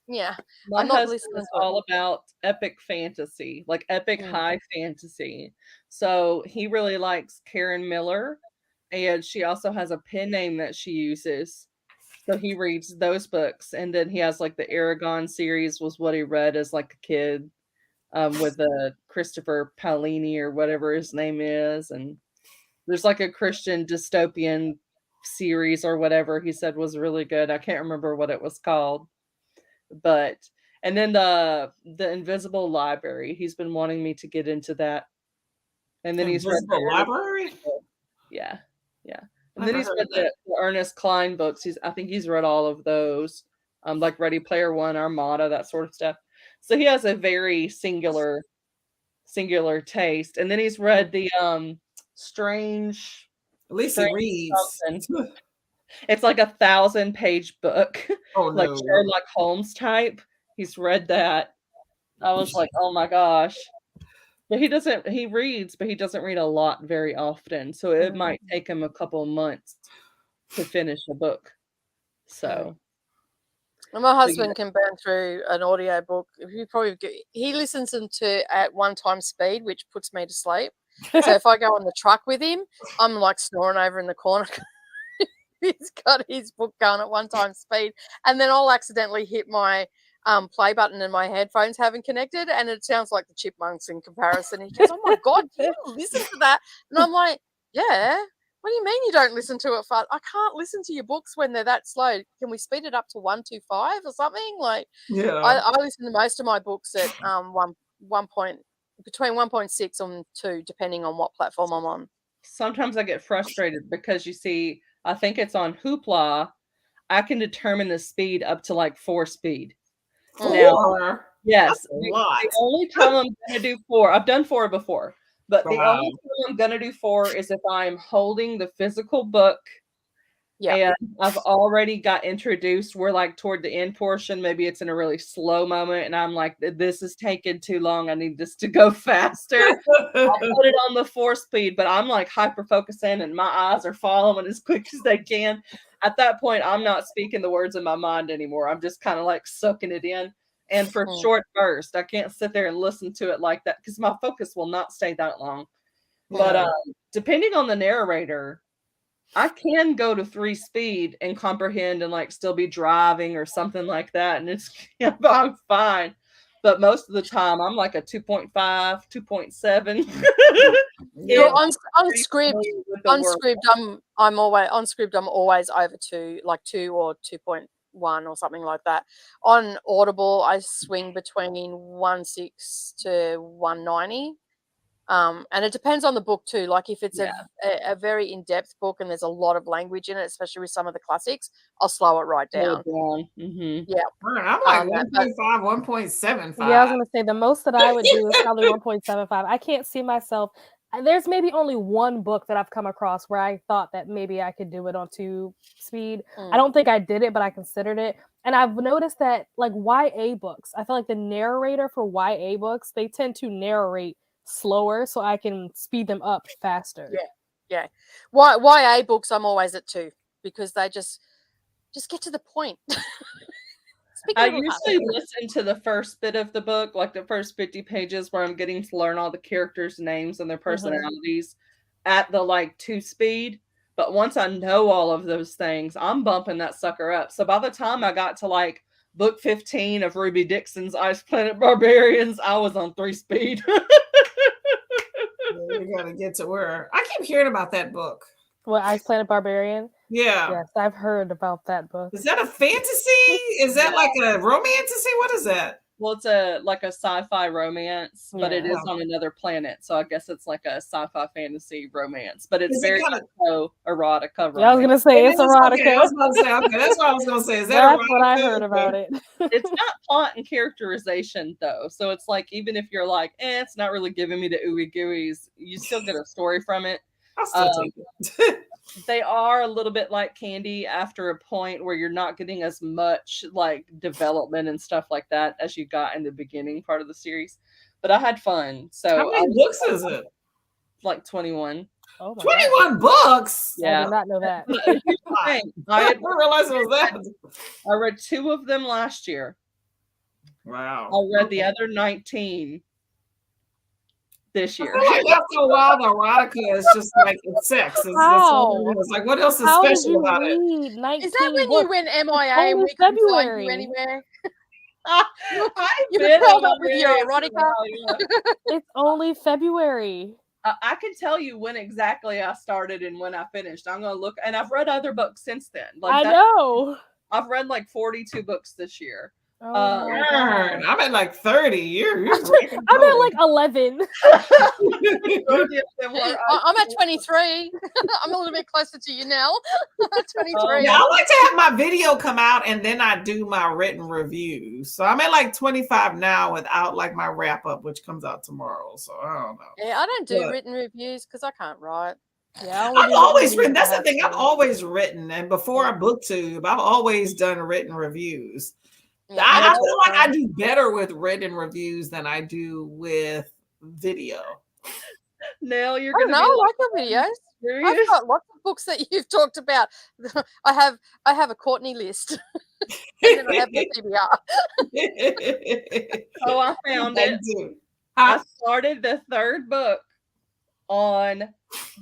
Yeah, my I'm not husband listening is to it. all about epic fantasy, like epic high fantasy. So he really likes Karen Miller, and she also has a pen name that she uses. So he reads those books, and then he has like the Aragon series was what he read as like a kid, with Christopher Paolini or whatever his name is, and there's like a Christian dystopian series or whatever he said was really good. I can't remember what it was called. But and then the Invisible Library. He's been wanting me to get into that. And then he's read the Library? Yeah. Yeah. And then he's read the Ernest Cline books. I think he's read all of those. Like Ready Player One, Armada, that sort of stuff. So he has a very singular taste. And then he's read the Strange. At least he reads. It's like 1,000-page book. Oh, like no. Sherlock Holmes type. He's read that. I was like, oh my gosh. But he reads, but he doesn't read a lot very often. So it might take him a couple months to finish a book. So. And my husband can burn through an audio book. He listens to at 1 time speed, which puts me to sleep. So if I go on the truck with him, I'm like snoring over in the corner. He's got his book going at 1 time speed, and then I'll accidentally hit my play button and my headphones haven't connected, and it sounds like the Chipmunks in comparison. He goes, "Oh my god, can you listen to that?" And I'm like, "Yeah. What do you mean you don't listen to it fast? I can't listen to your books when they're that slow. Can we speed it up to 125 or something?" Like, yeah, I listen to most of my books at between 1.6 and 2, depending on what platform I'm on. Sometimes I get frustrated because you see, I think it's on Hoopla. I can determine the speed up to like 4 speed. Now, yes, the only time I'm going to do 4, I've done 4 before, but the only time I'm going to do 4 is if I'm holding the physical book. And I've already got introduced. We're like toward the end portion. Maybe it's in a really slow moment, and I'm like, this is taking too long. I need this to go faster. I'll put it on the 4 speed, but I'm like hyper focusing, and my eyes are following as quick as they can. At that point, I'm not speaking the words in my mind anymore. I'm just kind of like sucking it in. And for short bursts, I can't sit there and listen to it like that because my focus will not stay that long. But depending on the narrator, I can go to 3 speed and comprehend and like still be driving or something like that. And I'm fine. But most of the time I'm like a 2.5, 2.7. On script, I'm always over 2, like 2 or 2.1 or something like that. On Audible, I swing between 1.6 to 1.90. And it depends on the book too. Like if it's a very in-depth book and there's a lot of language in it, especially with some of the classics, I'll slow it right down. Mm-hmm. Yeah. I'm like 1.5, 1.75. Yeah, I was going to say the most that I would do is probably 1.75. I can't see myself. There's maybe only one book that I've come across where I thought that maybe I could do it on 2 speed. I don't think I did it, but I considered it. And I've noticed that like YA books, I feel like the narrator for YA books, they tend to narrate slower so I can speed them up faster. Yeah. YA books I'm always at 2 because they just get to the point. I usually listen to the first bit of the book, like the first 50 pages where I'm getting to learn all the characters' names and their personalities at the like 2 speed. But once I know all of those things, I'm bumping that sucker up. So by the time I got to like book 15 of Ruby Dixon's Ice Planet Barbarians, I was on 3 speed. You gotta get to where I keep hearing about that book. What, Ice Planet Barbarian? Yeah. Yes, I've heard about that book. Is that a fantasy? Is that like a romantasy? What is that? Well, it's a sci-fi romance, but it is Yeah. on another planet. So I guess it's like a sci-fi fantasy romance, but it's Is it very kinda- so erotica Yeah, I was romance. gonna say It it's is? Okay, I erotica. was about to say, okay, that's what I was gonna say. Is that That's what I erotica? heard about Okay. it. It's not plot and characterization though. So it's like even if you're like, it's not really giving me the ooey gooeys, you still get a story from it. I'll still take it. They are a little bit like Candy after a point where you're not getting as much like development and stuff like that as you got in the beginning part of the series. But I had fun. So How many books is it? like 21. Oh my 21 books. God. I Yeah. did not know that. But here's the thing. I didn't realize it was that. I read 2 of them last year. Wow. I read the other 19 this year. I feel like after a while, the erotica is just like it's sex. That's all it is. Like, what else is How did special you about it? read 19 Is that when books? you went MIA only and we couldn't find February. you anywhere? I've You been curled on up with my your ass erotica? for a while, yeah. It's only February. I can tell you when exactly I started and when I finished. I'm gonna look, and I've read other books since then. I know. I've read like 42 books this year. Oh my God. Darn, I'm at like 30. You're I'm at like 11. I'm at 23. I'm a little bit closer to you now. 23. Yeah, I like to have my video come out and then I do my written review. So I'm at like 25 now without like my wrap up, which comes out tomorrow. So I don't know. Yeah, I don't do But- written reviews because I can't write. Yeah, I've always written. That's the thing. I've always written, and before I booktube, I've always done written reviews. Yeah, I feel like I do better with written reviews than I do with video. Nell, you're I don't gonna know. be I like, like your videos. serious? I've got lots of books that you've talked about. I have a Courtney list. And then I have my TBR. Oh, I found I it. do. I started the 3rd book on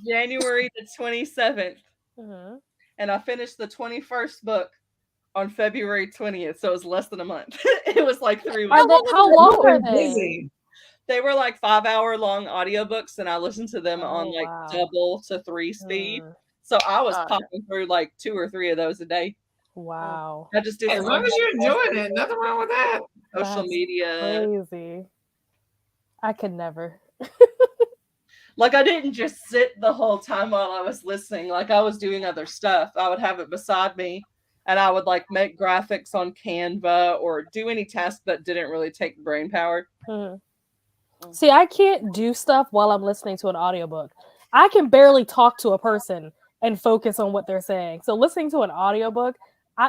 January the 27th, Mhm. and I finished the 21st book on February 20th. So it was less than a month. It was like 3 Are weeks. they, how long are they? Busy. They were like 5-hour long audiobooks, and I listened to them on like wow. double to 3 speed. Mm, So I was Oh. popping through like 2 or 3 of those a day. wow. I just did As long as you're enjoying it, nothing wrong with that. social That's media. Crazy. I could never. Like I didn't just sit the whole time while I was listening. Like I was doing other stuff. I would have it beside me, and I would like make graphics on Canva or do any task that didn't really take brain power. Mhm. See, I can't do stuff while I'm listening to an audiobook. I can barely talk to a person and focus on what they're saying. So listening to an audiobook,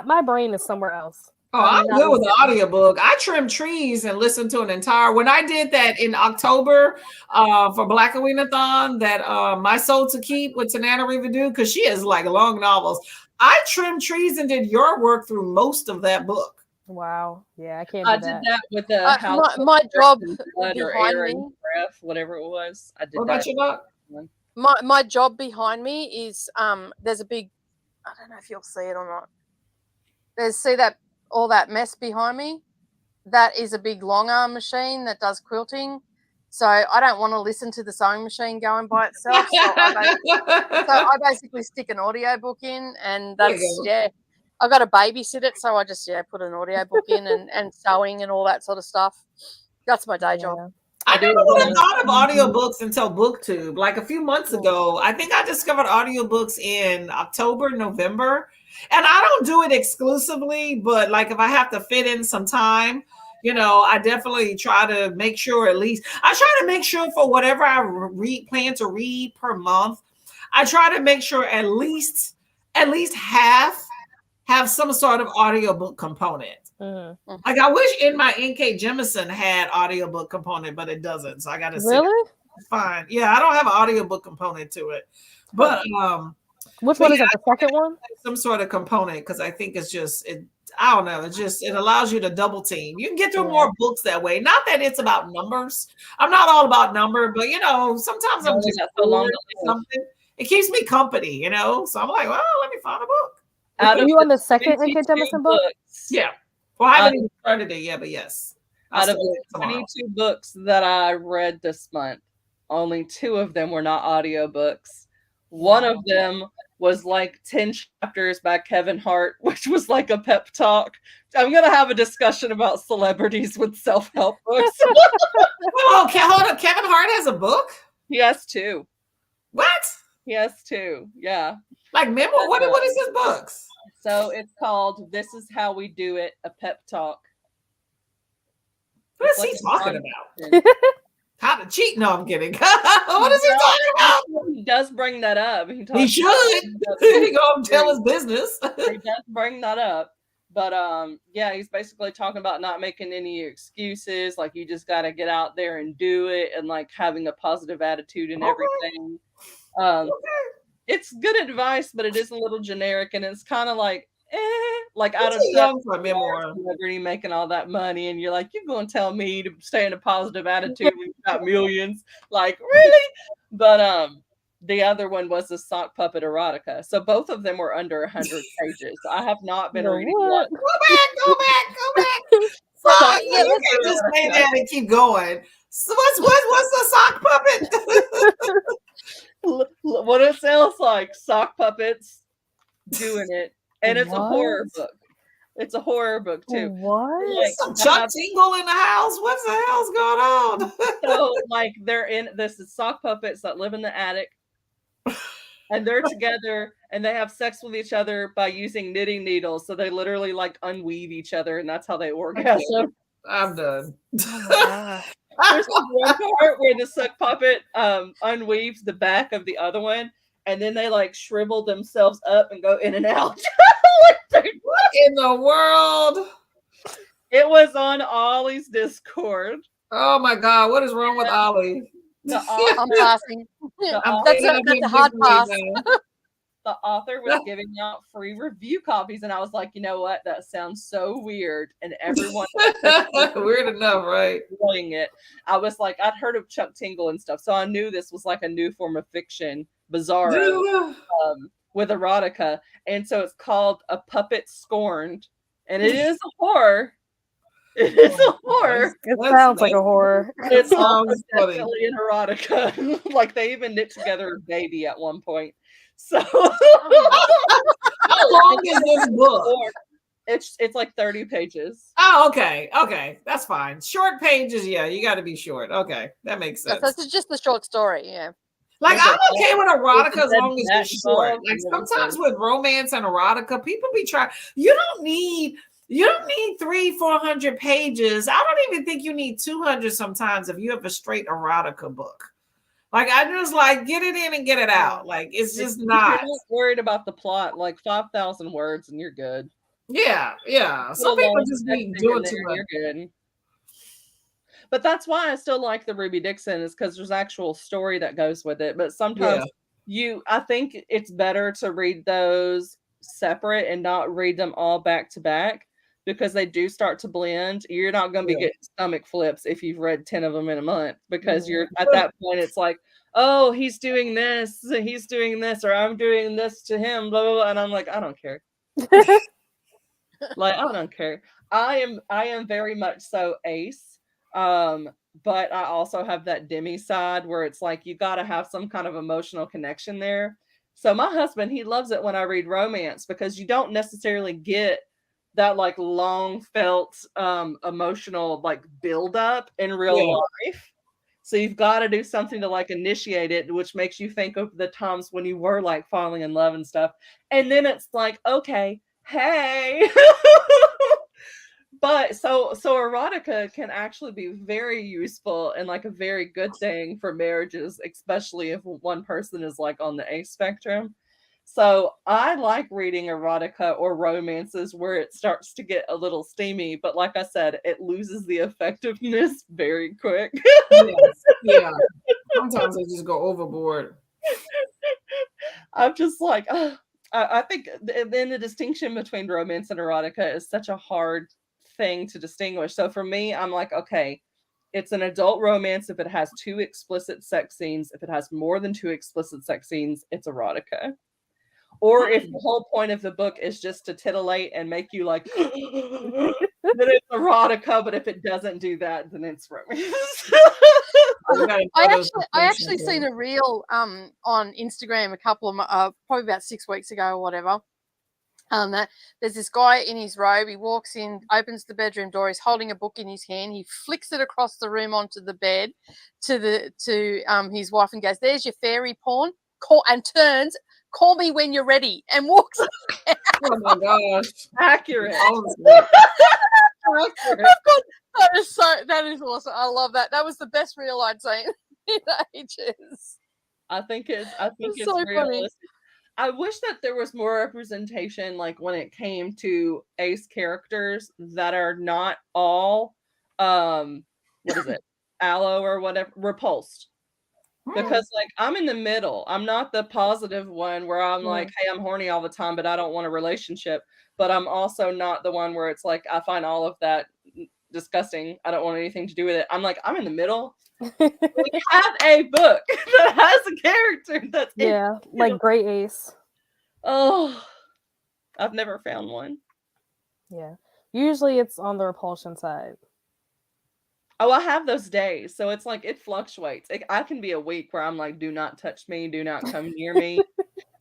my brain is somewhere else. Oh, I'm good with the audiobook. I trim trees and listen to an entire. When I did that in October for Black Aweenathon, that My Soul to Keep with Tanana Rivadu, because she has like long novels. I trimmed trees and did yard work through most of that book. Wow. Yeah, I can't do I that. did that with the house. My job Blood or behind air me. and breath, whatever it was. I did What that. about you, Doc? My job behind me is there's a big, I don't know if you'll see it or not. See that all that mess behind me? That is a big long arm machine that does quilting. So I don't want to listen to the sewing machine going by itself. So I basically stick an audio book in, and There you that's go. I've got to babysit it, so I just put an audio book in and sewing and all that sort of stuff. That's my day job. I never would have thought of audiobooks until BookTube. Like a few months ago, I think I discovered audiobooks in October, November. And I don't do it exclusively, but like if I have to fit in some time, I definitely try to make sure I try to make sure for whatever I plan to read per month, I try to make sure at least half have some sort of audiobook component. Mm-hmm. Like I wish In My NK Jemisin had audiobook component, but it doesn't. So I gotta see. Really? Fine. Yeah, I don't have an audiobook component to it. But which one is it? The second one? Some sort of component, because I think it's just I don't know. It allows you to double team. You can get through more books that way. Not that it's about numbers. I'm not all about number, but sometimes I'm just bored or something. It keeps me company, So I'm like, well, let me find a book. Are you on the second NK Jemisin book? Yeah. Well, I haven't even started it yet, but yes. Out of the 22 books that I read this month, only 2 of them were not audiobooks. One of them was like 10 chapters by Kevin Hart, which was like a pep talk. I'm going to have a discussion about celebrities with self-help books. Oh, hold on. Kevin Hart has a book? He has two. What? He has two. Yeah. Like memoir? What is his books? So it's called This Is How We Do It, a pep talk. What is he talking about? How to cheat? No, I'm kidding. What is he talking about? He does bring that up. He should. He go tell his business. He does bring that up. But yeah, he's basically talking about not making any excuses. Like, you just got to get out there and do it, and like having a positive attitude and everything. It's good advice, but it is a little generic, and it's kind of like, like out of young for a memoir, celebrity making all that money, and you're like, you're gonna tell me to stay in a positive attitude when you've got millions? Like, really? But the other one was the sock puppet erotica. So both of them were under 100 pages. I have not been reading one. Go back. So, you can't just stay there and keep going. So what's the sock puppet? What it sounds like, sock puppets doing it. And it's a horror book. It's a horror book too. What? Like, some Chuck Tingle in the house. What the hell's going on? So like they're in this is sock puppets that live in the attic. And they're together and they have sex with each other by using knitting needles. So they literally like unweave each other, and that's how they orgasm. I'm done. There's one part where the sock puppet unweaves the back of the other one, and then they like shrivel themselves up and go in and out. What in the world? It was on Ollie's Discord. Oh my God, what is wrong with Ollie? I'm passing. That's a hard pass. The author was giving out free review copies, and I was like, you know what? That sounds so weird. And everyone weird enough, right? Enjoying it. I was like, I'd heard of Chuck Tingle and stuff, so I knew this was like a new form of fiction, bizarro, with erotica. And so it's called A Puppet Scorned, and it is a horror. It is a horror. It sounds like a horror. It's definitely an erotica. Like they even knit together a baby at one point. So how long is this book? It's like 30 pages. Oh, okay, that's fine. Short pages, yeah, you got to be short. Okay, that makes sense. So it's just a short story, yeah. Like, I'm okay with erotica as long as it's short. Like sometimes with romance and erotica, people be trying. You don't need 300-400 pages. I don't even think you need 200 sometimes if you have a straight erotica book. Like, I just like get it in and get it out. Like, it's just not. You're not worried about the plot. Like 5,000 words and you're good. Yeah. Some people just be doing too much. You're good. But that's why I still like the Ruby Dixon, is because there's actual story that goes with it. But sometimes I think it's better to read those separate and not read them all back to back, because they do start to blend. You're not going to be getting stomach flips if you've read 10 of them in a month, because you're at that point, it's like, oh, he's doing this, or I'm doing this to him, blah, blah, blah. And I'm like, I don't care. Like, I don't care. I am very much so ace. But I also have that Demi side where it's like, you got to have some kind of emotional connection there. So my husband, he loves it when I read romance, because you don't necessarily get that like long felt emotional like build up in real life. So you've got to do something to like initiate it, which makes you think of the times when you were like falling in love and stuff. And then it's like, okay, hey. But so erotica can actually be very useful and like a very good thing for marriages, especially if one person is like on the A spectrum. So I like reading erotica or romances where it starts to get a little steamy, but like I said, it loses the effectiveness very quick. Yeah. Sometimes I just go overboard. I'm just like, I think then the distinction between romance and erotica is such a hard thing to distinguish. So for me, I'm like, okay, it's an adult romance if it has 2 explicit sex scenes. If it has more than 2 explicit sex scenes, it's erotica. Or if the whole point of the book is just to titillate and make you like, then it's erotica. But if it doesn't do that, then it's romance. I actually seen a reel on Instagram a couple of probably about 6 weeks ago or whatever. That there's this guy in his robe. He walks in, opens the bedroom door. He's holding a book in his hand. He flicks it across the room onto the bed to his wife and goes, "There's your fairy porn." And turns, "Call me when you're ready," and walks out. Oh my gosh, Accurate. Accurate. That is awesome. I love that. That was the best reel I'd seen in ages. I think it's so realistic. funny. I wish that there was more representation, like when it came to ace characters that are not all, what is it, aloe or whatever, repulsed. Because like I'm in the middle. I'm not the positive one where I'm like, hey, I'm horny all the time, but I don't want a relationship. But I'm also not the one where it's like I find all of that disgusting. I don't want anything to do with it. I'm like, I'm in the middle. We have a book that has a character that's like Great Ace. Oh, I've never found one. Yeah, usually it's on the repulsion side. Oh, I have those days, so it's like it fluctuates. I can be a week where I'm like, do not touch me, do not come near me,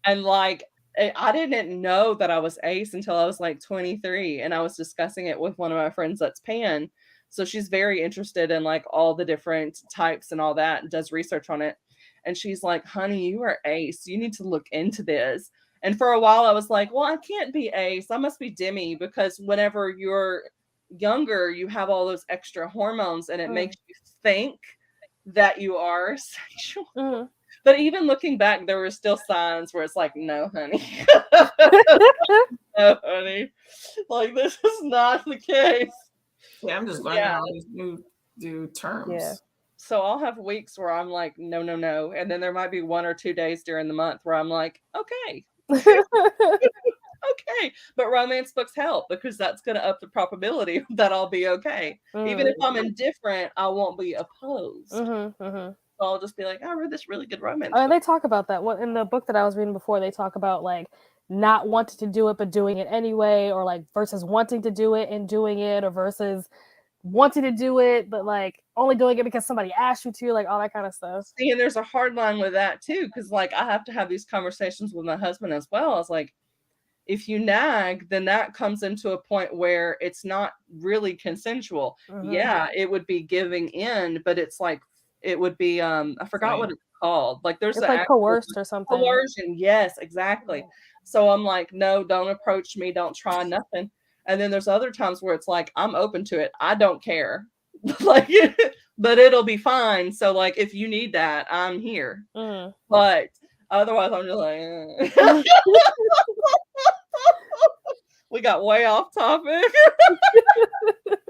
and like I didn't know that I was ace until I was like 23, and I was discussing it with one of my friends that's pan. So she's very interested in like all the different types and all that, and does research on it. And she's like, honey, you are ace. You need to look into this. And for a while I was like, well, I can't be ace. I must be demi, because whenever you're younger, you have all those extra hormones and it makes you think that you are sexual. But even looking back, there were still signs where it's like, no, honey. No, honey. Like, this is not the case. Yeah, I'm just learning all these new terms. Yeah. So I'll have weeks where I'm like, no, no, no. And then there might be 1 or 2 days during the month where I'm like, okay. Okay. But romance books help because that's going to up the probability that I'll be okay. Even if I'm indifferent, I won't be opposed. So I'll just be like, I read this really good romance book. They talk about that. In the book that I was reading before, they talk about like not wanting to do it but doing it anyway, or like versus wanting to do it and doing it, or versus wanting to do it but like only doing it because somebody asked you to, like all that kind of stuff. See, and there's a hard line with that too, because like I have to have these conversations with my husband as well. I was like, if you nag, then that comes into a point where it's not really consensual. Yeah, it would be giving in, but it's like it would be I forgot what it's called. Like there's like coerced or something. Coercion, yes, exactly. So I'm like, no, don't approach me, don't try nothing. And then there's other times where it's like, I'm open to it. I don't care. Like, but it'll be fine. So like if you need that, I'm here. But otherwise I'm just like we got way off topic.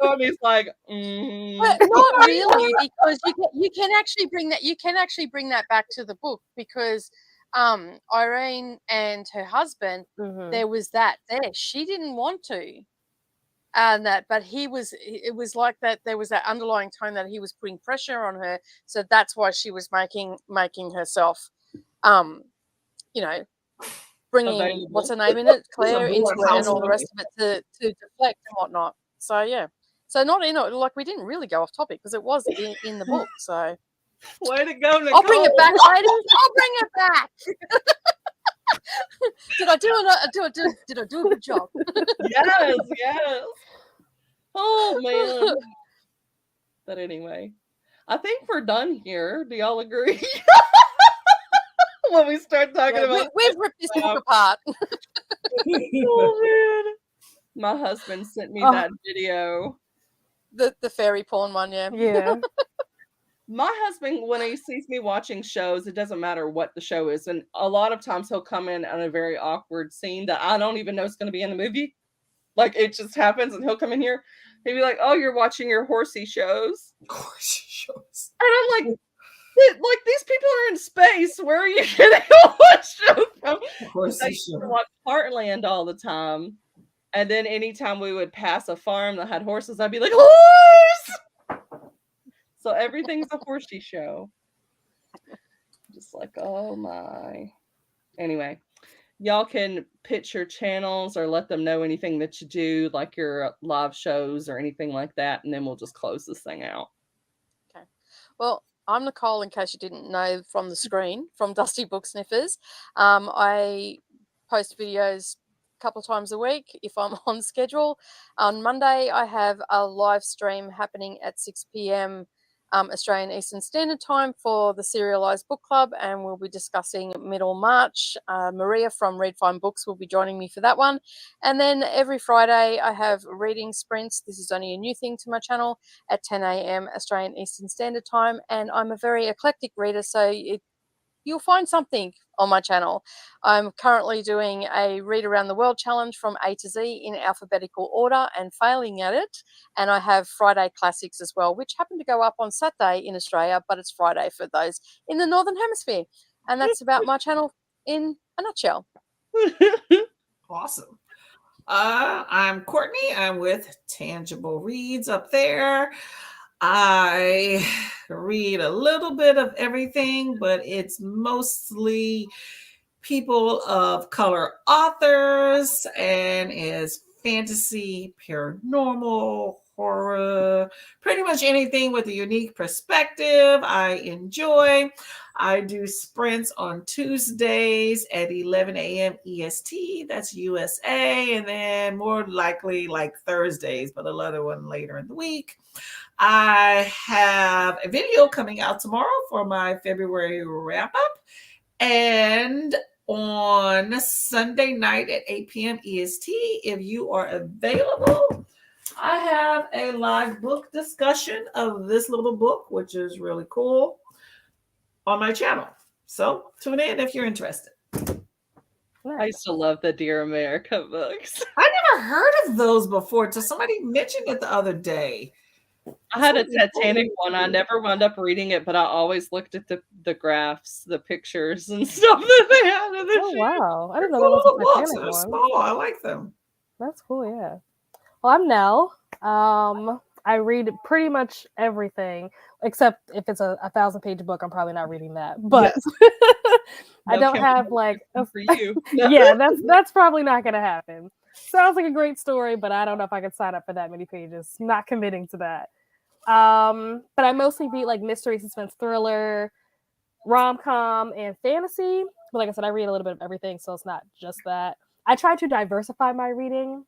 Tony's like, but not really, because you can actually bring that back to the book, because Irene and her husband, there was that there. She didn't want to. And that, but it was like that. There was that underlying tone that he was putting pressure on her. So that's why she was making herself, bringing what's her name in it, Claire, into it, and all the rest of it to deflect and whatnot. So yeah, so not in it. Like we didn't really go off topic because it was in the book. So way to go, Nicole. I'll bring it back, ladies. I'll bring it back. Did I do a good job? Yes. Oh man. But anyway, I think we're done here. Do y'all agree? When we start talking about we've ripped this book apart. Oh man. My husband sent me that video. The fairy porn one, yeah. Yeah. My husband, when he sees me watching shows, it doesn't matter what the show is. And a lot of times he'll come in on a very awkward scene that I don't even know is going to be in the movie. Like it just happens and he'll come in here. He'd be like, oh, you're watching your horsey shows. Horsey shows. And I'm like these people are in space. Where are you getting all that show from? I used to watch Heartland all the time. And then anytime we would pass a farm that had horses, I'd be like, horse! So everything's a horsey show. Just like, oh my. Anyway, y'all can pitch your channels or let them know anything that you do, like your live shows or anything like that, and then we'll just close this thing out. Okay. Well, I'm Nicole, in case you didn't know from the screen, from Dusty Book Sniffers. I post videos a couple of times a week if I'm on schedule. On Monday, I have a live stream happening at 6 p.m. Australian Eastern Standard Time for the Serialized Book Club, and we'll be discussing Middlemarch. Maria from Read Fine Books will be joining me for that one. And then every Friday, I have reading sprints. This is only a new thing to my channel at 10 a.m. Australian Eastern Standard Time, and I'm a very eclectic reader, so you'll find something on my channel. I'm currently doing a Read Around the World challenge from A to Z in alphabetical order and failing at it. And I have Friday classics as well, which happen to go up on Saturday in Australia, but it's Friday for those in the Northern Hemisphere. And that's about my channel in a nutshell. Awesome. I'm Courtney. I'm with Tangible Reads up there. I read a little bit of everything, but it's mostly people of color authors, and is fantasy, paranormal, horror, pretty much anything with a unique perspective I enjoy. I do sprints on Tuesdays at 11 a.m. EST, that's USA, and then more likely like Thursdays, but another one later in the week. I have a video coming out tomorrow for my February wrap up. And on Sunday night at 8 p.m. EST, if you are available, I have a live book discussion of this little book, which is really cool, on my channel. So tune in if you're interested. I used to love the Dear America books. I never heard of those before till somebody mentioned it the other day. I had a Titanic one. I never wound up reading it, but I always looked at the graphs, the pictures, and stuff that they had. In the Oh, wow. I didn't know Cool that little was a books. Titanic They're one. small. I like them. That's cool, yeah. Well, I'm Nell. I read pretty much everything, except if it's a 1,000-page book, I'm probably not reading that. But Yes. I No don't camera have like for you. yeah, that's probably not gonna happen. Sounds like a great story, but I don't know if I could sign up for that many pages. Not committing to that. But I mostly read like mystery, suspense, thriller, rom-com, and fantasy. But like I said, I read a little bit of everything, so it's not just that. I try to diversify my reading.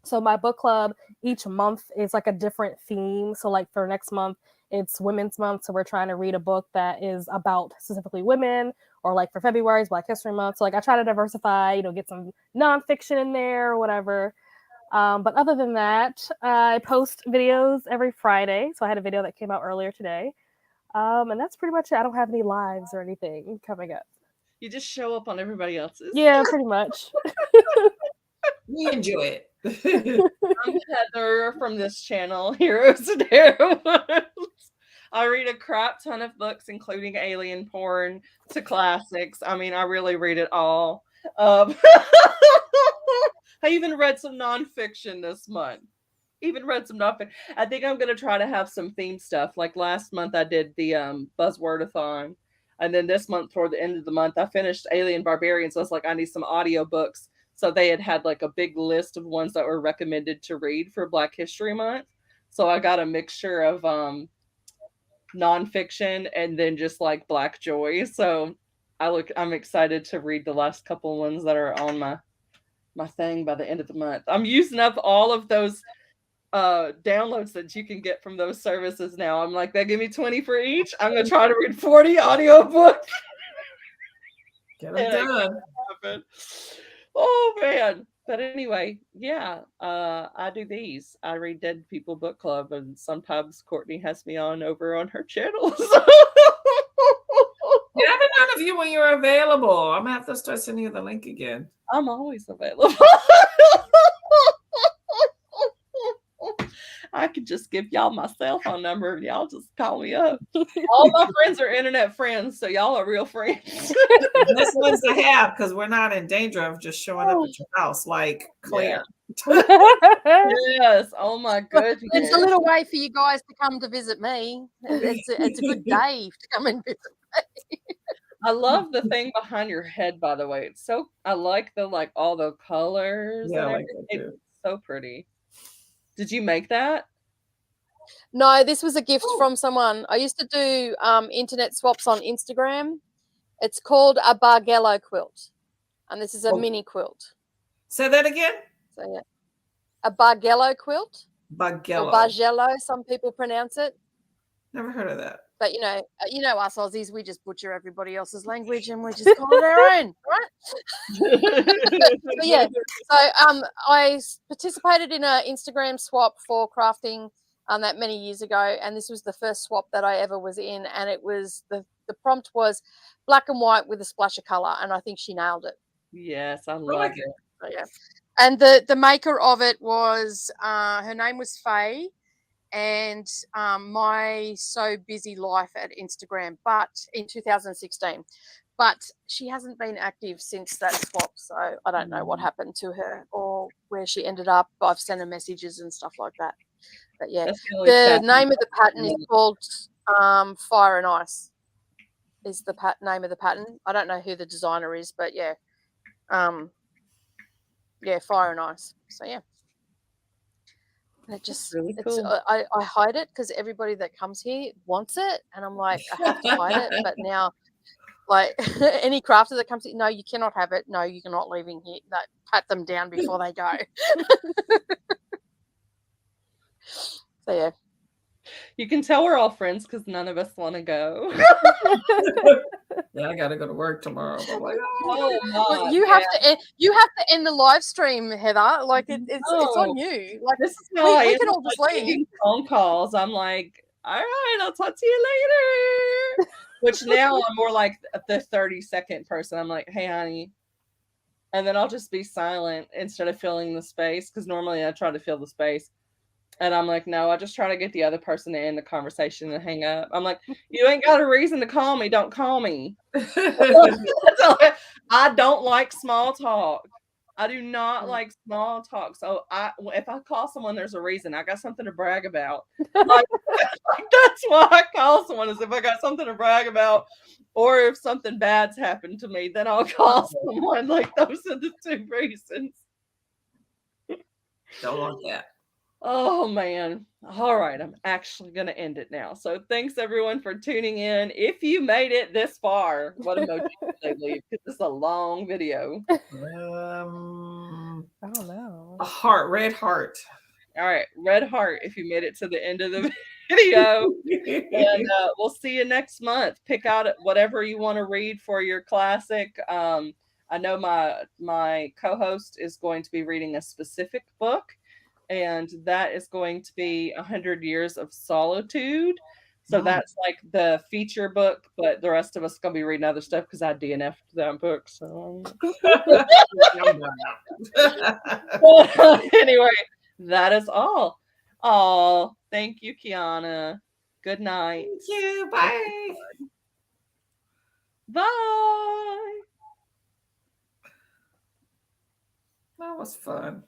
So my book club each month is like a different theme. So like for next month, it's Women's Month. So we're trying to read a book that is about specifically women, or like for February is Black History Month. So like I try to diversify, get some nonfiction in there or whatever. But other than that, I post videos every Friday. So I had a video that came out earlier today. And that's pretty much it. I don't have any lives or anything coming up. You just show up on everybody else's. Yeah, pretty much. We enjoy it. I'm Heather from this channel, Heroes and Heroines. I read a crap ton of books, including alien porn to classics. I mean, I really read it all. I even read some nonfiction this month. I think I'm going to try to have some theme stuff. Like last month, I did the Buzzword-a-thon. And then this month, toward the end of the month, I finished Alien Barbarian. So I was like, I need some audiobooks. So they had like a big list of ones that were recommended to read for Black History Month. So I got a mixture of nonfiction and then just like Black Joy. So I'm excited to read the last couple ones that are on my thing by the end of the month. I'm using up all of those downloads that you can get from those services now. I'm like, they give me 20 for each. I'm gonna try to read 40 audiobooks. Get them done. Oh man. But anyway, yeah, I do these. I read Dead People Book Club, and sometimes Courtney has me on over on her channel. Yeah, I haven't heard of you when you're available. I'm gonna have to start sending you the link again. I'm always available. I could just give y'all my cell phone number and y'all just call me up. All my friends are internet friends, so y'all are real friends. This one's to have, because we're not in danger of just showing up at your house like Claire. Yes. Oh my goodness. It's a little way for you guys to come to visit me. It's a good day to come and visit me. I love the thing behind your head, by the way. It's so I like all the colors Yeah, and I like everything. that too. It's so pretty. Did you make that? No, this was a gift Oh. from someone. I used to do internet swaps on Instagram. It's called a Bargello quilt, and this is a mini quilt. Say that again. So yeah, a Bargello quilt. Bargello. Or Bargello, some people pronounce it. Never heard of that. But you know us Aussies, we just butcher everybody else's language and we just call it our own, right? So yeah, so I participated in an Instagram swap for crafting that many years ago, and this was the first swap that I ever was in, and it was the prompt was black and white with a splash of color, and I think she nailed it. Yes, I I love like it. it. So, yeah, and the maker of it was her name was Faye. And my so busy life at Instagram, but in 2016, but she hasn't been active since that swap, so I don't know what happened to her or where she ended up. I've sent her messages and stuff like that. But yeah, the name of the pattern is called Fire and Ice. Is the name of the pattern? I don't know who the designer is, but yeah, yeah, Fire and Ice. So yeah. And it just really cool. I hide it because everybody that comes here wants it, and I'm like, I have to hide it. But now, like any crafter that comes here, no, you cannot have it. No, you're not leaving here. No, pat them down before they go. So yeah, you can tell we're all friends because none of us want to go. Yeah, I gotta go to work tomorrow. But like, well, you have to end the live stream, Heather. Like it's on you. Like this is how we can all just leave. Phone calls. I'm like, all right, I'll talk to you later. Which now I'm more like the 30-second person. I'm like, hey, honey. And then I'll just be silent instead of filling the space because normally I try to fill the space. And I'm like, no, I just try to get the other person to end the conversation and hang up. I'm like, you ain't got a reason to call me. Don't call me. I don't like small talk. I do not like small talk. So if I call someone, there's a reason. I got something to brag about. Like, that's why I call someone is if I got something to brag about, or if something bad's happened to me, then I'll call someone. Like those are the two reasons. don't want that. Oh man. All right. I'm actually going to end it now. So thanks everyone for tuning in. If you made it this far, what emoji did they leave? Because this is a long video. I don't know. A heart, red heart. All right. Red heart if you made it to the end of the video. And we'll see you next month. Pick out whatever you want to read for your classic. I know my co-host is going to be reading a specific book. And that is going to be 100 Years of Solitude. So that's like the feature book, but the rest of us going to be reading other stuff because I DNF'd that book. So anyway, that is all. Oh, thank you, Kiana. Good night. Thank you. Bye. Bye. That was fun.